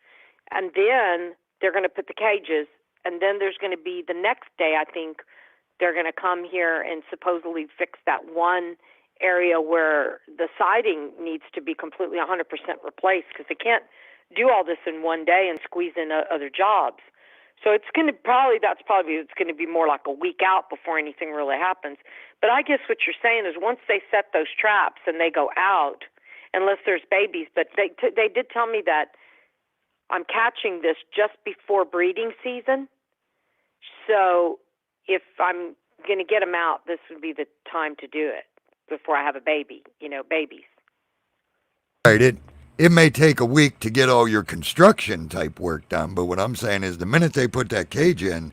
And then they're going to put the cages. And then there's going to be the next day, I think, they're going to come here and supposedly fix that one area where the siding needs to be completely 100% replaced because they can't do all this in one day and squeeze in other jobs. So it's going to it's going to be more like a week out before anything really happens. But I guess what you're saying is once they set those traps and they go out, unless there's babies, but they did tell me that I'm catching this just before breeding season. So if I'm going to get them out, this would be the time to do it before I have a baby, babies. Right. It may take a week to get all your construction type work done, but what I'm saying is the minute they put that cage in,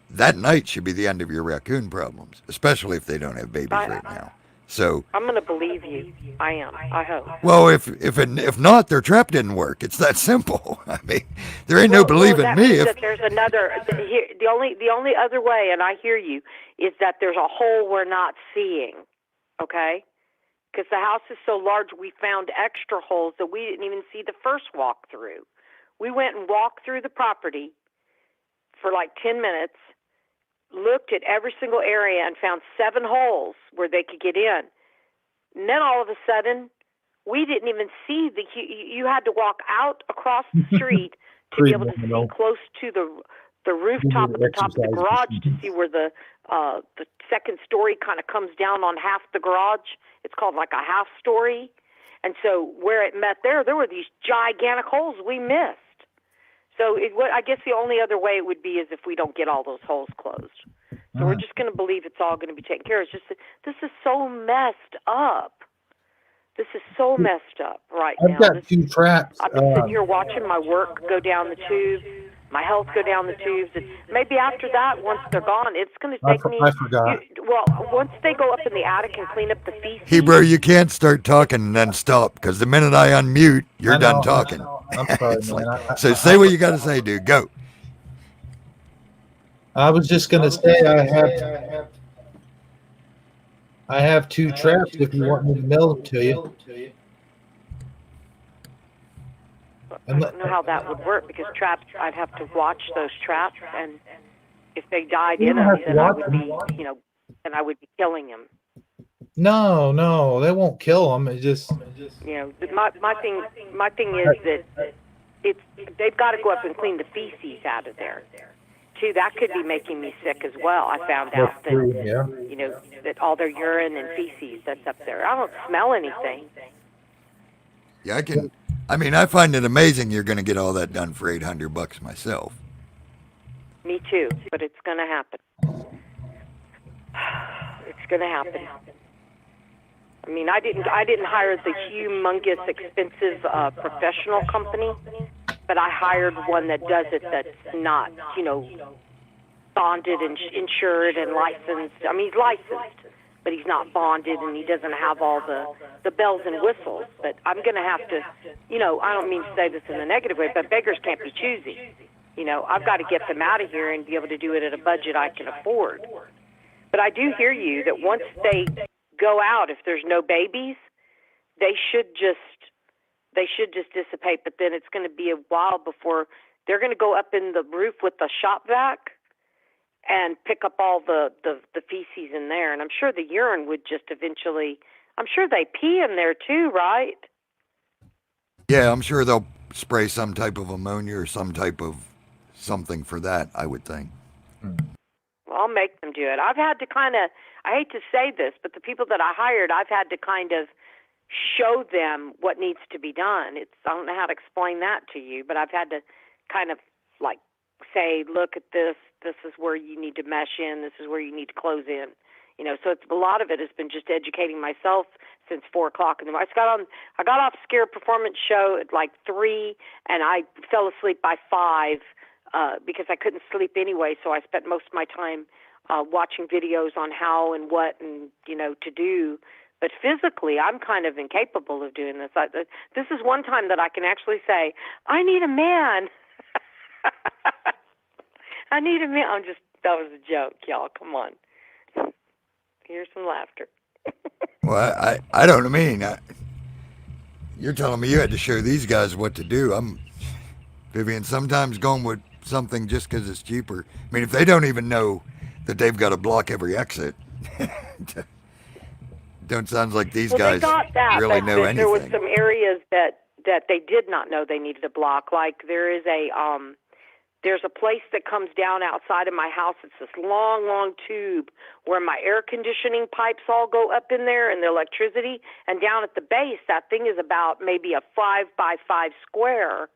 that night should be the end of your raccoon problems, especially if they don't have babies right now. So I'm going to believe you. I am. I hope. Well, if not, their trap didn't work. It's that simple. I mean, there ain't no believing me. That there's another. The only other way, and I hear you, is that there's a hole we're not seeing. Okay. Because the house is so large, we found extra holes that we didn't even see the first walk through. We went and walked through the property for like 10 minutes, looked at every single area and found 7 holes where they could get in. And then all of a sudden, we didn't even see you had to walk out across the street to be able to see close to the rooftop at the top of the garage to see where the second story kind of comes down on half the garage. It's called like a half story. And so where it met there were these gigantic holes we missed. So I guess the only other way it would be is if we don't get all those holes closed. So we're just going to believe it's all going to be taken care of. It's just that this is so messed up. This is so messed up right now. I've got 2 traps. I've been sitting here watching my work go down the tubes, my health go down the tubes. And maybe after that, once they're gone, it's going to take me. I forgot. Once they go up in the attic and clean up the feces. Hebrew, you can't start talking and then stop because the minute I unmute, you're done talking. I'm sorry, man. So say what you got to say, dude. Go. I was just going to say I have 2 traps if you want me to mail them to you. I don't know how that would work because traps, I'd have to watch those traps, and if they died in them, then I would be, then I would be killing them. No, they won't kill them. It just, my thing is that they've got to go up and clean the feces out of there. Too, that could be making me sick as well. I found out that that all their urine and feces that's up there. I don't smell anything. Yeah, I find it amazing you're going to get all that done for $800 myself. Me too, but it's going to happen. It's going to happen. I mean, I didn't hire the humongous, expensive professional company, but I hired one that does it. That's not, bonded and insured and licensed. I mean, he's licensed, but he's not bonded, and he doesn't have all the bells and whistles. But I'm going to have to, I don't mean to say this in a negative way, but beggars can't be choosy. I've got to get them out of here and be able to do it at a budget I can afford. But I do hear you that once they go out, if there's no babies, they should just dissipate. But then it's going to be a while before they're going to go up in the roof with the shop vac and pick up all the feces in there. And I'm sure the urine would just eventually, I'm sure they pee in there too, right? Yeah, I'm sure they'll spray some type of ammonia or some type of something for that, I would think. Well, I'll make them do it. I've had to I hate to say this, but the people that I hired, I've had to kind of show them what needs to be done. I don't know how to explain that to you, but I've had to kind of like say, look at this. This is where you need to mesh in. This is where you need to close in. So a lot of it has been just educating myself since 4:00 in the morning. I got off Scare Performance Show at like 3, and I fell asleep by 5 because I couldn't sleep anyway. So I spent most of my time watching videos on how and what and to do. But physically, I'm kind of incapable of doing this. This is one time that I can actually say, I need a man. I need a man. That was a joke, y'all. Come on. Here's some laughter. Well, I don't mean. You're telling me you had to show these guys what to do. Vivian, sometimes going with something just because it's cheaper. I mean, if they don't even know that they've got to block every exit, don't sound like these guys they got that, really but know anything. There was some areas that they did not know they needed to block. Like there's a place that comes down outside of my house. It's this long, long tube where my air conditioning pipes all go up in there and the electricity. And down at the base, that thing is about maybe a 5 by 5 square.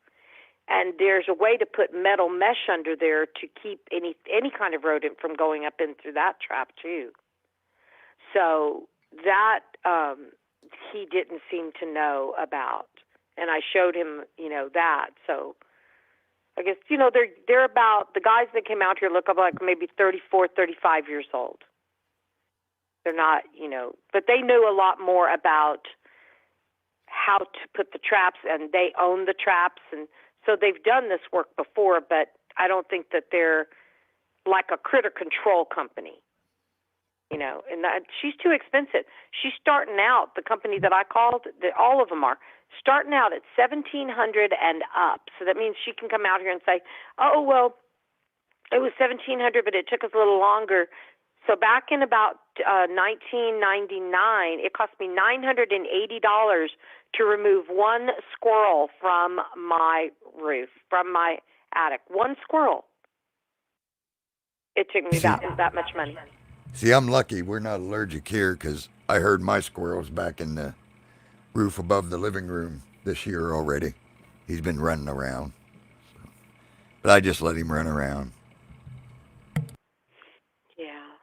And there's a way to put metal mesh under there to keep any kind of rodent from going up in through that trap too. So that he didn't seem to know about, and I showed him, that. So I guess they're about, the guys that came out here look like maybe 34, 35 years old. They're not, but they knew a lot more about how to put the traps, and they own the traps, and so they've done this work before, but I don't think that they're like a critter control company, and she's too expensive. She's starting out, the company that I called, all of them are starting out at $1,700 and up. So that means she can come out here and say, oh, well, it was $1,700, but it took us a little longer. So back in about 1999, it cost me $980 to remove one squirrel from my roof, from my attic. One squirrel. It took me that much money. See, I'm lucky we're not allergic here because I heard my squirrels back in the roof above the living room this year already. He's been running around. So. But I just let him run around. Yeah.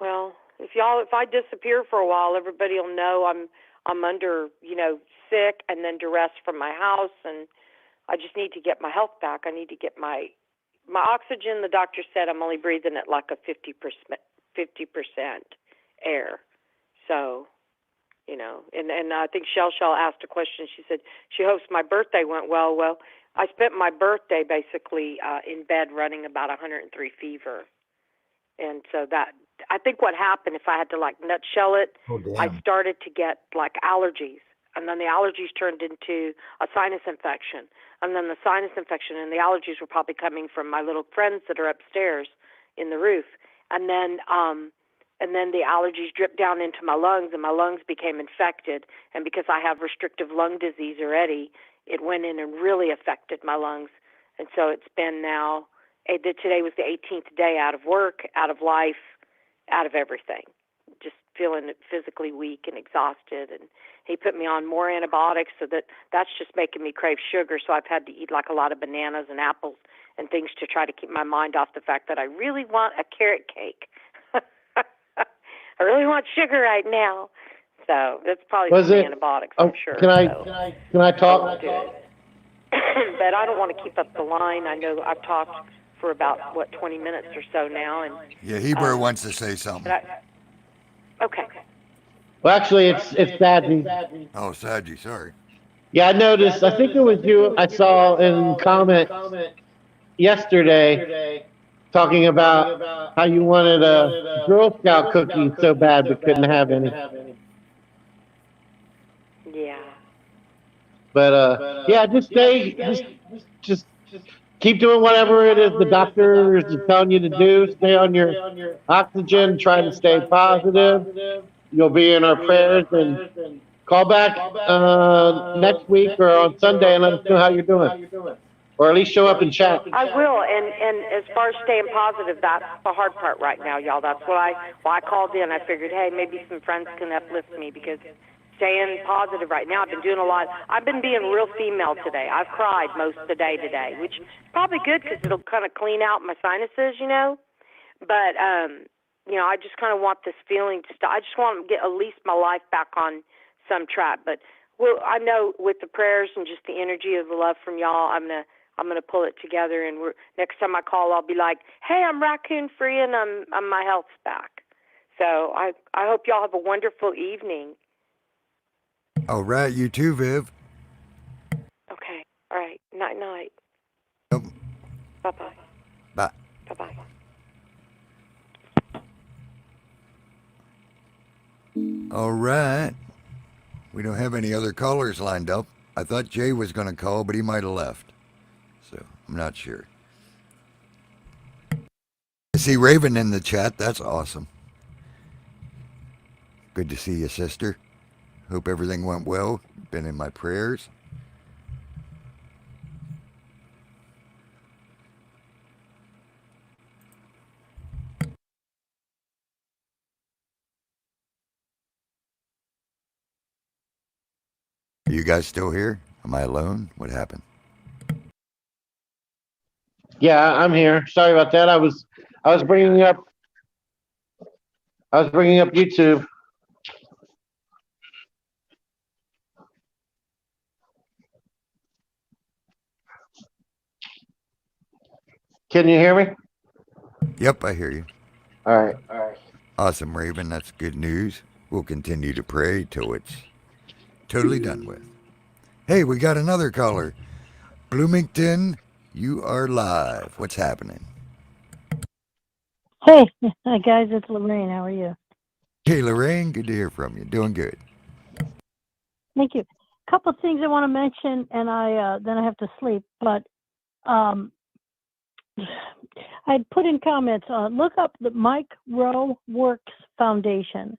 Well, if I disappear for a while, everybody will know I'm under, sick and then duress from my house, and I just need to get my health back. I need to get my oxygen. The doctor said I'm only breathing at like a 50% air. So, and I think Shell asked a question. She said she hopes my birthday went well. Well, I spent my birthday basically in bed running about 103 fever. And so that, I think what happened, if I had to like nutshell it, I started to get like allergies. And then the allergies turned into a sinus infection. And then the sinus infection and the allergies were probably coming from my little friends that are upstairs in the roof. And then the allergies dripped down into my lungs, and my lungs became infected. And because I have restrictive lung disease already, it went in and really affected my lungs. And so it's been now, today was the 18th day out of work, out of life, out of everything. Just feeling physically weak and exhausted. And he put me on more antibiotics, so that's just making me crave sugar. So I've had to eat like a lot of bananas and apples and things to try to keep my mind off the fact that I really want a carrot cake. I really want sugar right now. So that's probably the antibiotics, I'm sure. Can I talk? But I don't want to keep up the line. I know I've talked for about 20 minutes or so now, and Yeah, Hebrew wants to say something. Okay. Well, actually, it's Sadie. Oh, Sagi, sorry. Yeah, I noticed. I think it was you. I saw in comment yesterday talking about how you wanted a Girl Scout cookie so bad but couldn't have any. Yeah. But yeah, just keep doing whatever it is the doctors are telling you to do. Stay on your oxygen. Try to stay positive. You'll be in our prayers, and call back next week or on Sunday and let us know how you're doing, or at least show up and chat. I will, and as far as staying positive, that's the hard part right now, y'all. That's why I called in. I figured, hey, maybe some friends can uplift me, because staying positive right now, I've been doing a lot. I've been being real female today. I've cried most of the day today, which is probably good because it'll kind of clean out my sinuses, you know. But, you know, I just kind of want this feeling to stop. I just want to get at least my life back on some track. But well, I know with the prayers and just the energy of the love from y'all, I'm gonna pull it together. And next time I call, I'll be like, hey, I'm raccoon free and I'm my health's back. So I hope y'all have a wonderful evening. All right, you too, Viv. Okay. All right. Night night. Yep. Bye-bye. Bye. Bye-bye. All right. We don't have any other callers lined up. I thought Jay was going to call, but he might have left. So I'm not sure. I see Raven in the chat. That's awesome. Good to see you, sister. Hope everything went well. Been in my prayers. Are you guys still here? Am I alone? What happened? Yeah, I'm here. Sorry about that. I was bringing up YouTube. Can you hear me? Yep, I hear you. All right. Awesome, Raven. That's good news. We'll continue to pray till it's totally done with. Hey, we got another caller. Bloomington, you are live. What's happening? Hey, hi guys, it's Lorraine. How are you? Hey, Lorraine, good to hear from you. Doing good. Thank you. A couple of things I want to mention, and then I have to sleep. But I'd put in comments. Look up the Mike Rowe Works Foundation.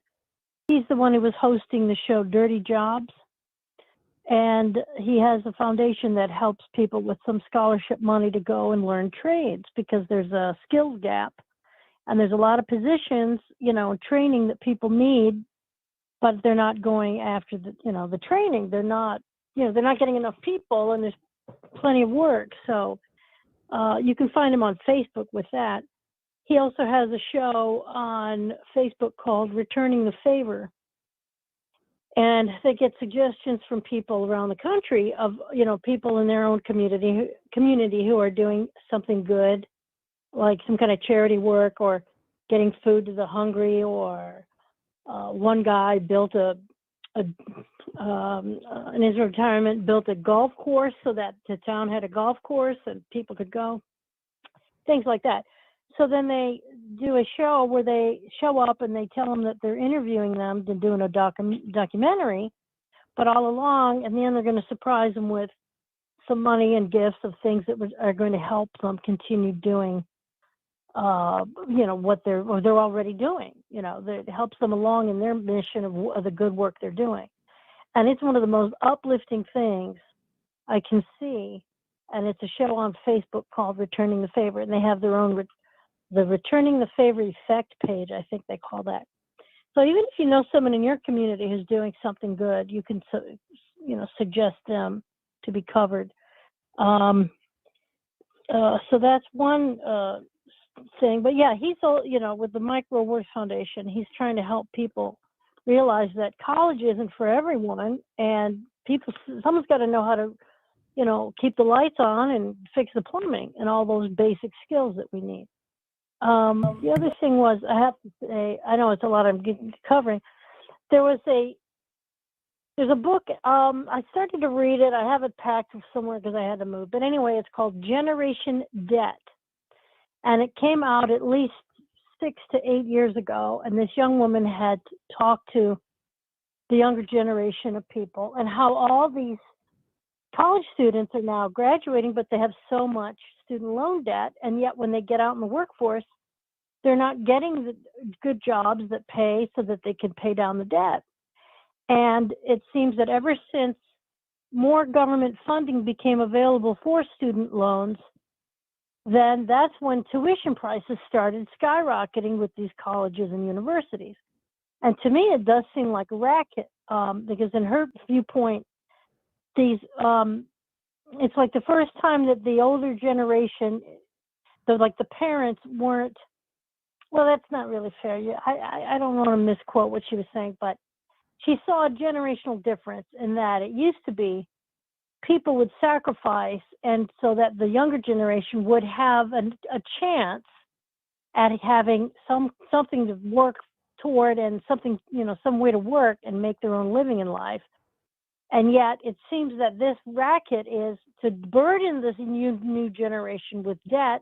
He's the one who was hosting the show Dirty Jobs, and he has a foundation that helps people with some scholarship money to go and learn trades, because there's a skills gap. And there's a lot of positions, you know, training that people need, but they're not going after the training. They're not getting enough people, and there's plenty of work. So you can find him on Facebook with that. He also has a show on Facebook called Returning the Favor. And they get suggestions from people around the country of, you know, people in their own community who are doing something good, like some kind of charity work or getting food to the hungry, or one guy built in his retirement, built a golf course so that the town had a golf course and people could go, things like that. So then they do a show where they show up and they tell them that they're interviewing them and doing a documentary, but all along, in the end, they're going to surprise them with some money and gifts of things that are going to help them continue doing what they're already doing, that helps them along in their mission of the good work they're doing. And it's one of the most uplifting things I can see. And it's a show on Facebook called Returning the Favor. And they have their own, the Returning the Favor Effect page, I think they call that. So even if you know someone in your community who's doing something good, you can, suggest them to be covered. So that's one thing. But yeah, he's all, with the Micro Works Foundation, he's trying to help people realize that college isn't for everyone, and someone's got to know how to keep the lights on and fix the plumbing and all those basic skills that we need. The other thing was, I have to say, I know it's a lot I'm covering. There's a book, I started to read it. I have it packed somewhere because I had to move. But anyway, it's called Generation Debt. And it came out at least 6 to 8 years ago. And this young woman had talked to the younger generation of people and how all these college students are now graduating, but they have so much student loan debt. And yet when they get out in the workforce, they're not getting the good jobs that pay so that they can pay down the debt. And it seems that ever since more government funding became available for student loans, then that's when tuition prices started skyrocketing with these colleges and universities. And to me, it does seem like a racket, because in her viewpoint, it's like the first time that the older generation, like the parents weren't, well, that's not really fair. I don't want to misquote what she was saying, but she saw a generational difference in that it used to be people would sacrifice, and so that the younger generation would have a chance at having something to work toward and something, some way to work and make their own living in life. And yet it seems that this racket is to burden this new generation with debt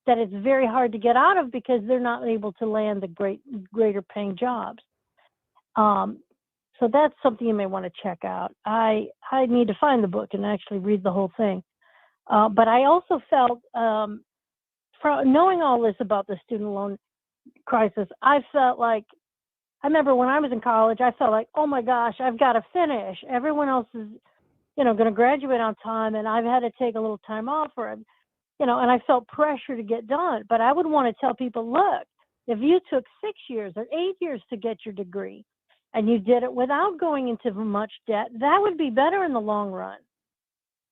that it's very hard to get out of because they're not able to land the greater paying jobs. So that's something you may want to check out. I need to find the book and actually read the whole thing. But I also felt, from knowing all this about the student loan crisis, I felt like, I remember when I was in college, I felt like, oh my gosh, I've got to finish. Everyone else is, going to graduate on time, and I've had to take a little time off, or, and I felt pressure to get done. But I would want to tell people, look, if you took 6 years or 8 years to get your degree, and you did it without going into much debt, that would be better in the long run.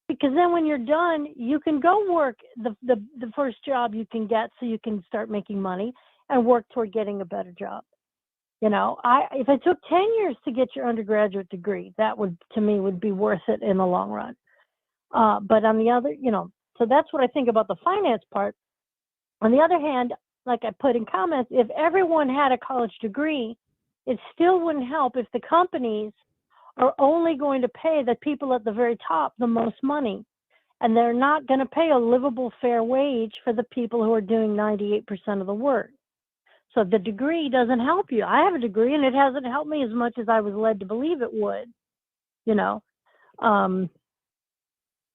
Because then when you're done, you can go work the first job you can get so you can start making money and work toward getting a better job. If it took 10 years to get your undergraduate degree, that would, to me, would be worth it in the long run. But on the other, so that's what I think about the finance part. On the other hand, like I put in comments, if everyone had a college degree, it still wouldn't help if the companies are only going to pay the people at the very top the most money. And they're not going to pay a livable fair wage for the people who are doing 98% of the work. So the degree doesn't help you. I have a degree and it hasn't helped me as much as I was led to believe it would, So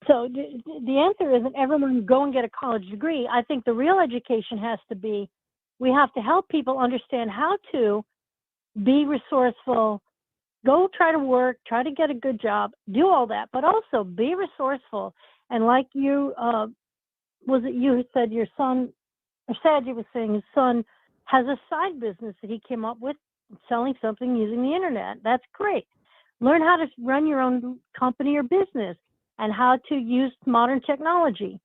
the answer isn't everyone go and get a college degree. I think the real education has to be, we have to help people understand how to be resourceful, go try to work, try to get a good job, do all that, but also be resourceful. And like you, was it you who said your son, or Sagitericaly was saying his son has a side business that he came up with, selling something using the internet. That's great. Learn how to run your own company or business and how to use modern technology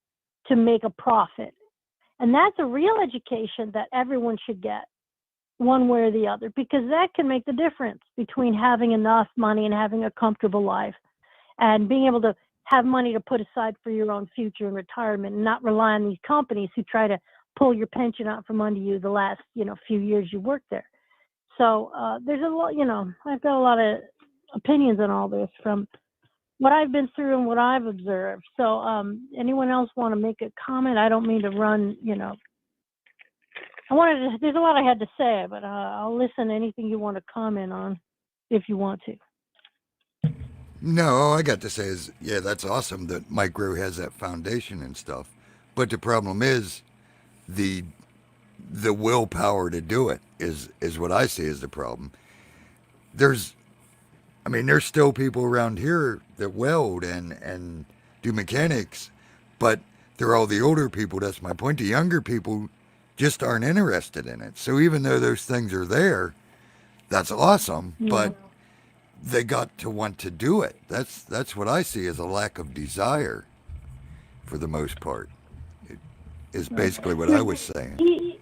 to make a profit. And that's a real education that everyone should get, one way or the other, because that can make the difference between having enough money and having a comfortable life and being able to have money to put aside for your own future and retirement and not rely on these companies who try to pull your pension out from under you the last, few years you worked there. So there's a lot, I've got a lot of opinions on all this from what I've been through and what I've observed. So anyone else want to make a comment? I don't mean to run, there's a lot I had to say, but I'll listen to anything you want to comment on if you want to. No, all I got to say is, yeah, that's awesome that Micro has that foundation and stuff. But the problem is the willpower to do it is what I see as the problem. There's still people around here that weld and do mechanics, but they're all the older people. That's my point. The younger people just aren't interested in it. So even though those things are there, that's awesome, but they got to want to do it. That's what I see as a lack of desire for the most part. It is basically what I was saying. He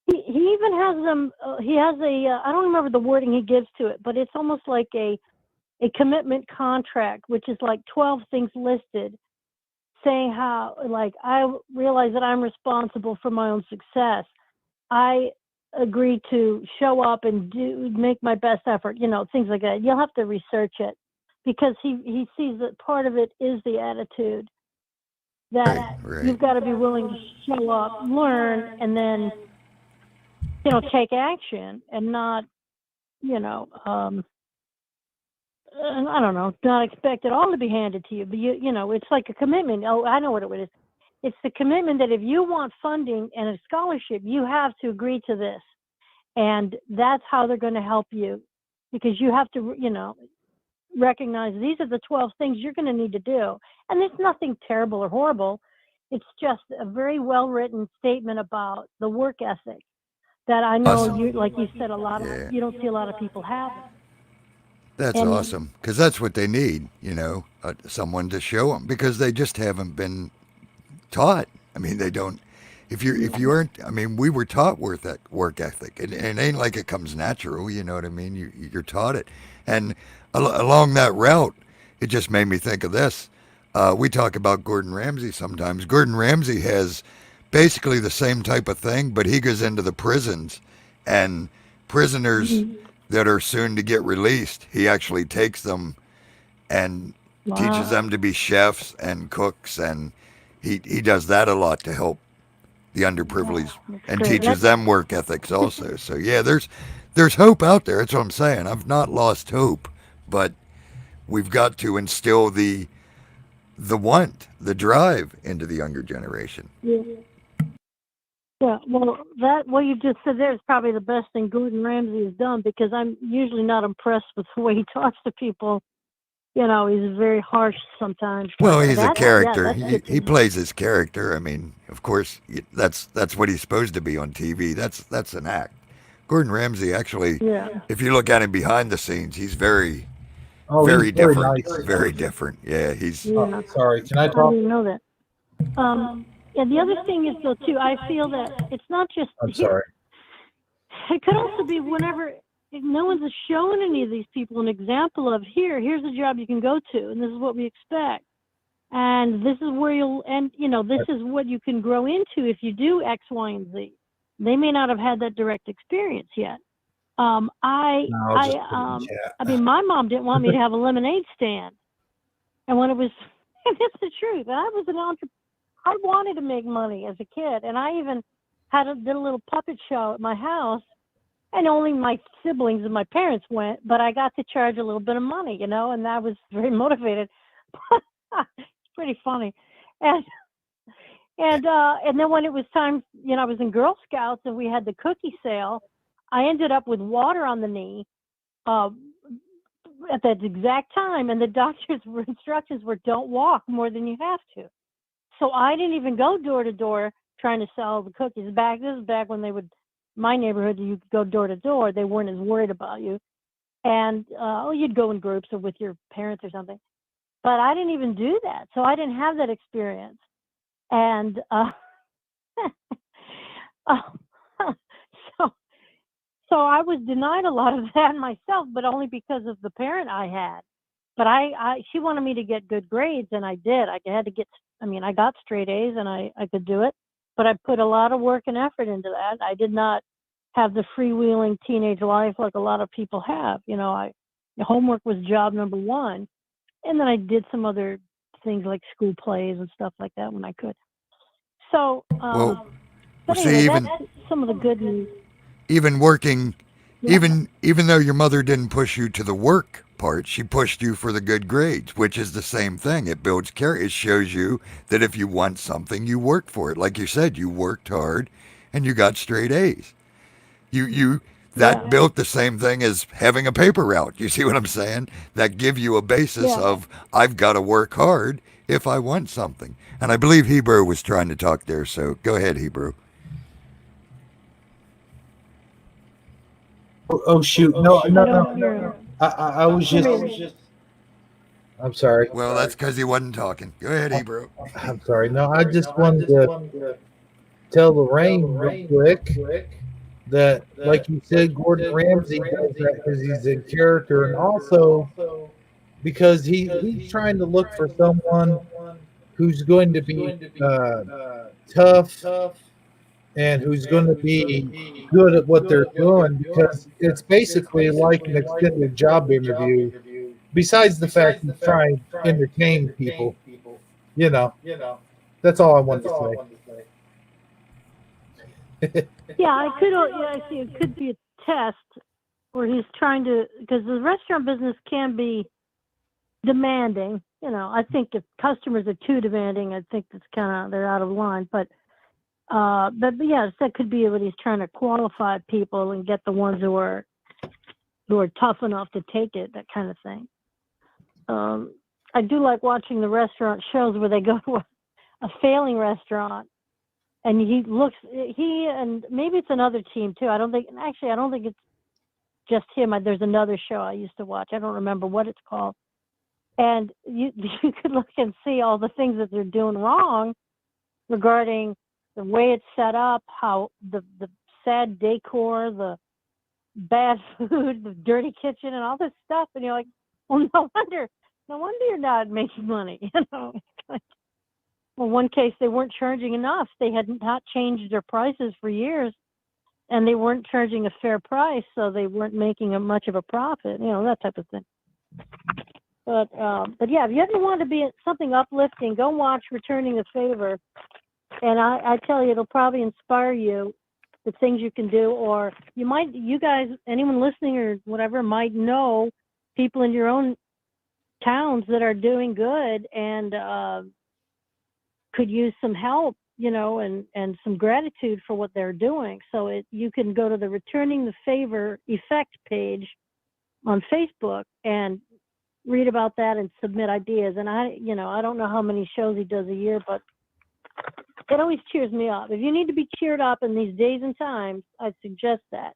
even has them, he has a, I don't remember the wording he gives to it, but it's almost like a a commitment contract, which is like 12 things listed, saying how, like, I realize that I'm responsible for my own success. I agree to show up and make my best effort, things like that. You'll have to research it, because he sees that part of it is the attitude, that Right. you've got to be willing to show up, learn, and then, take action, and not, I don't know, not expect it all to be handed to you. But it's like a commitment. Oh, I know what it is. It's the commitment that if you want funding and a scholarship, you have to agree to this. And that's how they're going to help you, because you have to, recognize these are the 12 things you're going to need to do. And it's nothing terrible or horrible. It's just a very well-written statement about the work ethic that I know Awesome. you, like you said, a lot Yeah. of, you don't see a lot of people have. That's And- awesome, because that's what they need, someone to show them, because they just haven't been taught. I mean, they don't. If you aren't, I mean, we were taught work ethic, and it ain't like it comes natural. You know what I mean? You're taught it, and along that route, it just made me think of this. We talk about Gordon Ramsay sometimes. Gordon Ramsay has basically the same type of thing, but he goes into the prisons, and prisoners that are soon to get released, he actually takes them and teaches them to be chefs and cooks, and he does that a lot to help the underprivileged, and great. teaches them work ethics also. So yeah, there's hope out there. That's what I'm saying. I've not lost hope, but we've got to instill the the drive into the younger generation. Yeah, well, what you just said there is probably the best thing Gordon Ramsay has done, because I'm usually not impressed with the way he talks to people. He's very harsh sometimes. Well, he's a That's- character. yeah, that's He plays his character. I mean, of course, that's what he's supposed to be on TV. That's an act. Gordon Ramsay, actually, Yeah. if you look at him behind the scenes, he's very He's different. nice. Very different. Yeah, he's Yeah. Sorry, can I I talk? didn't know that. And the other thing is, though, too, I feel that it's not just. I'm sorry. It could also be whenever if no one's shown any of these people an example of here's a job you can go to, and this is what we expect, and this is where this is what you can grow into if you do X, Y, and Z. They may not have had that direct experience yet. No, I'll just put it in chat. I mean, my mom didn't want me to have a lemonade stand, and when it was, and it's the truth. I was an entrepreneur. I wanted to make money as a kid, and I even did a little puppet show at my house, and only my siblings and my parents went, but I got to charge a little bit of money, and I was very motivated. It's pretty funny. And then when it was time, I was in Girl Scouts and we had the cookie sale, I ended up with water on the knee at that exact time, and the doctor's instructions were don't walk more than you have to. So I didn't even go door to door trying to sell the cookies. This is back when my neighborhood, you could go door to door. They weren't as worried about you. And you'd go in groups or with your parents or something. But I didn't even do that. So I didn't have that experience. And so I was denied a lot of that myself, but only because of the parent I had. But she wanted me to get good grades, and I did. I got straight A's, and I could do it. But I put a lot of work and effort into that. I did not have the freewheeling teenage life like a lot of people have. Homework was job number one. And then I did some other things like school plays and stuff like that when I could. So, but anyway, that's some of the good news. even working, even though your mother didn't push you to the work part, she pushed you for the good grades, which is the same thing. It builds character. It shows you that if you want something, you work for it. Like you said, you worked hard and you got straight A's. That built the same thing as having a paper route. You see what I'm saying? That give you a basis of I've got to work hard if I want something. And I believe Hebrew was trying to talk there, so go ahead, Hebrew. Oh shoot! No. I was just. I'm sorry. Well, that's because he wasn't talking. Go ahead, Hebrew. I'm sorry. No, I just wanted to tell Lorraine real quick that, like you said, Gordon Ramsay does that because he's in character, and also because he's trying to look for someone who's going to be tough and who's going to be good at what they're doing, because it's basically like an extended job interview. Besides the fact he's trying to entertain people, you know, that's all I wanted to say. Yeah, I could. Yeah, I see. It could be a test where he's trying to, because the restaurant business can be demanding. I think if customers are too demanding, I think it's kind of they're out of line. But yes, that could be what he's trying to qualify people and get the ones who are tough enough to take it, that kind of thing. I do like watching the restaurant shows where they go to a failing restaurant, and he and maybe it's another team too. I don't think it's just him. There's another show I used to watch. I don't remember what it's called. And you could look and see all the things that they're doing wrong regarding the way it's set up, how the sad decor, the bad food, the dirty kitchen, and all this stuff. And you're like, well, no wonder you're not making money. Well, one case they weren't charging enough. They had not changed their prices for years, and they weren't charging a fair price, so they weren't making much of a profit. That type of thing. But yeah, if you ever want to be something uplifting, go watch Returning the Favor, and I tell you, it'll probably inspire you, the things you can do, or you guys, anyone listening or whatever, might know people in your own towns that are doing good and could use some help, and some gratitude for what they're doing. So you can go to the Returning the Favor Effect page on Facebook and read about that and submit ideas. And I don't know how many shows he does a year, but it always cheers me up. If you need to be cheered up in these days and times, I'd suggest that,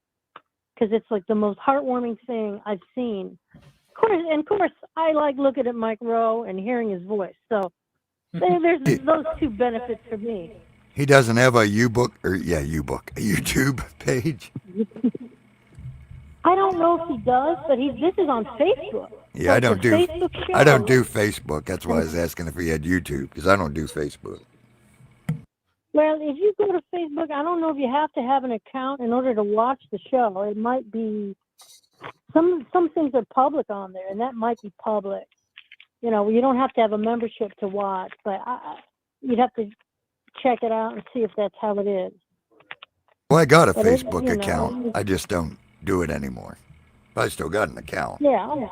because it's like the most heartwarming thing I've seen. Of course, I like looking at Mike Rowe and hearing his voice. So there's those two benefits for me. He doesn't have a YouTube page. I don't know if he does, but this is on Facebook. Yeah, I don't do Facebook. That's why I was asking if he had YouTube, because I don't do Facebook. Well, if you go to Facebook, I don't know if you have to have an account in order to watch the show. It might be some things are public on there, and that might be public. You don't have to have a membership to watch, but you'd have to check it out and see if that's how it is. Well, I got a Facebook account. I just don't do it anymore. But I still got an account. Yeah.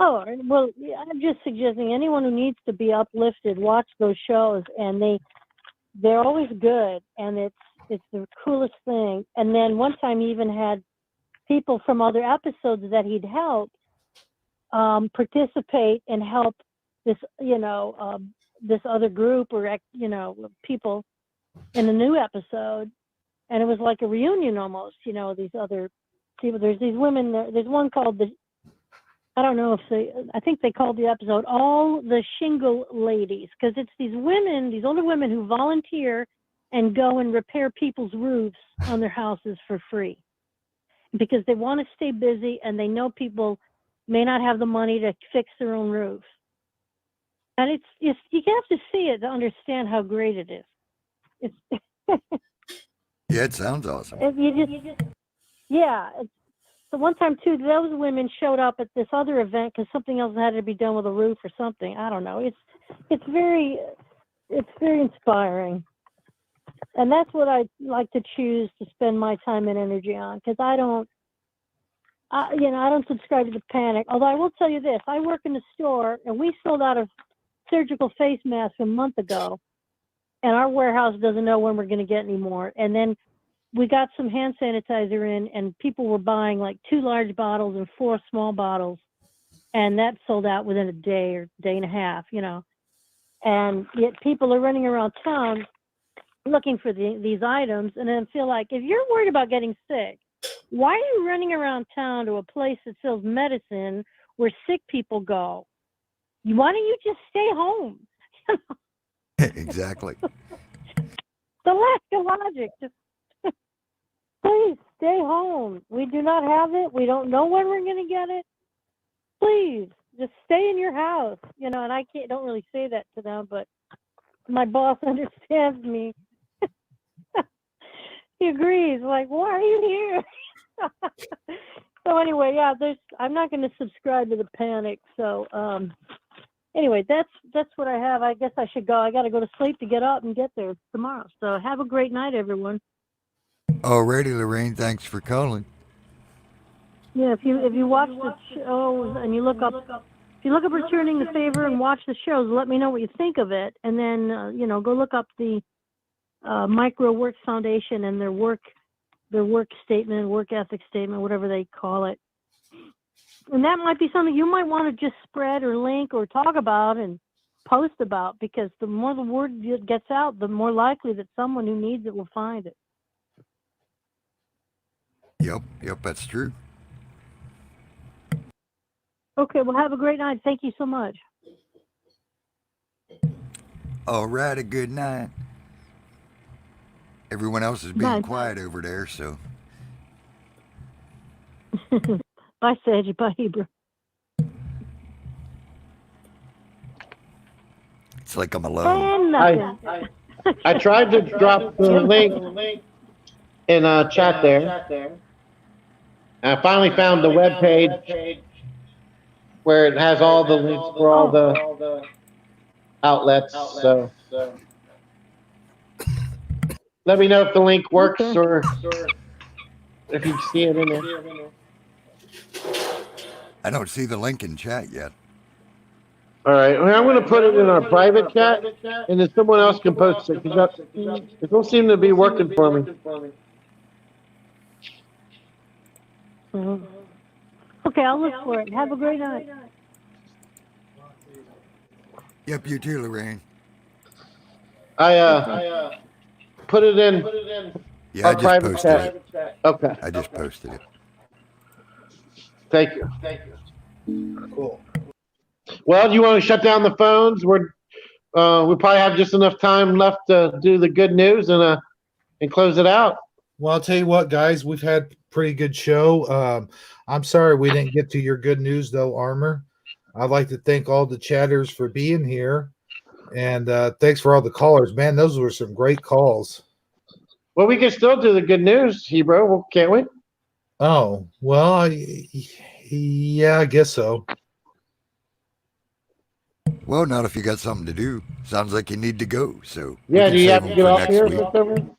Oh, well, I'm just suggesting anyone who needs to be uplifted, watch those shows, and they're always good, and it's the coolest thing. And then one time he even had people from other episodes that he'd helped participate and help this this other group or people in a new episode, and it was like a reunion almost. These other people. There's these women. There's one called I think they called the episode "All the Shingle Ladies," because it's these older women who volunteer and go and repair people's roofs on their houses for free, because they want to stay busy and they know people may not have the money to fix their own roof. And it's you have to see it to understand how great it is. It's yeah, it sounds awesome. So one time too, those women showed up at this other event because something else had to be done with a roof or something. I don't know. It's very inspiring, and that's what I like to choose to spend my time and energy on, because I don't subscribe to the panic. Although I will tell you this, I work in a store and we sold out of surgical face masks a month ago, and our warehouse doesn't know when we're going to get any more. And then we got some hand sanitizer in, and people were buying like 2 large bottles and 4 small bottles, and that sold out within a day or day and a half, and yet people are running around town looking for these items. And I feel like, if you're worried about getting sick, why are you running around town to a place that sells medicine where sick people go? Why don't you just stay home? Exactly. The lack of logic. Just please stay home. We do not have it. We don't know when we're going to get it. Please just stay in your house, and I don't really say that to them, but my boss understands me. He agrees, like, why are you here? So anyway, yeah, I'm not going to subscribe to the panic. So anyway, that's what I have. I guess I should go. I got to go to sleep to get up and get there tomorrow. So have a great night, everyone. Alrighty, Lorraine, thanks for calling. Yeah, if you watch the shows and you look up Returning the Favor and watch the shows, let me know what you think of it, and then go look up the Micro Works Foundation and their work statement, work ethic statement, whatever they call it. And that might be something you might want to just spread or link or talk about and post about, because the more the word gets out, the more likely that someone who needs it will find it. Yep, that's true. Okay, well, have a great night. Thank you so much. Alrighty, good night. Everyone else is being quiet over there, so. Bye, Sage. Bye, Hebrew. It's like I'm alone. I tried to drop the link in chat there. And I finally found the web page where it has all the links for all the outlets. So let me know if the link works or if you see it in there. I don't see the link in chat yet. All right, well, I'm going to put it in our private chat, and then someone else can post it, because it don't seem to be working for me. Okay, I'll look for it. Have a great night. Yep, you too, Lorraine. I put it in our private chat. Okay. I just posted it. Thank you. Cool. Well, do you want to shut down the phones? We probably have just enough time left to do the good news and close it out. Well, I'll tell you what, guys, we've had a pretty good show. I'm sorry we didn't get to your good news, though, Armor. I'd like to thank all the chatters for being here, and thanks for all the callers. Man, those were some great calls. Well, we can still do the good news, Hebrew, can't we? Oh, well, yeah, I guess so. Well, not if you got something to do. Sounds like you need to go, so. Yeah, do you have to get off here or something?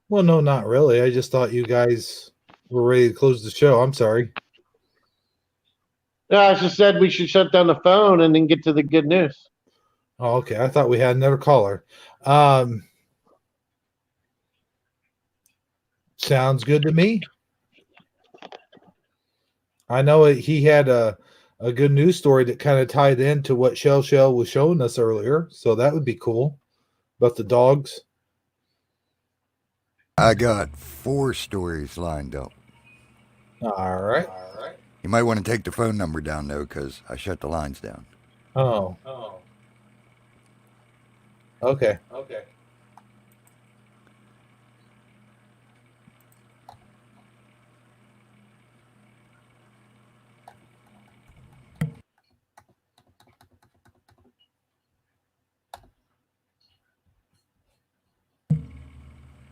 Well, no, not really. I just thought you guys were ready to close the show. I'm sorry. No, I just said we should shut down the phone and then get to the good news. Oh, okay. I thought we had another caller. Sounds good to me. I know he had a good news story that kind of tied into what Shell was showing us earlier, so that would be cool. About the dogs. I got 4 stories lined up. All right. You might want to take the phone number down, though, because I shut the lines down. Oh. Okay.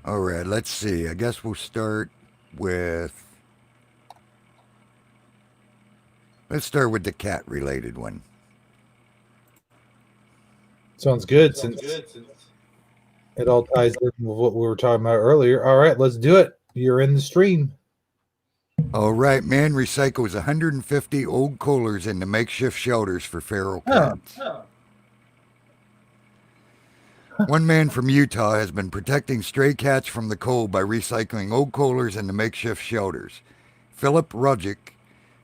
All right, let's see. I guess we'll start with... Let's start with the cat-related one. Sounds good. Since it all ties in with what we were talking about earlier. All right, let's do it. You're in the stream. All right, man recycles 150 old coolers into makeshift shelters for feral cats. One man from Utah has been protecting stray cats from the cold by recycling old coolers into makeshift shelters. Philip Rudgick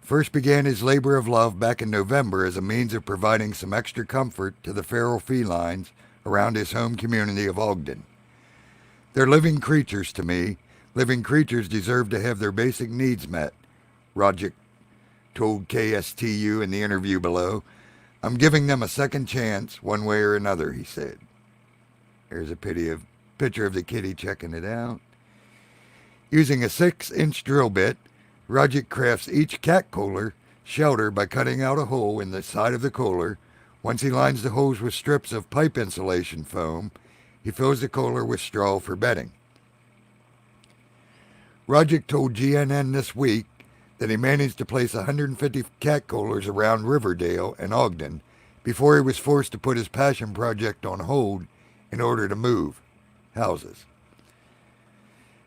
first began his labor of love back in November as a means of providing some extra comfort to the feral felines around his home community of Ogden. They're living creatures to me. Living creatures deserve to have their basic needs met, Rudgick told KSTU in the interview below. I'm giving them a second chance, one way or another, he said. Here's a picture of the kitty checking it out. Using a 6-inch drill bit, Roger crafts each cat cooler shelter by cutting out a hole in the side of the cooler. Once he lines the holes with strips of pipe insulation foam, he fills the cooler with straw for bedding. Roger told GNN this week that he managed to place 150 cat coolers around Riverdale and Ogden before he was forced to put his passion project on hold in order to move houses.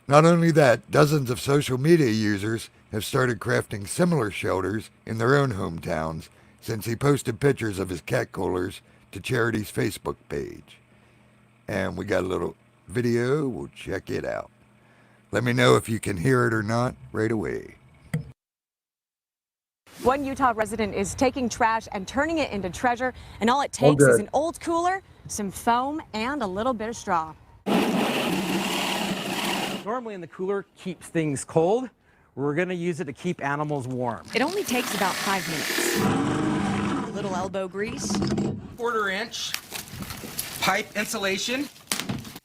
Not only that, dozens of social media users have started crafting similar shelters in their own hometowns since he posted pictures of his cat coolers to charity's Facebook page. And we got a little video. We'll check it out. Let me know if you can hear it or not right away. One Utah resident is taking trash and turning it into treasure, and all it takes is an old cooler, some foam, and a little bit of straw. Normally in the cooler keeps things cold. We're going to use it to keep animals warm. It only takes about 5 minutes. A little elbow grease. 1/4 inch pipe insulation.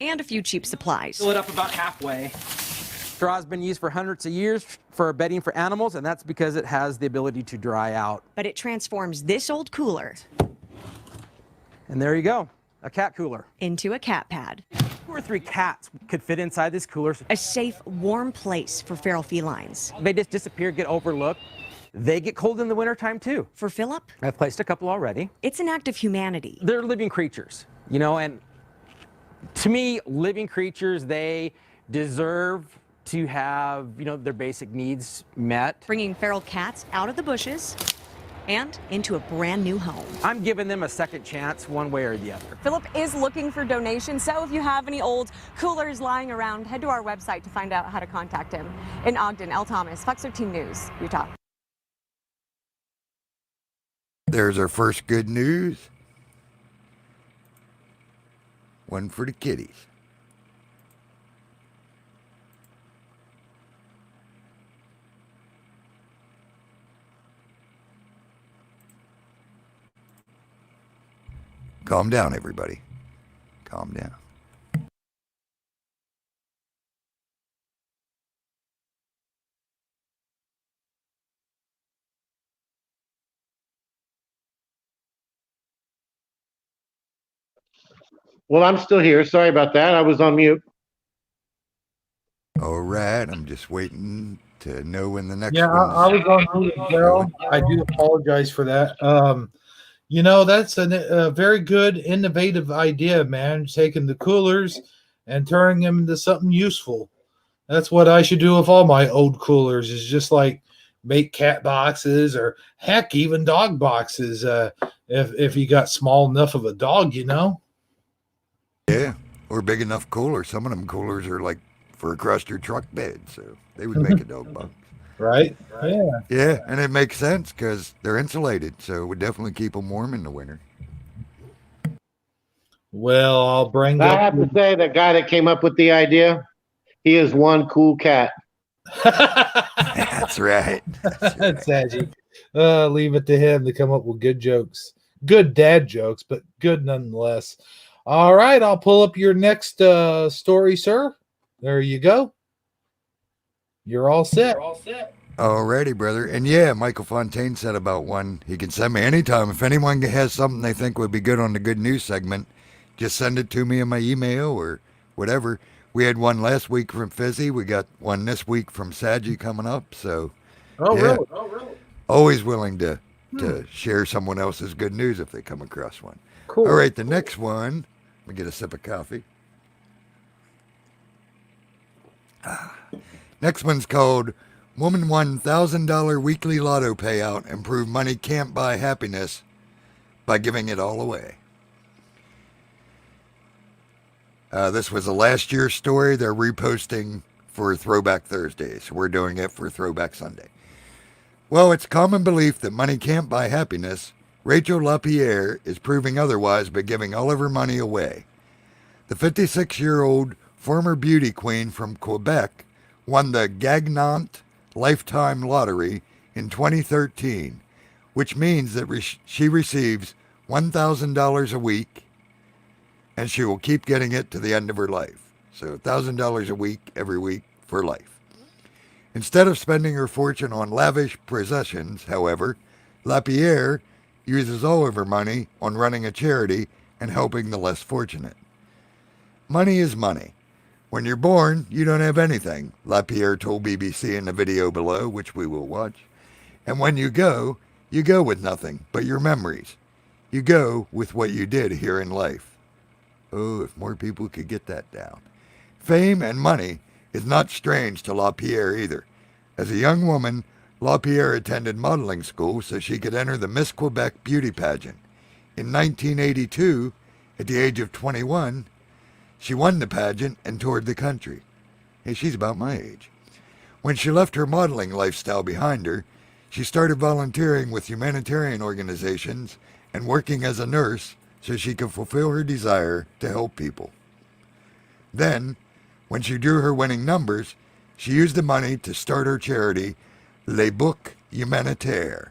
And a few cheap supplies. Fill it up about halfway. Straw's been used for hundreds of years for bedding for animals, and that's because it has the ability to dry out. But it transforms this old cooler And there you go, a cat cooler. into a cat pad. 2 or 3 cats could fit inside this cooler. A safe, warm place for feral felines. They just disappear, get overlooked. They get cold in the wintertime too. For Philip, I've placed a couple already. it's an act of humanity. They're living creatures, you know, and to me, living creatures, they deserve to have, you know, their basic needs met. Bringing feral cats out of the bushes and into a brand new home. I'm giving them a second chance one way or the other. Philip is looking for donations, so if you have any old coolers lying around, head to our website to find out how to contact him. In Ogden, L. Thomas, Fox 13 News, Utah. There's our first good news. One for the kitties. Calm down, everybody. Calm down. Well, I'm still here. Sorry about that. I was on mute. All right, I'm just waiting to know when the next Yeah, one I was on mute as well. I do apologize for that. You know, that's a very good, innovative idea, man. Taking the coolers and turning them into something useful. That's what I should do with all my old coolers. Is just like make cat boxes or heck, even dog boxes. If you got small enough of a dog, you know. Yeah, or big enough cooler. Some of them coolers are like for across your truck bed, so they would make a dog box. Right? Yeah. Yeah, and it makes sense because they're insulated, so it would definitely keep them warm in the winter. Well, I'll bring I up. have to say, the guy that came up with the idea, he is one cool cat. That's right. That's right. Saggy. Leave it to him to come up with good jokes. Good dad jokes, but good nonetheless. All right, I'll pull up your next story, sir. There you go. You're all set. Alrighty, brother. And yeah, Michael Fontaine said about one. He can send me anytime. If anyone has something they think would be good on the good news segment, just send it to me in my email or whatever. We had one last week from Fizzy. We got one this week from Saggy coming up. So, yeah. Really? Always willing to share someone else's good news if they come across one. Cool. All right, the next one. Let me get a sip of coffee. Next one's called Woman Won $1,000 Weekly Lotto Payout and Proved Money Can't Buy Happiness by Giving It All Away. This was a last year's story. They're reposting for Throwback Thursday, so we're doing it for Throwback Sunday. Well, it's common belief that money can't buy happiness. Rachel LaPierre is proving otherwise by giving all of her money away. The 56-year-old former beauty queen from Quebec won the Gagnant Lifetime Lottery in 2013, which means that she receives $1,000 a week, and she will keep getting it to the end of her life. So $1,000 a week, every week, for life. Instead of spending her fortune on lavish possessions, however, Lapierre uses all of her money on running a charity and helping the less fortunate. Money is money. When you're born, you don't have anything, Lapierre told BBC in the video below, which we will watch. And when you go with nothing but your memories. You go with what you did here in life. Oh, if more people could get that down. Fame and money is not strange to Lapierre either. As a young woman, Lapierre attended modeling school so she could enter the Miss Quebec beauty pageant. In 1982, at the age of 21, she won the pageant and toured the country. Hey, she's about my age. When she left her modeling lifestyle behind her, she started volunteering with humanitarian organizations and working as a nurse so she could fulfill her desire to help people. Then, when she drew her winning numbers, she used the money to start her charity, Les Boucs Humanitaires.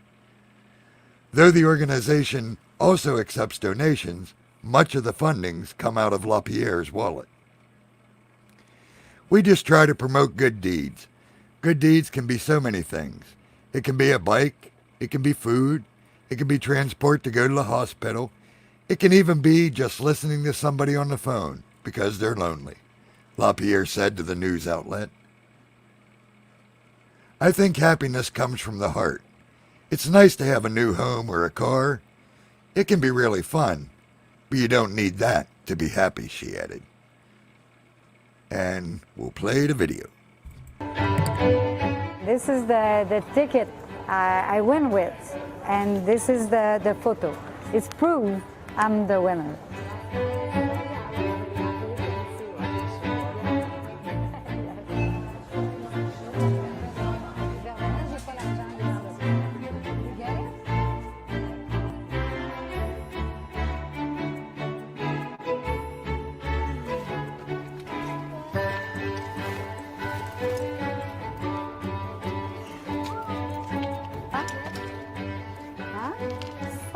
Though the organization also accepts donations, much of the fundings come out of Lapierre's wallet. We just try to promote good deeds. Good deeds can be so many things. It can be a bike, it can be food, it can be transport to go to the hospital. It can even be just listening to somebody on the phone because they're lonely, Lapierre said to the news outlet. I think happiness comes from the heart. It's nice to have a new home or a car. It can be really fun, but you don't need that to be happy, she added. And we'll play the video. This is the ticket I win with, and this is the photo. It's proof I'm the winner.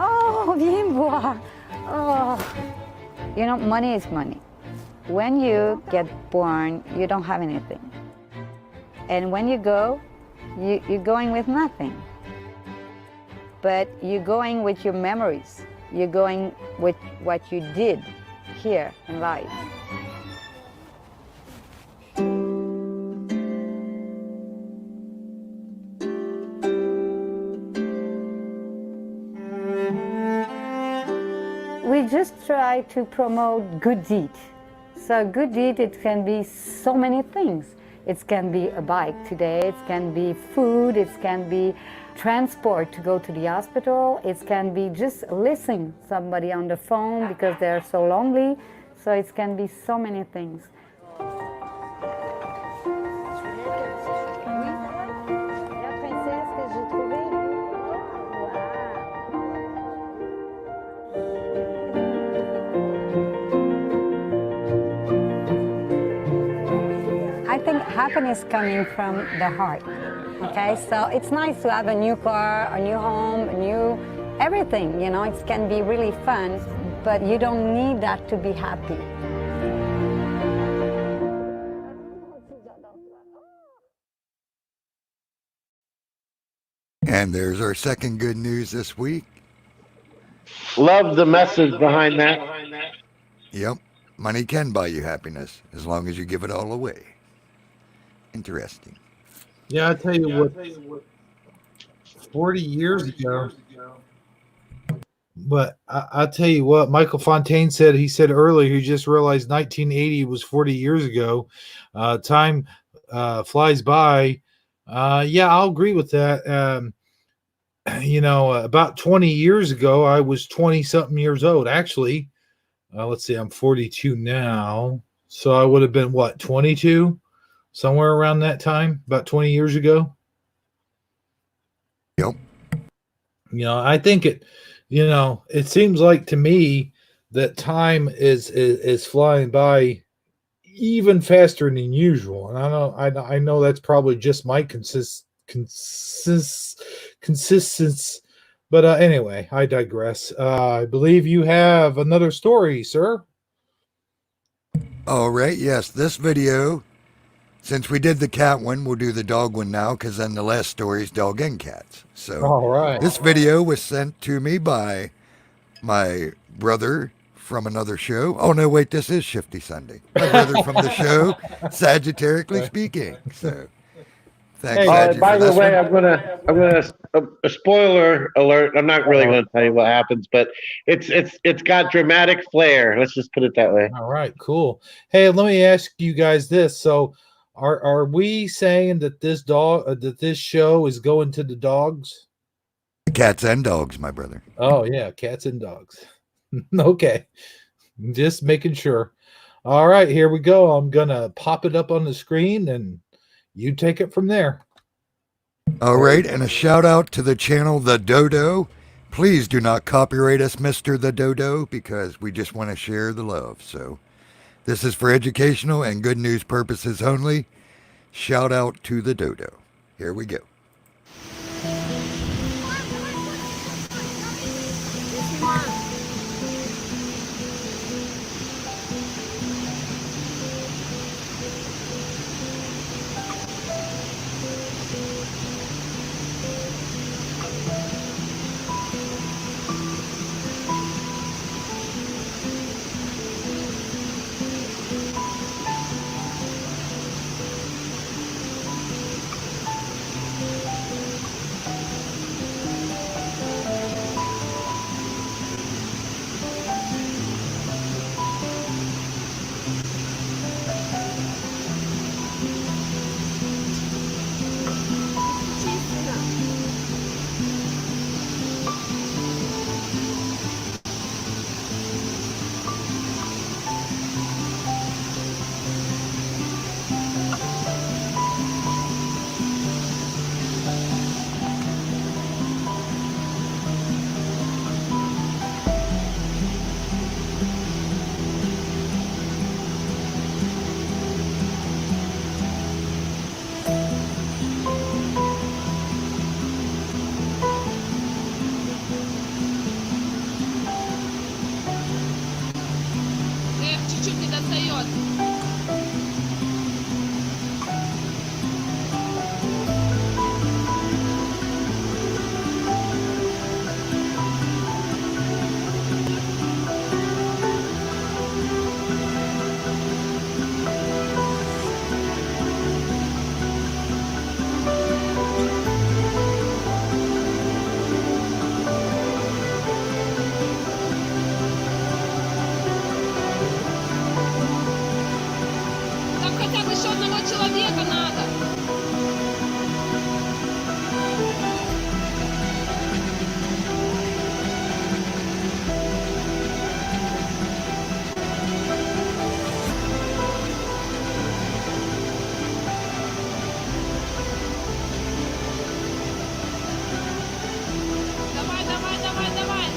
Oh, bien boire. Oh. You know, money is money. When you get born, you don't have anything. And when you go, you're going with nothing. But you're going with your memories. You're going with what you did here in life. We just try to promote good deed. So good deed, it can be so many things. It can be a bike today, it can be food, it can be transport to go to the hospital, it can be just listening to somebody on the phone because they're so lonely. So it can be so many things. I think happiness coming from the heart. Okay, so it's nice to have a new car, a new home, a new everything, you know, it can be really fun, but you don't need that to be happy. And there's our second good news this week. Love the message behind that. Yep, money can buy you happiness as long as you give it all away. Interesting. Yeah, I tell you what, 40 years ago. But I tell you what, Michael Fontaine said, he said earlier, he just realized 1980 was 40 years ago. Time flies by. Yeah, I'll agree with that. You know, about 20 years ago, I was 20-something years old. Actually, let's see, I'm 42 now. So I would have been, what, 22? Somewhere around that time, about 20 years ago. Yep. You know, I think it, you know, it seems like to me that time is flying by even faster than usual. And I know that's probably just my consistence. But anyway, I digress. I believe you have another story, sir. All right. Yes, this video Since we did the cat one, we'll do the dog one now, because then the last story is dog and cats. So All right. this video was sent to me by my brother from another show. Oh no, wait, this is Shifty Sunday. My brother from the show, Sagitericaly speaking. So thanks, Saggy, by for the this way, one. I'm gonna a spoiler alert. I'm not really gonna tell you what happens, but it's got dramatic flair. Let's just put it that way. All right, cool. Hey, let me ask you guys this. So, are we saying that this show is going to the dogs? Cats and dogs, my brother. Oh yeah, cats and dogs. Okay, just making sure. All right, here we go. I'm gonna pop it up on the screen, and you take it from there. All right, and a shout out to the channel The Dodo. Please do not copyright us, Mr. The Dodo, because we just want to share the love. So this is for educational and good news purposes only. Shout out to The Dodo. Here we go. Чуть-чуть не достает. Там хотя бы еще одного человека надо. Давай, давай, давай, давай.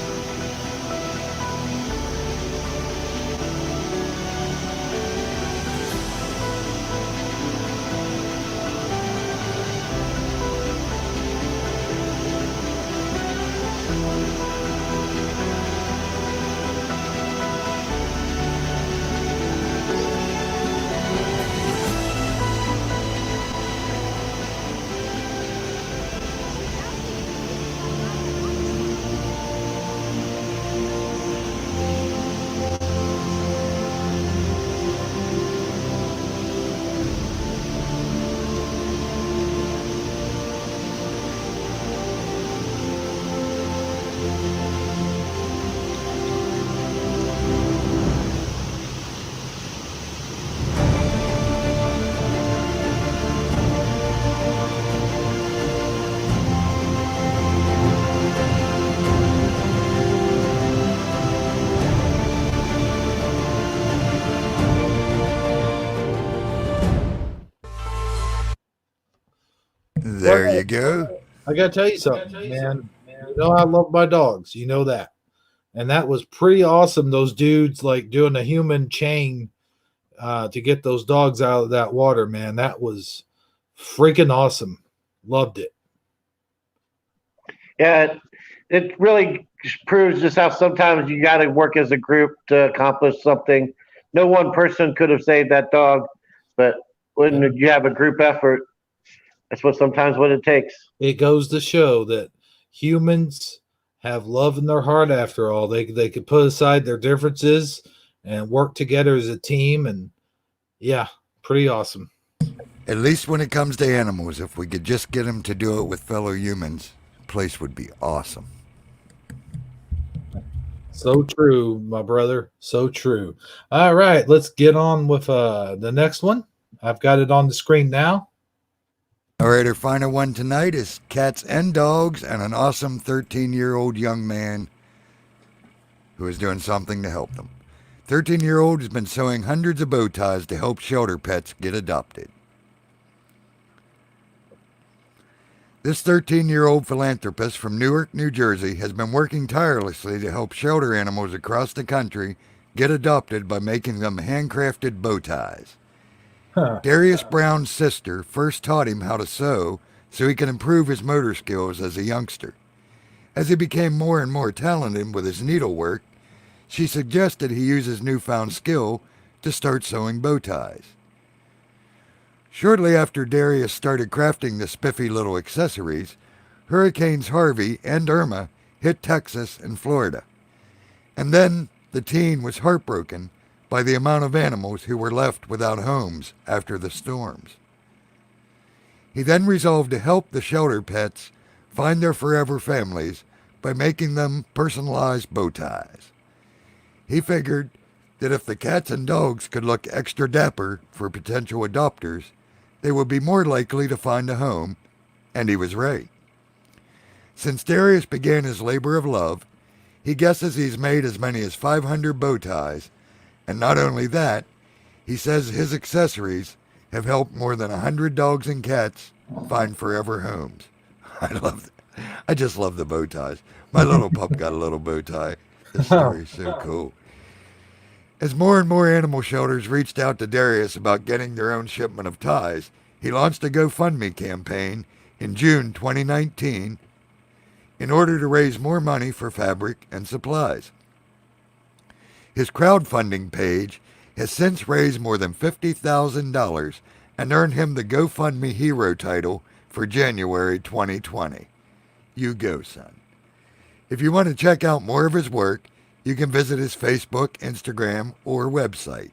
There you go. I gotta tell you something, man. You know I love my dogs. You know that. And that was pretty awesome. Those dudes like doing a human chain to get those dogs out of that water, man. That was freaking awesome. Loved it. Yeah, it really proves just how sometimes you got to work as a group to accomplish something. No one person could have saved that dog, but when you have a group effort, that's sometimes what it takes. It goes to show that humans have love in their heart after all. They could put aside their differences and work together as a team, and yeah, pretty awesome. At least when it comes to animals, if we could just get them to do it with fellow humans, the place would be awesome. So true, my brother. So true. All right, let's get on with the next one. I've got it on the screen now. All right, our final one tonight is cats and dogs and an awesome 13-year-old young man who is doing something to help them. 13-year-old has been sewing hundreds of bow ties to help shelter pets get adopted. This 13-year-old philanthropist from Newark, New Jersey has been working tirelessly to help shelter animals across the country get adopted by making them handcrafted bow ties. Darius Brown's sister first taught him how to sew so he could improve his motor skills as a youngster. As he became more and more talented with his needlework, she suggested he use his newfound skill to start sewing bow ties. Shortly after Darius started crafting the spiffy little accessories, Hurricanes Harvey and Irma hit Texas and Florida. And then the teen was heartbroken by the amount of animals who were left without homes after the storms. He then resolved to help the shelter pets find their forever families by making them personalized bow ties. He figured that if the cats and dogs could look extra dapper for potential adopters, they would be more likely to find a home, and he was right. Since Darius began his labor of love, he guesses he's made as many as 500 bow ties, and not only that, he says his accessories have helped more than 100 dogs and cats find forever homes. I just love the bow ties. My little pup got a little bow tie. This story is so cool. As more and more animal shelters reached out to Darius about getting their own shipment of ties, he launched a GoFundMe campaign in June 2019 in order to raise more money for fabric and supplies. His crowdfunding page has since raised more than $50,000 and earned him the GoFundMe Hero title for January 2020. You go, son. If you want to check out more of his work, you can visit his Facebook, Instagram, or website.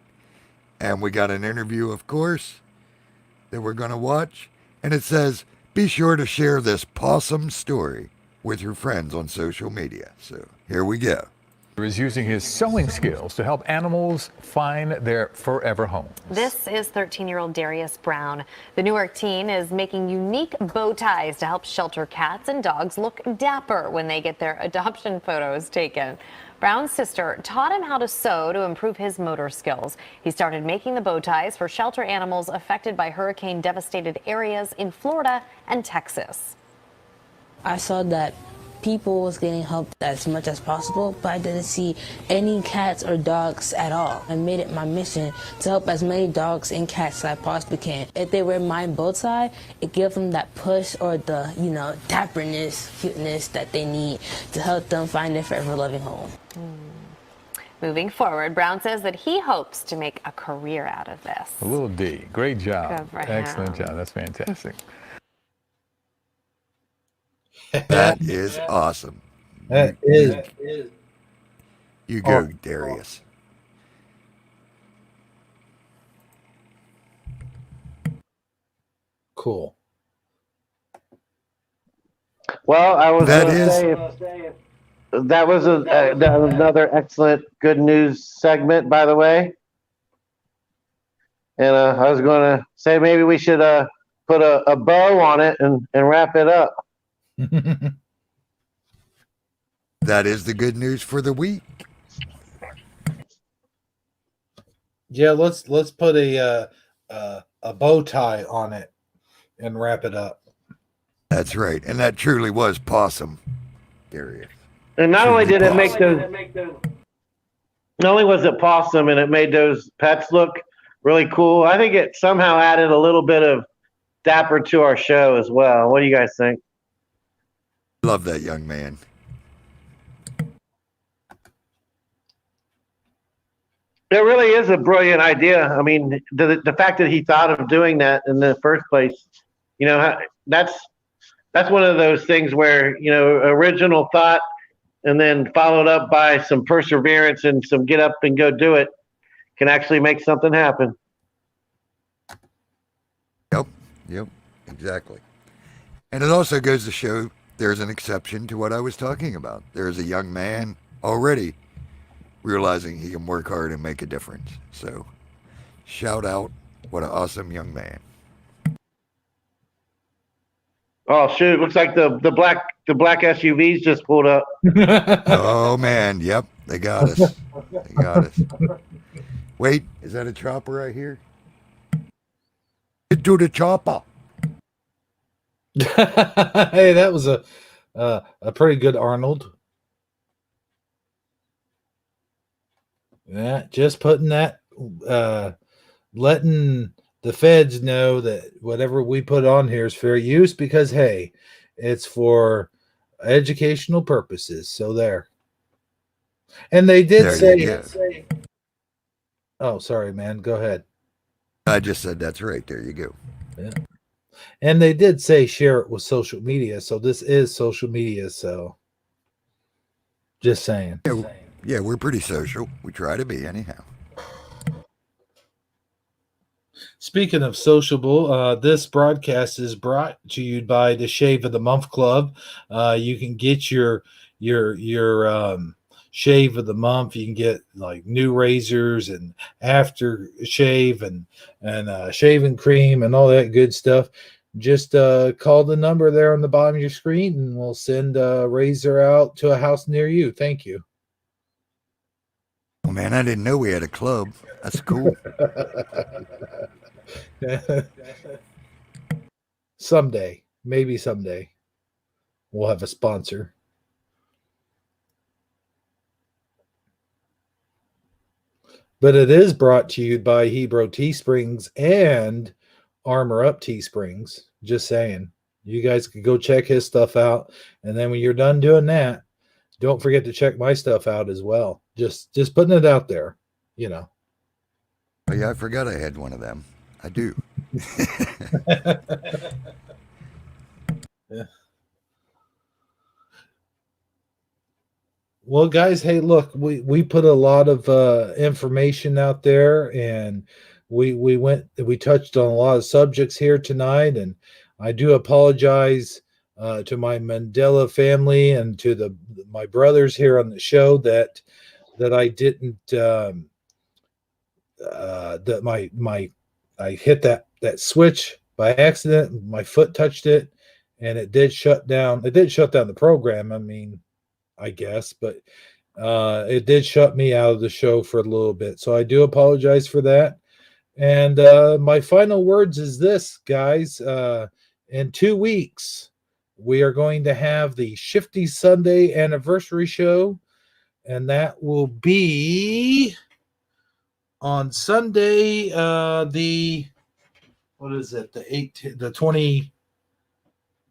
And we got an interview, of course, that we're going to watch. And it says, be sure to share this pawsome story with your friends on social media. So here we go. Is using his sewing skills to help animals find their forever homes. This is 13-year-old Darius Brown. The Newark teen is making unique bow ties to help shelter cats and dogs look dapper when they get their adoption photos taken. Brown's sister taught him how to sew to improve his motor skills. He started making the bow ties for shelter animals affected by hurricane-devastated areas in Florida and Texas. I saw that people was getting help as much as possible, but I didn't see any cats or dogs at all. I made it my mission to help as many dogs and cats as I possibly can. If they wear my bow tie, it gives them that push or the, dapperness, cuteness that they need to help them find their forever loving home. Moving forward, Brown says that he hopes to make a career out of this. A little D. Great job. Good for him. Excellent job. That's fantastic. That is awesome. That is. You go, Darius. Cool. Well, I was That going to is- say that was another excellent good news segment, by the way. And I was going to say maybe we should put a bow on it and wrap it up. That is the good news for the week. Yeah, let's put a bow tie on it and wrap it up. That's right. And that truly was possum, Darius. And not only did it make those, not only was it possum and it made those pets look really cool, I think it somehow added a little bit of dapper to our show as well. What do you guys think? Love that young man. It really is a brilliant idea. I mean, the fact that he thought of doing that in the first place, you know, that's one of those things where, you know, original thought and then followed up by some perseverance and some get up and go do it can actually make something happen. Yep, exactly. And it also goes to show there's an exception to what I was talking about. There's a young man already realizing he can work hard and make a difference. So, shout out, what an awesome young man. Oh shoot! Looks like the black SUVs just pulled up. Oh man, yep, they got us. They got us. Wait, is that a chopper right here? Get to the chopper. Hey, that was a pretty good Arnold. Yeah, just putting that, letting the feds know that whatever we put on here is fair use because, hey, it's for educational purposes. So there. And they did say, oh, sorry, man. Go ahead. I just said that's right. There you go. Yeah. And they did say share it with social media. So this is social media. So just saying. Yeah, we're pretty social. We try to be anyhow. Speaking of sociable, this broadcast is brought to you by the Shave of the Month Club. You can get your shave of the month. You can get like new razors and after shave and shaving cream and all that good stuff. Just call the number there on the bottom of your screen, and we'll send a razor out to a house near you. Thank you. Oh man, I didn't know we had a club. That's cool. Someday, maybe someday, we'll have a sponsor. But it is brought to you by Hebrew Teesprings and Armorup Teesprings. Just saying. You guys can go check his stuff out. And then when you're done doing that, don't forget to check my stuff out as well. Just putting it out there, you know. Oh yeah, I forgot I had one of them. I do. Yeah. Well, guys, hey, look, we put a lot of information out there, and we touched on a lot of subjects here tonight, and I do apologize to my Mandela family and to my brothers here on the show that I didn't I hit that switch by accident. My foot touched it, and it did shut down. It did shut down the program. I mean, I guess, but it did shut me out of the show for a little bit. So I do apologize for that. And my final words is this, guys. In 2 weeks, we are going to have the Shifty Sunday anniversary show, and that will be on Sunday, the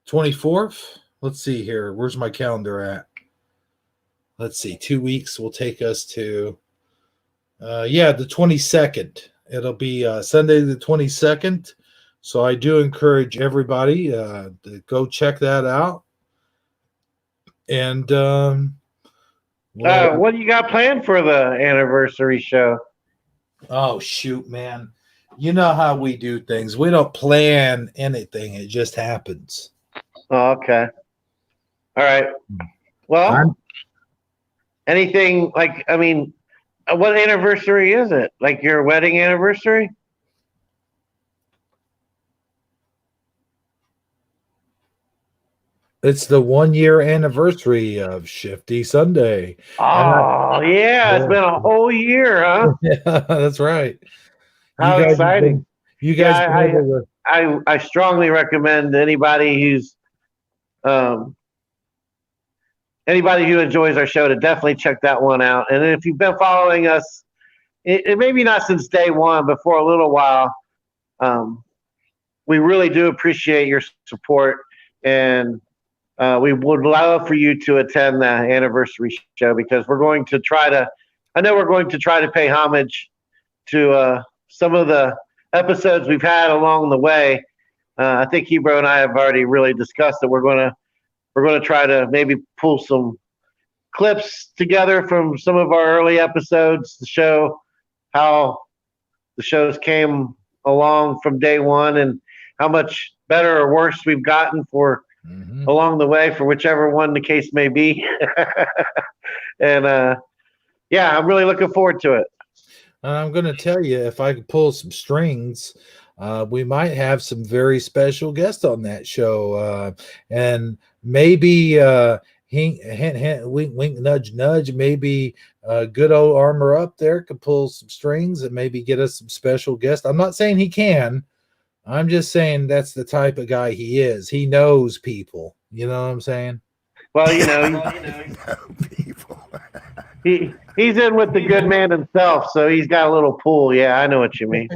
24th. Let's see here. Where's my calendar at? Let's see. 2 weeks will take us to, the 22nd. It'll be Sunday the 22nd. So I do encourage everybody to go check that out. And what do you got planned for the anniversary show? Oh, shoot, man. You know how we do things. We don't plan anything. It just happens. Oh, okay. All right. Well, anything like, I mean, what anniversary is it? Like your wedding anniversary? It's the 1 year anniversary of Shifty Sunday. Oh, yeah. It's been a whole year, huh? Yeah, that's right. How exciting. You guys, I strongly recommend anybody who's, anybody who enjoys our show to definitely check that one out. And if you've been following us, it maybe not since day one, but for a little while, we really do appreciate your support, and we would love for you to attend the anniversary show because we're going to try to pay homage to some of the episodes we've had along the way. I think Hebrew and I have already really discussed that we're gonna try to maybe pull some clips together from some of our early episodes to show how the shows came along from day one and how much better or worse we've gotten for along the way for whichever one the case may be. And yeah, I'm really looking forward to it. And I'm going to tell you, if I could pull some strings, we might have some very special guests on that show. And maybe hint, hint, hint, wink, wink, nudge, nudge. Maybe good old Armorup there could pull some strings and maybe get us some special guests. I'm not saying he can. I'm just saying that's the type of guy he is. He knows people. You know what I'm saying? Well, he's in with the good man himself, so he's got a little pull. Yeah, I know what you mean.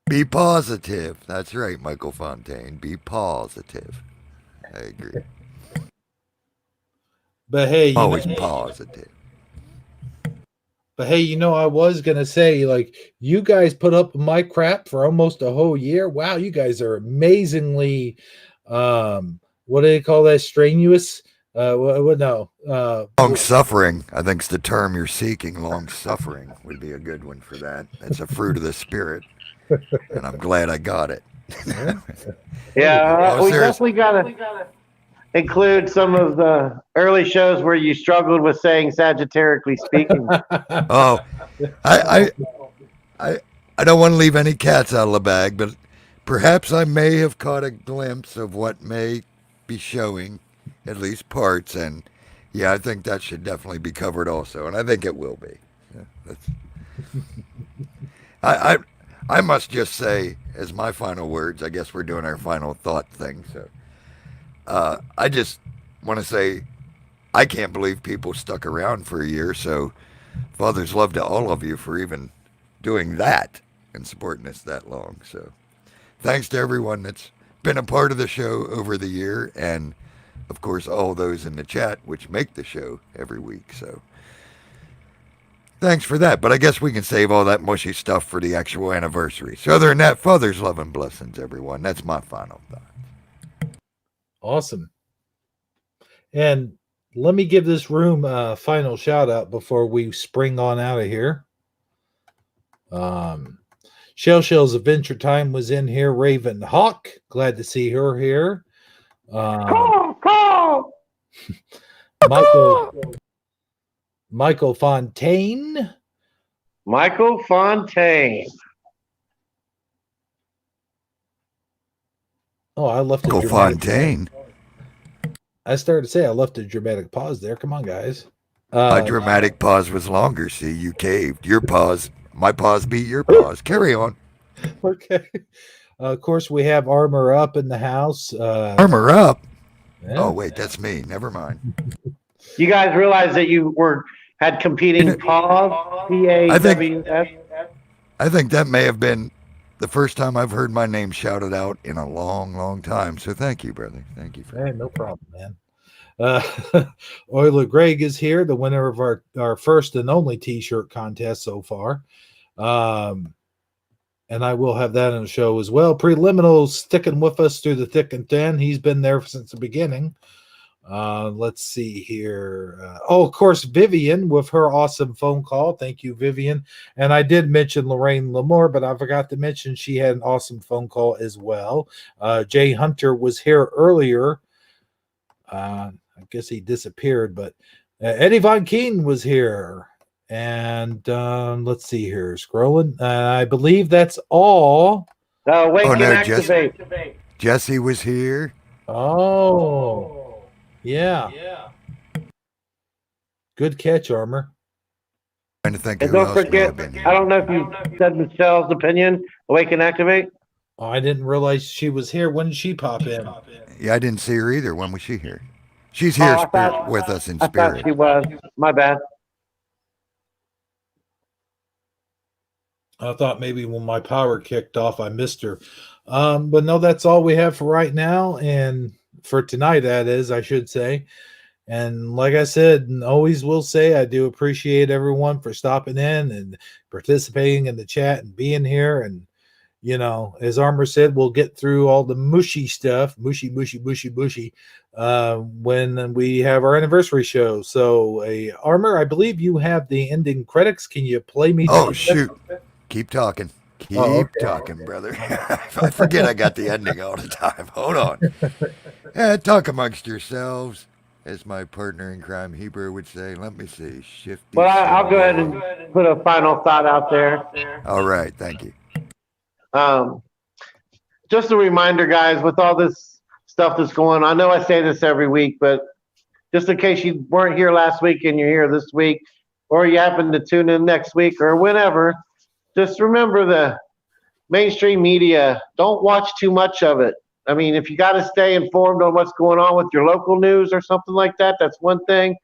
Be positive. That's right, Michael Fontaine. Be positive. I agree. But hey, always positive. But hey, I was gonna say, like, you guys put up with my crap for almost a whole year. Wow, you guys are amazingly, what do they call that? Strenuous? No. Long suffering, I think is the term you're seeking. Long suffering would be a good one for that. That's a fruit of the spirit, and I'm glad I got it. Yeah, we definitely gotta include some of the early shows where you struggled with saying Sagitericaly speaking. Oh, I don't want to leave any cats out of the bag, but perhaps I may have caught a glimpse of what may be showing, at least parts, and yeah, I think that should definitely be covered also, and I think it will be. Yeah, I must just say, as my final words, I guess we're doing our final thought thing, so I just want to say I can't believe people stuck around for a year, so Father's love to all of you for even doing that and supporting us that long. So thanks to everyone that's been a part of the show over the year, and of course all those in the chat which make the show every week. So thanks for that, but I guess we can save all that mushy stuff for the actual anniversary. So other than that, Father's love and blessings, everyone. That's my final thought. Awesome. And let me give this room a final shout out before we spring on out of here. Shell's Adventure Time was in here. Raven Hawk, glad to see her here. Call. Michael Fontaine. Michael Fontaine. Oh, I left a Michael Fontaine. I started to say I left a dramatic pause there. Come on, guys. My dramatic pause was longer. See, you caved. Your pause, my pause beat your pause. Carry on. Okay. Of course, we have Armorup in the house. Armorup? Yeah. Oh, wait, that's me. Never mind. You guys realize that you had competing paws? P-A-W-S? I think that may have been the first time I've heard my name shouted out in a long, long time. So thank you, brother. Thank you. Hey, no problem, man. Euler Greg is here, the winner of our first and only T-shirt contest so far. And I will have that in the show as well. Preliminal sticking with us through the thick and thin. He's been there since the beginning. Let's see here. Of course, Vivian with her awesome phone call. Thank you, Vivian. And I did mention Lorraine Lamore, but I forgot to mention she had an awesome phone call as well. Jay Hunter was here earlier. I guess he disappeared, but Eddie Von Keen was here. And let's see here. Scrolling. I believe that's all. Activate. Jesse was here. Oh. Yeah. Good catch, Armor. Trying to think And who don't else forget, I don't know if you said Michelle's opinion. Awake and activate. Oh, I didn't realize she was here. When did she pop in? Yeah, I didn't see her either. When was she here? She's here with us in spirit. I thought she was. My bad. I thought maybe when my power kicked off, I missed her. But no, that's all we have for right now. And for tonight, that is, I should say. And like I said, and always will say, I do appreciate everyone for stopping in and participating in the chat and being here. And, you know, as Armor said, we'll get through all the mushy stuff, mushy, when we have our anniversary show. So, Armor, I believe you have the ending credits. Can you play me? Oh, shoot. Keep talking. Keep okay. talking, brother. I forget I got the ending all the time. Hold on. Talk amongst yourselves, as my partner in crime Hebrew would say. Let me see. Shifty. Well, I'll go ahead and put a final thought out there. All right. Thank you. Just a reminder, guys, with all this stuff that's going on, I know I say this every week, but just in case you weren't here last week and you're here this week, or you happen to tune in next week or whenever, just remember the mainstream media, don't watch too much of it. I mean, if you got to stay informed on what's going on with your local news or something like that, that's one thing.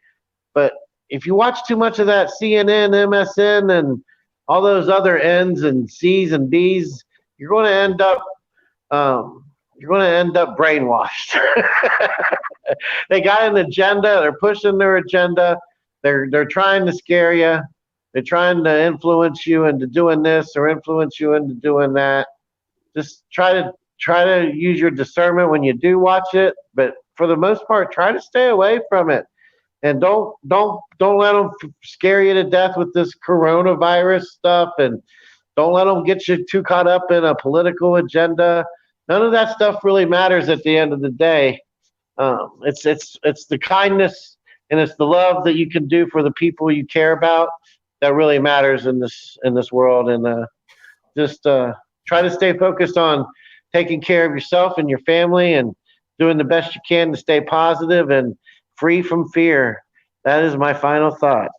But if you watch too much of that CNN, MSN, and all those other N's and C's and B's, you're going to end up brainwashed. They got an agenda. They're pushing their agenda. They're trying to scare you. They're trying to influence you into doing this or influence you into doing that. Just try to use your discernment when you do watch it, but for the most part, try to stay away from it. And don't let them scare you to death with this coronavirus stuff, and don't let them get you too caught up in a political agenda. None of that stuff really matters at the end of the day. It's the kindness and it's the love that you can do for the people you care about that really matters in this world. And just try to stay focused on taking care of yourself and your family and doing the best you can to stay positive and free from fear. That is my final thought.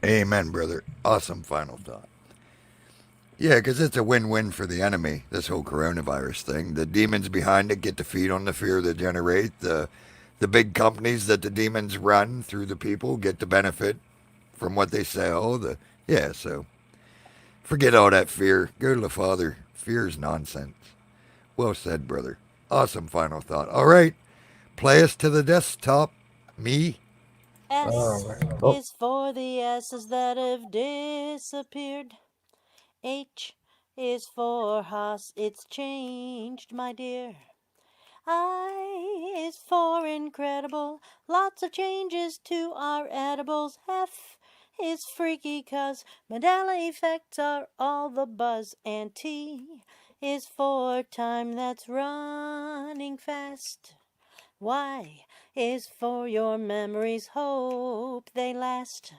Amen, brother. Awesome final thought. Yeah, because it's a win-win for the enemy, this whole coronavirus thing. The demons behind it get to feed on the fear they generate. The big companies that the demons run through the people get to benefit from what they sell. So forget all that fear. Go to the Father. Fear is nonsense. Well said, brother. Awesome final thought. All right. Play us to the desktop. Me. S is for the S's that have disappeared. H is for Haas, it's changed, my dear. I is for incredible, lots of changes to our edibles. F is freaky 'cause Mandela effects are all the buzz. And T is for time that's running fast. Y is for your memories, hope they last.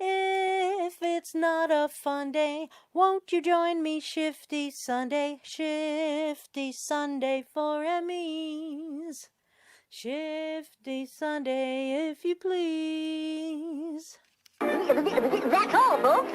If it's not a fun day, won't you join me Shifty Sunday? Shifty Sunday for Emmys. Shifty Sunday, if you please. That's all, folks.